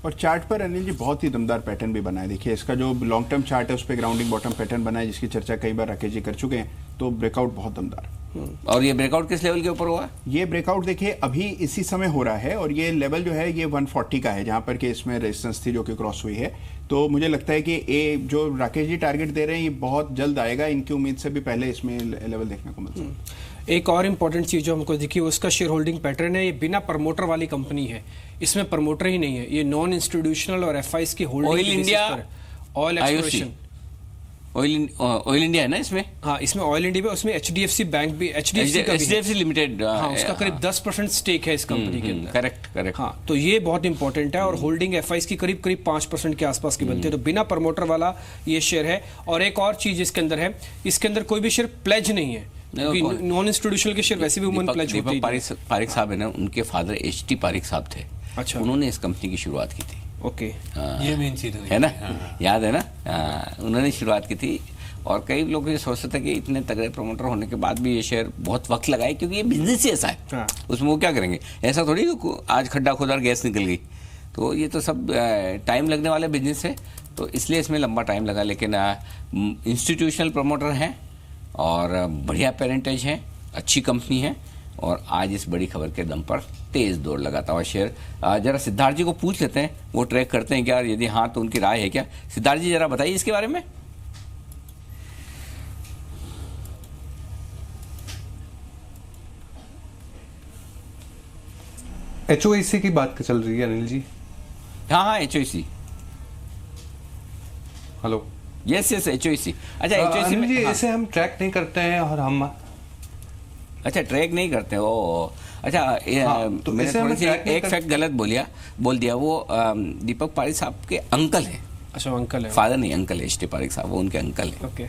और चार्ट पर अनिल जी बहुत ही दमदार पैटर्न भी बना है। देखिए इसका जो लॉन्ग टर्म चार्ट है उस पर ग्राउंडिंग बॉटम पैटर्न बना है, जिसकी चर्चा कई बार राकेश जी कर चुके हैं। तो ब्रेकआउट बहुत दमदार। और ये ब्रेकआउट किस लेवल के ऊपर हुआ? ये ब्रेकआउट देखिए अभी इसी समय हो रहा है और ये लेवल जो है ये 140 का है, जहां पर कि इसमें रेजिस्टेंस थी जो कि क्रॉस हुई है। तो मुझे लगता है कि ये जो राकेश जी टारगेट दे रहे हैं ये बहुत जल्द आएगा। इनकी उम्मीद से भी पहले इसमें लेवल देखने को मिल सकता है। एक और इम्पोर्टेंट चीज़ जो हमको दिखी उसका शेयर होल्डिंग पैटर्न है। ये बिना प्रमोटर वाली कंपनी है, इसमें प्रमोटर ही नहीं है। ये नॉन इंस्टीट्यूशनल और FIs की holding. Oil India, oil exploration, oil India है ना इसमें? हाँ, इसमें ऑयल इंडिया, उसमें HDFC बैंक भी, HDFC लिमिटेड, हाँ, उसका करीब 10% स्टेक है इस कंपनी के अंदर। करेक्ट। हाँ, तो ये बहुत इंपॉर्टेंट है। और होल्डिंग FIs की करीब 5% के आसपास की बनती है। तो बिना प्रमोटर वाला ये शेयर है। और एक और चीज इसके अंदर है, इसके अंदर कोई भी शेयर प्लेज नहीं है, क्योंकि नॉन इंस्टीट्यूशनल के शेयर वैसे भी वुमन प्लेज होती है। पारिक साहब है ना, उनके फादर HT पारिक साहब थे। अच्छा, उन्होंने इस कंपनी की शुरुआत की थी। ओके, ये मेन चीज है ना, याद है ना? उन्होंने शुरुआत की थी। और कई लोग ये सोचते थे कि इतने तगड़े प्रमोटर होने के बाद भी ये शेयर बहुत वक्त लगाए, क्योंकि ये बिजनेस ही ऐसा है। उसमें वो क्या करेंगे, ऐसा थोड़ी आज खड्डा खोदा और गैस निकल गई। तो ये तो सब टाइम लगने वाले बिजनेस है, तो इसलिए इसमें लंबा टाइम लगा। लेकिन इंस्टीट्यूशनल प्रमोटर हैं और बढ़िया पेरेंटेज हैं, अच्छी कंपनी है, और आज इस बड़ी खबर के दम पर तेज दौड़ लगाता हुआ शेयर। जरा सिद्धार्थ जी को पूछ लेते हैं, वो ट्रैक करते हैं क्या, यदि हाँ तो उनकी राय है क्या। सिद्धार्थ जी जरा बताइए इसके बारे में। HOIC की बात चल रही है अनिल जी? हाँ HOIC। हेलो। Yes HOIC। अच्छा HOIC अनिल में जी इसे हम ट्रैक नहीं करते हैं और हम अच्छा ट्रैक नहीं करते हो। अच्छा तो मैंने इसे थोड़ी हमें सी track नहीं एक फैक्ट गलत बोल दिया। वो दीपक पारिक साहब के अंकल हैं। अच्छा अंकल है, फादर नहीं, अंकल है। एच.टी. पारिक साहब वो उनके अंकल हैं। ओके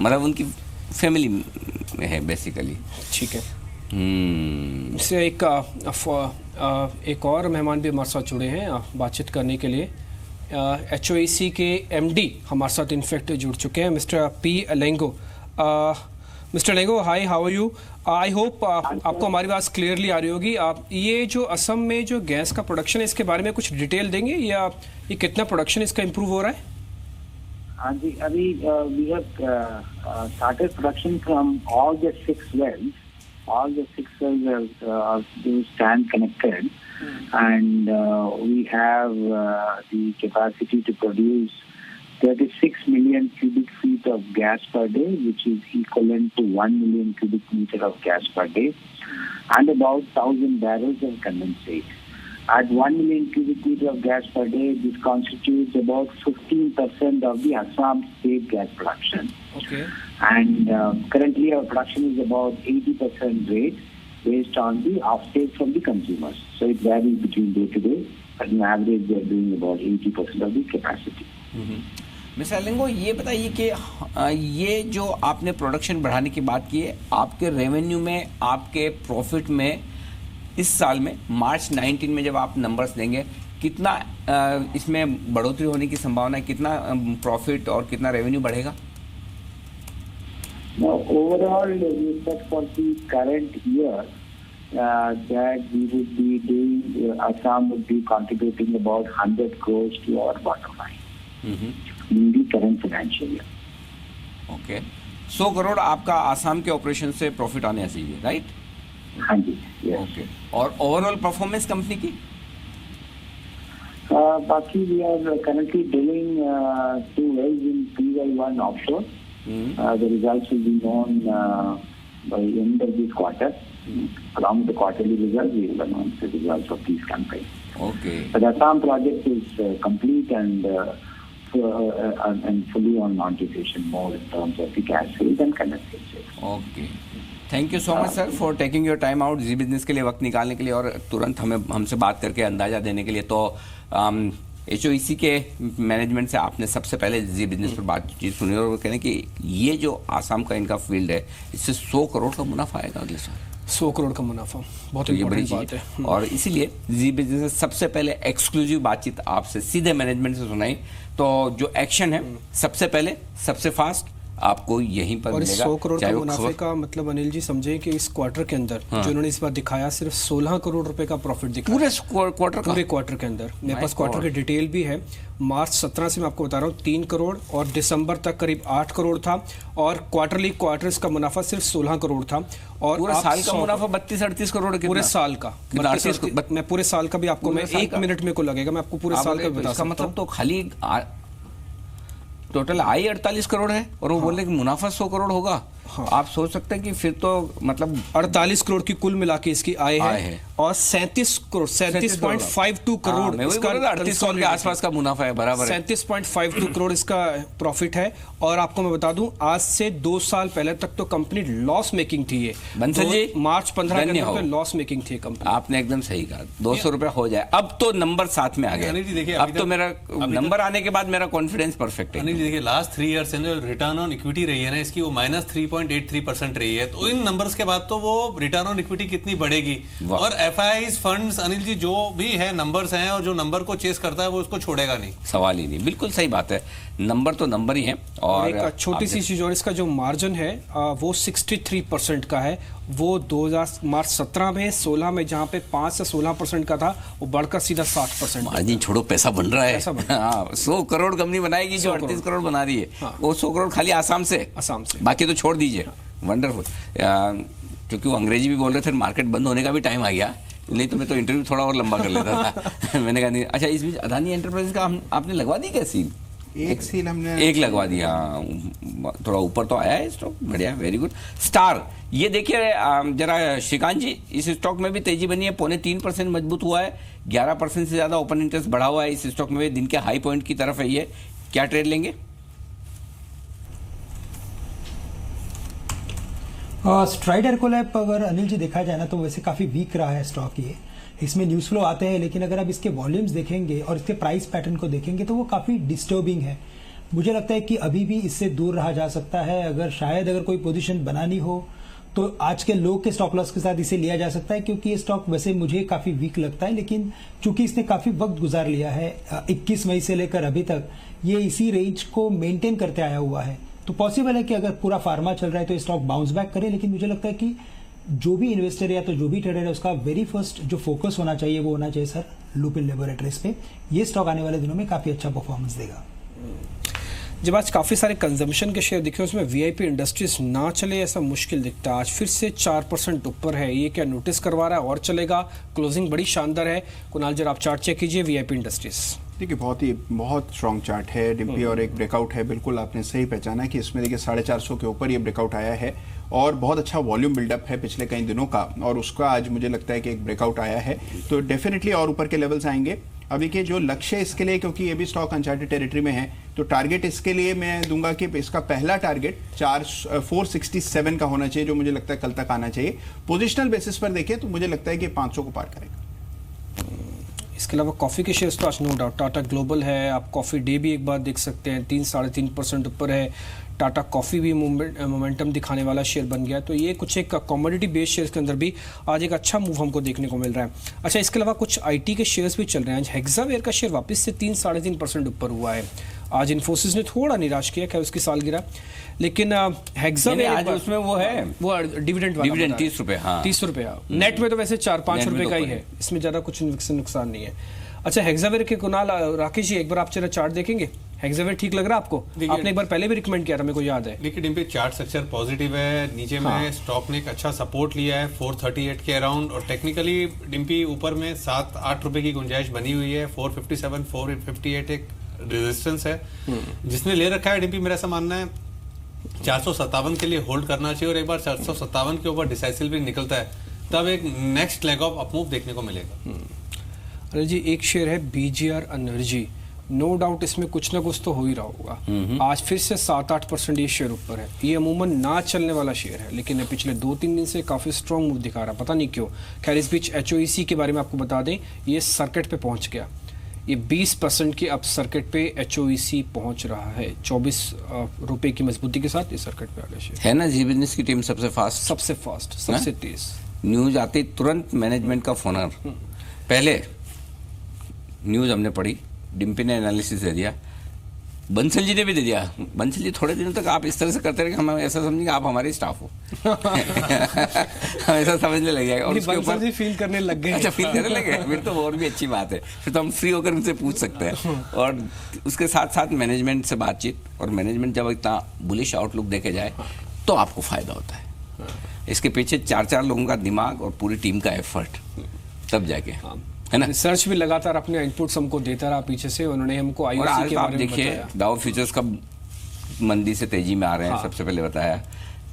मतलब उनकी फैमिली में है बेसिकली। ठीक है। इससे एक और मेहमान भी हमारे साथ जुड़े हैं बातचीत करने के लिए। HOIC के MD हमारे साथ इनफैक्ट जुड़ चुके हैं, mister P. Lengo। Mister Lengo, hi, how are you? I hope आपको हमारी बात क्लियरली आ रही होगी। आप ये जो असम में जो गैस का प्रोडक्शन है इसके बारे में कुछ डिटेल देंगे, या ये कितना प्रोडक्शन इसका इम्प्रूव हो रहा है? हाँ जी, अभी we have started production from all the 6 wells. All the 6 wells do stand connected, and we have the capacity to produce 36 million cubic feet of gas per day, which is equivalent to 1 million cubic meter of gas per day, and about 1,000 barrels of condensate. At 1 million cubic meter of gas per day, this constitutes about 15% of the Assam state gas production. Okay. And currently our production is about 80% rate based on the offtake from the consumers. So it varies between day to day, but on average we are doing about 80% of the capacity. Mister लेंगो, ये बताइए कि ये जो आपने प्रोडक्शन बढ़ाने की बात की है, आपके रेवेन्यू में, आपके प्रॉफिट में इस साल में मार्च 19 में जब आप नंबर्स देंगे, कितना इसमें बढ़ोतरी होने की संभावना है? कितना प्रॉफिट और कितना रेवेन्यू बढ़ेगा? Now, overall, we expect for the current year that we would be doing, Assam would be contributing about 100 crores to our bottom line in the current financial year. Okay. 100 crore आपका आसाम के ऑपरेशन से प्रॉफिट आने चाहिए, राइट? हाँ जी, yes. ओके। और ओवरऑल परफॉर्मेंस कंपनी की? बाकी we are currently drilling 2 wells in PY1 offshore. The results will be known by end of this quarter. Along with the quarterly results, we will announce the results of these campaigns. Okay. The Assam project is complete and fully on monetization mode in terms of the gas sales and condensate sales. Okay. Thank you so much sir for taking your time out Zee business के लिए वक्त निकालने के लिए और तुरंत हमसे बात करके अंदाजा देने के लिए। तो HOIC के मैनेजमेंट से आपने सबसे पहले जी बिजनेस पर बातचीत सुनी और वो कह रहे हैं कि ये जो आसाम का इनका फील्ड है, इससे 100 करोड़ का मुनाफा आएगा अगले साल। 100 करोड़ का मुनाफा बहुत तो बड़ी बात है। और इसीलिए जी बिजनेस से सबसे पहले एक्सक्लूसिव बातचीत आपसे सीधे मैनेजमेंट से सुनाई। तो जो एक्शन है सबसे पहले, सबसे फास्ट आपको यहीं पर और मिलेगा। 100 करोड़ का मुनाफे का मतलब अनिल जी समझे कि इस क्वार्टर के अंदर जो उन्होंने इस बार दिखाया, सिर्फ 16 करोड़ रुपए का प्रॉफिट दिखाया पूरे क्वार्टर के अंदर। मेरे पास क्वार्टर की डिटेल भी है। मार्च 17 से मैं आपको बता रहा हूँ 3 करोड़ और दिसंबर तक करीब 8 करोड़ था और क्वार्टर्स का मुनाफा सिर्फ 16 करोड़ था। और पूरे साल का मुनाफा 32-38 करोड़ पूरे साल का। मैं पूरे साल का भी आपको, मैं 1 मिनट में को लगेगा, मैं आपको पूरे साल का बता सकता हूं। मतलब तो खाली टोटल आय 48 करोड़ है और वो बोल रहे कि मुनाफा 100 करोड़ होगा। हाँ। आप सोच सकते हैं कि फिर तो मतलब 48 करोड़ की कुल मिला के इसकी आय है और 37 करोड़ 37.52 करोड़ इसका 38 करोड़ के आसपास का मुनाफा है, बराबर है। 37.52 करोड़ इसका प्रॉफिट है। और आपको मैं बता दूं, आज से 2 साल पहले तक तो कंपनी लॉस मेकिंग थी। ये बंसल जी मार्च 15 के अंदर लॉस मेकिंग थी कंपनी। आपने एकदम सही कहा, 200 रुपए हो जाए। अब तो नंबर साथ में आ गया। अब तो मेरा नंबर आने के बाद मेरा कॉन्फिडेंस परफेक्ट है। देखिए लास्ट 3 ईयर्स से रिटर्न ऑन इक्विटी रही है ना इसकी, वो -3.83% रही है। तो इन नंबर्स के बाद तो वो रिटर्न ऑन इक्विटी कितनी बढ़ेगी। और FIIs फंड्स अनिल जी जो भी है नंबर्स हैं, और जो नंबर को चेस करता है वो उसको छोड़ेगा नहीं। सवाल ही नहीं, बिल्कुल सही बात है। नंबर तो नंबर ही है। और एक छोटी सी चीज और, इसका जो मार्जिन है वो 63% का है वो 2000 मार्च 17 में 16 में जहां पे 5 से 16% का था, वो बढ़कर सीधा 7%। मार्जिन छोड़ो, पैसा बन रहा है। पैसा बन रहा है। हाँ, 100 करोड़ कंपनी बनाएगी जो 38 करोड़ बना रही है। हाँ। वो 100 करोड़ खाली आसाम से, बाकी तो छोड़ दीजिए। वंडरफुल। क्योंकि वो अंग्रेजी भी बोल रहे थे, मार्केट बंद होने का भी टाइम आ गया, नहीं तो मैं तो इंटरव्यू थोड़ा और लंबा कर लेता था। मैंने कहा नहीं। अच्छा, इस बीच अदानी एंटरप्राइज का आपने लगवा दी क्या सील? एक सील हमने एक लगवा दिया। थोड़ा ऊपर तो आया है स्टॉक, बढ़िया, वेरी गुड। स्टार, ये देखिए जरा श्रीकांत जी, इस स्टॉक में भी तेजी बनी है, 0.3% मजबूत हुआ है, 11% से ज्यादा ओपन इंटरेस्ट बढ़ा हुआ है इस स्टॉक में, दिन के हाई पॉइंट की तरफ है ये। क्या ट्रेड लेंगे? स्ट्राइडर कोलैब अगर अनिल जी देखा जाए ना तो वैसे काफी वीक रहा है स्टॉक ये। इसमें न्यूज फ्लो आते हैं, लेकिन अगर आप इसके वॉल्यूम्स देखेंगे और इसके प्राइस पैटर्न को देखेंगे तो वो काफी डिस्टर्बिंग है। मुझे लगता है कि अभी भी इससे दूर रहा जा सकता है। अगर कोई पोजीशन बनानी हो तो आज के लो के स्टॉप लॉस के साथ इसे लिया जा सकता है, क्योंकि ये स्टॉक वैसे मुझे काफी वीक लगता है, लेकिन चूंकि इसने काफी वक्त गुजार लिया है, 21 मई से लेकर अभी तक ये इसी रेंज को मेंटेन करते आया हुआ है, तो पॉसिबल है कि अगर पूरा फार्मा चल रहा है तो ये स्टॉक बाउंस बैक करे। लेकिन मुझे लगता है कि जो भी इन्वेस्टर या तो जो भी ट्रेडर है उसका वेरी फर्स्ट जो फोकस होना चाहिए वो होना चाहिए सर लुपिन लैबोरेटरीज पे। ये स्टॉक आने वाले दिनों में काफी अच्छा परफॉर्मेंस देगा। जब आज काफी सारे कंजम्पशन के शेयर दिखे, उसमें वीआईपी इंडस्ट्रीज ना चले ऐसा मुश्किल दिखता है। आज फिर से 4% ऊपर है, ये क्या नोटिस करवा रहा है और चलेगा? क्लोजिंग बड़ी शानदार है। कुणाल जरा आप चार्ट चेक कीजिए वीआईपी इंडस्ट्रीज। देखिए बहुत स्ट्रॉन्ग चार्ट है डिम्पी, और एक ब्रेकआउट है, बिल्कुल आपने सही पहचाना कि इसमें देखिए 450 के ऊपर ये ब्रेकआउट आया है और बहुत अच्छा वॉल्यूम बिल्डअप है पिछले कई दिनों का, और उसका आज मुझे लगता है कि एक ब्रेकआउट आया है, तो डेफिनेटली और ऊपर के लेवल्स आएंगे। अब देखिए जो लक्ष्य इसके लिए, क्योंकि ये भी स्टॉक अनचार्टेड टेरिटरी में है, तो टारगेट इसके लिए मैं दूंगा कि इसका पहला टारगेट 467 का होना चाहिए, जो मुझे लगता है कल तक आना चाहिए। पोजिशनल बेसिस पर देखें तो मुझे लगता है कि 500 को पार करेगा। इसके अलावा कॉफ़ी के शेयर्स तो आज नो डाउट टाटा ग्लोबल है, आप कॉफ़ी डे भी एक बार देख सकते हैं, 3-3.5% ऊपर है। टाटा कॉफ़ी भी मोमेंटम दिखाने वाला शेयर बन गया, तो ये कुछ एक कमोडिटी बेस्ड शेयर्स के अंदर भी आज एक अच्छा मूव हमको देखने को मिल रहा है। अच्छा, इसके अलावा कुछ आईटी के शेयर्स भी चल रहे हैं। आज हेक्सावेयर का शेयर वापस से 3-3.5% ऊपर हुआ है। आज इन्फोसिस ने थोड़ा निराश किया, क्या उसकी सालगिरह, लेकिन हेक्सावेयर आज उसमें वो है, वो डिविडेंड 30 रुपए। हाँ, 30 रुपए नेट में तो वैसे 4-5 रुपए का ही है, इसमें ज्यादा कुछ नुकसान नहीं है। अच्छा, हेक्सावेयर के कुणाल राकेश जी एक बार आप जरा चार्ट देखेंगे, हेक्सावेयर ठीक लग रहा है आपको? आपने एक बार पहले भी रिकमेंड किया था, मेरे को याद है। देखिए डिम्पी, चार्ट स्ट्रक्चर पॉजिटिव है, नीचे में स्टॉक ने एक अच्छा सपोर्ट लिया है 438 के अराउंड, और टेक्निकली डिम्पी ऊपर में 7-8 रुपए की गुंजाइश बनी हुई है। 457 458 एक रेजिस्टेंस है जिसने ले रखा है डिम्पी। मेरा ऐसा मानना है 457 के लिए होल्ड करना चाहिए, और एक बार 457 के ऊपर डिसाइसिवली निकलता है तब एक नेक्स्ट लेग ऑफ अपमूव देखने को मिलेगा। अनिल जी, एक शेयर है बीजीआर एनर्जी, नो डाउट इसमें कुछ ना कुछ तो हो ही रहा होगा। आज फिर से 7-8% ये शेयर ऊपर है। ये अमूमन ना चलने वाला शेयर है, लेकिन पिछले 2-3 दिन से काफी स्ट्रॉन्ग मूव दिखा रहा है, पता नहीं क्यों। खैर, इस बीच HOEC के बारे में आपको बता दें, ये सर्किट पे पहुंच गया, ये 20% की अब सर्किट पे HOEC पहुंच रहा है। 24 रुपए की मजबूती के साथ ये सर्किट पे आ गया शेयर। है ना जी बिजनेस की टीम सबसे फास्ट, सबसे तेज। न्यूज आती तुरंत मैनेजमेंट का फोन। पहले न्यूज हमने पढ़ी, डिम्पी ने एनालिसिस दे दिया, बंसल जी ने भी दे दिया। बंसल जी थोड़े दिनों तक आप इस तरह से करते रहे कि हम ऐसा समझेंगे आप हमारे स्टाफ हो। हम ऐसा समझने लग जाएगा, और उसके ऊपर फील करने लग गए। अच्छा, फील करने लगे, फिर तो और भी अच्छी बात है, फिर तो हम फ्री होकर उनसे पूछ सकते हैं। और उसके साथ साथ मैनेजमेंट से बातचीत, और मैनेजमेंट जब इतना बुलिश आउटलुक देखे जाए तो आपको फायदा होता है। इसके पीछे 4 लोगों का दिमाग और पूरी टीम का एफर्ट, तब जाके है ना। रिसर्च भी लगातार अपने इनपुट्स हमको देता रहा पीछे से, उन्होंने हमको IOC के बारे में बताया। देखिए डाउ फ्यूचर्स कब मंदी से तेजी में आ रहे हैं, सबसे पहले बताया।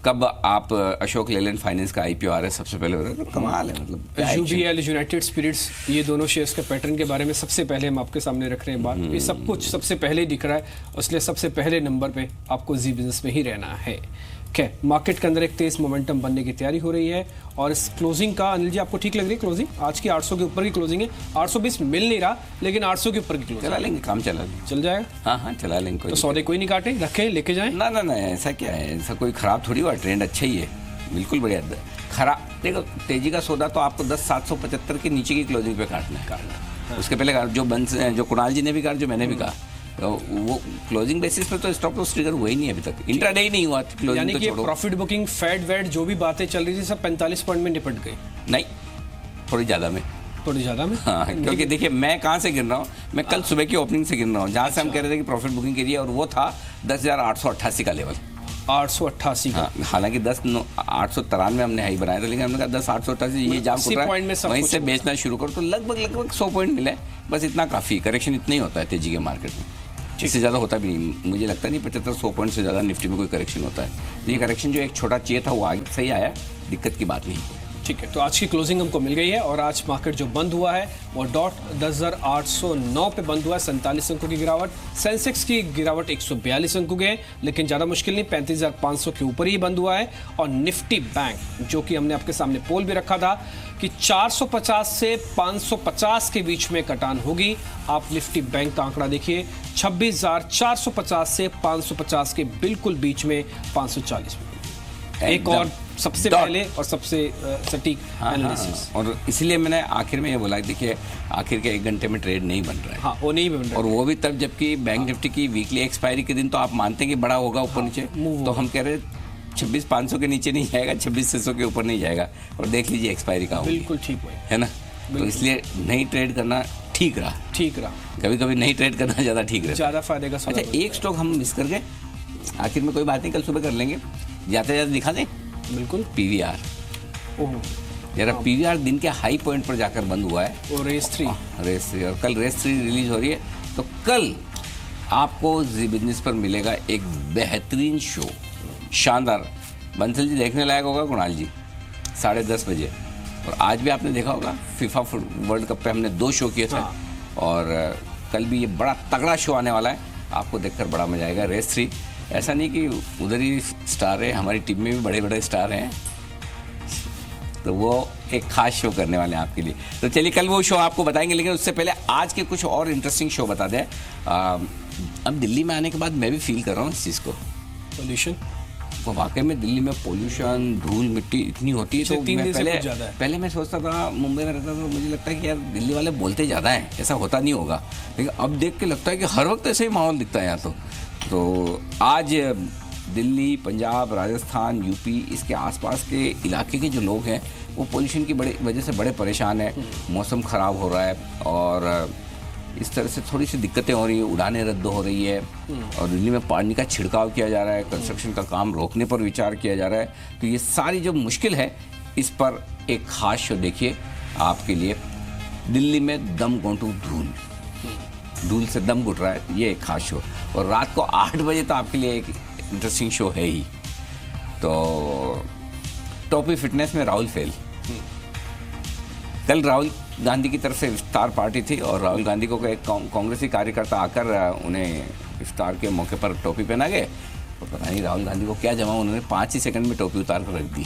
कब आप अशोक लेलैंड फाइनेंस का IPO आ रहा है, सबसे पहले बताया। तो कमाल है, मतलब UBL, यूनाइटेड स्पिरिट्स, ये दोनों शेयर्स के पैटर्न के बारे में सबसे पहले हम आपके सामने रख रहे हैं बात। ये सब कुछ सबसे पहले दिख रहा है, इसलिए सबसे पहले नंबर पे आपको जी बिजनेस में ही रहना है। क्या मार्केट के अंदर एक तेज मोमेंटम बनने की तैयारी हो रही है, और इस क्लोजिंग का अनिल जी आपको ठीक लग रही है? क्लोजिंग आज की 800 के ऊपर की क्लोजिंग है, 820 मिल नहीं रहा, लेकिन 800 के ऊपर की क्लोजिंग। चला लेंगे, काम चला लेंगे, चल जाएगा। हाँ चला लेंगे। तो सौदे कोई नहीं काटे, रखे लेके जाए? ना ऐसा क्या है, ऐसा कोई खराब थोड़ी हुआ, ट्रेंड अच्छा ही है, बिल्कुल बढ़िया। खराब देखो, तेजी का सौदा तो आपको 10,775 के नीचे की क्लोजिंग पे काटना है। उसके पहले जो कुणाल जी ने भी कहा, जो मैंने भी कहा, तो वो क्लोजिंग बेसिस पे तो स्टॉप लॉस ट्रिगर हुआ ही नहीं अभी तक, इंट्राडे ही नहीं हुआ, क्लोजिंग यानी तो कि छोड़ो। प्रॉफिट बुकिंग फेड वेड जो भी बातें चल रही थी सब 45 पॉइंट में निपट गई। नहीं, थोड़ी ज़्यादा में। थोड़ी ज़्यादा में, हाँ, क्योंकि देखिए मैं कहाँ से गिर रहा हूँ, मैं कल सुबह की ओपनिंग से गिर रहा हूँ, जहाँ से हम कह रहे थे कि प्रॉफिट बुकिंग करिए, और वो था 10,888 का लेवल, 888 का। हाँ, हालांकि 893 हमने हाई बनाया था, लेकिन हमने कहा 10,888 ये जाम खुल रहा है, वहीं से बेचना शुरू करो, तो लगभग 100 पॉइंट मिले, बस इतना काफ़ी। करेक्शन इतना ही होता है तेजी के मार्केट में, इससे ज़्यादा होता भी नहीं, मुझे लगता नहीं 75-100 पॉइंट से ज़्यादा निफ्टी में कोई करेक्शन होता है। ये करेक्शन जो एक छोटा चाहिए था वो आगे सही आया, दिक्कत की बात नहीं। ठीक है, तो आज की क्लोजिंग हमको मिल गई है और आज मार्केट जो बंद हुआ है वो डॉट 10,809 पे बंद हुआ है, 47 अंकों की गिरावट। सेंसेक्स की गिरावट 142 अंकों की है, लेकिन ज़्यादा मुश्किल नहीं, 35,500 के ऊपर ही बंद हुआ है। और निफ्टी बैंक जो कि हमने आपके सामने पोल भी रखा था कि 450 से 550 के बीच में कटान होगी, आप निफ्टी बैंक का आंकड़ा देखिए 26,450 से 550 के बिल्कुल बीच में 540 में। एक और सबसे पहले और सबसे सटीक एनालिसिस। और इसलिए मैंने आखिर में ये बोला कि देखिए आखिर के 1 घंटे में ट्रेड नहीं बन रहा है। हाँ, वो नहीं बन रहा है, और वो भी तब जबकि बैंक निफ्टी की वीकली एक्सपायरी के दिन तो आप मानते हैं कि बड़ा होगा ऊपर नीचे, तो हम कह रहे 26,500 के नीचे नहीं जाएगा, 26,600 के ऊपर नहीं जाएगा, और देख लीजिए एक्सपायरी का बिल्कुल ठीक हुआ है ना। तो इसलिए नहीं ट्रेड करना ठीक रहा, कभी कभी नहीं ट्रेड करना ज़्यादा ठीक रहा, ज़्यादा फायदे का। अच्छा, एक स्टॉक हम मिस कर गए, आखिर में कोई बात नहीं, कल सुबह कर लेंगे, जाते जाते दिखा दें। बिल्कुल, पीवीआर। जरा पीवीआर दिन के हाई पॉइंट पर जाकर बंद हुआ है, और रेस 3 और कल रेस 3 रिलीज हो रही है, तो कल आपको जी बिजनेस पर मिलेगा एक बेहतरीन शो, शानदार। बंसल जी देखने लायक होगा, कुणाल जी 10:30 बजे। और आज भी आपने देखा होगा फीफा वर्ल्ड कप पे हमने 2 शो किए थे, और कल भी ये बड़ा तगड़ा शो आने वाला है, आपको देखकर बड़ा मजा आएगा। रेस 3, ऐसा नहीं कि उधर ही स्टार है, हमारी टीम में भी बड़े बड़े स्टार हैं, तो वो एक खास शो करने वाले हैं आपके लिए। तो चलिए कल वो शो आपको बताएंगे, लेकिन उससे पहले आज के कुछ और इंटरेस्टिंग शो बता दें। अब दिल्ली में आने के बाद मैं भी फील कर रहा हूँ इस चीज़ को, पोल्यूशन। वो वाकई में दिल्ली में पोल्यूशन, धूल मिट्टी इतनी होती है, तो मैं पहले मैं सोचता था, मुंबई में रहता था, तो मुझे लगता है कि यार दिल्ली वाले बोलते ज़्यादा हैं, ऐसा होता नहीं होगा, लेकिन अब देख के लगता है कि हर वक्त ऐसे ही माहौल दिखता है यहाँ। तो आज दिल्ली, पंजाब, राजस्थान, यूपी, इसके आसपास के इलाके के जो लोग हैं वो पोल्यूशन की बड़े वजह से बड़े परेशान हैं, मौसम ख़राब हो रहा है, और इस तरह से थोड़ी सी दिक्कतें हो रही है, उड़ानें रद्द हो रही है, और दिल्ली में पानी का छिड़काव किया जा रहा है, कंस्ट्रक्शन का काम रोकने पर विचार किया जा रहा है। तो ये सारी जो मुश्किल है, इस पर एक ख़ास शो देखिए आपके लिए, दिल्ली में दम घोंटू धूल से दम घुट रहा है, ये एक खास शो। और रात को 8 बजे तो आपके लिए एक इंटरेस्टिंग शो है ही। तो टॉपी फिटनेस में राहुल फेल। कल राहुल गांधी की तरफ से इफ्तार पार्टी थी, और राहुल गांधी को एक कांग्रेसी कार्यकर्ता आकर उन्हें इफ्तार के मौके पर टोपी पहना गए, और पता नहीं राहुल गांधी को क्या जमा, उन्होंने 5 ही सेकंड में टोपी उतार कर रख दी,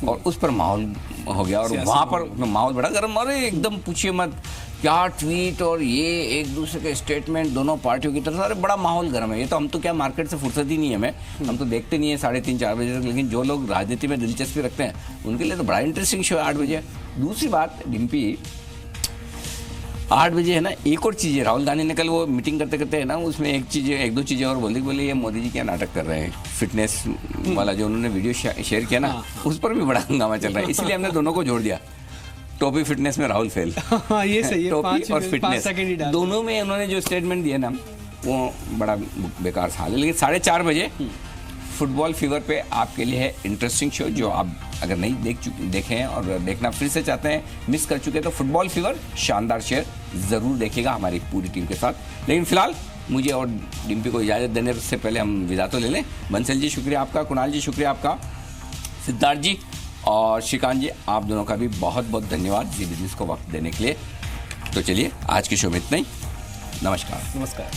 और उस पर माहौल हो गया, और वहाँ पर माहौल बड़ा गर्म। अरे एकदम पूछिए मत, क्या ट्वीट और ये एक दूसरे के स्टेटमेंट दोनों पार्टियों की तरफ से, अरे बड़ा माहौल गर्म है। ये तो हम तो क्या मार्केट से फुर्सत ही नहीं है, हम तो देखते नहीं है 3:30-4 बजे तक, लेकिन जो लोग राजनीति में दिलचस्पी रखते हैं उनके लिए तो बड़ा इंटरेस्टिंग शो है 8 बजे। दूसरी बात डिम्पी, 8 बजे है ना, एक और चीज़ है, राहुल गांधी ने कल वो मीटिंग करते करते है ना, उसमें एक दो चीज़ें और बोले ये मोदी जी क्या नाटक कर रहे हैं, फिटनेस वाला जो उन्होंने वीडियो शेयर किया ना, उस पर भी बड़ा हंगामा चल रहा है, इसलिए हमने दोनों को जोड़ दिया। टोपी फिटनेस में राहुल फेल। ये सही है, टोपी और फिटनेस दोनों में उन्होंने जो स्टेटमेंट दिया ना, वो बड़ा बेकार हाल है। लेकिन 4:30 बजे फुटबॉल फीवर पे आपके लिए है इंटरेस्टिंग शो, जो आप अगर नहीं देखे हैं और देखना फिर से चाहते हैं, मिस कर चुके, तो फुटबॉल फीवर शानदार शेयर ज़रूर देखिएगा हमारी पूरी टीम के साथ। लेकिन फिलहाल मुझे और डिम्पी को इजाज़त देने से पहले हम विदा तो ले लें। बंसल जी शुक्रिया आपका, कुणाल जी शुक्रिया आपका, सिद्धार्थ जी और श्रीकांत जी आप दोनों का भी बहुत बहुत धन्यवाद जी बिजनेस को वक्त देने के लिए। तो चलिए आज की शो में इतना ही, नमस्कार।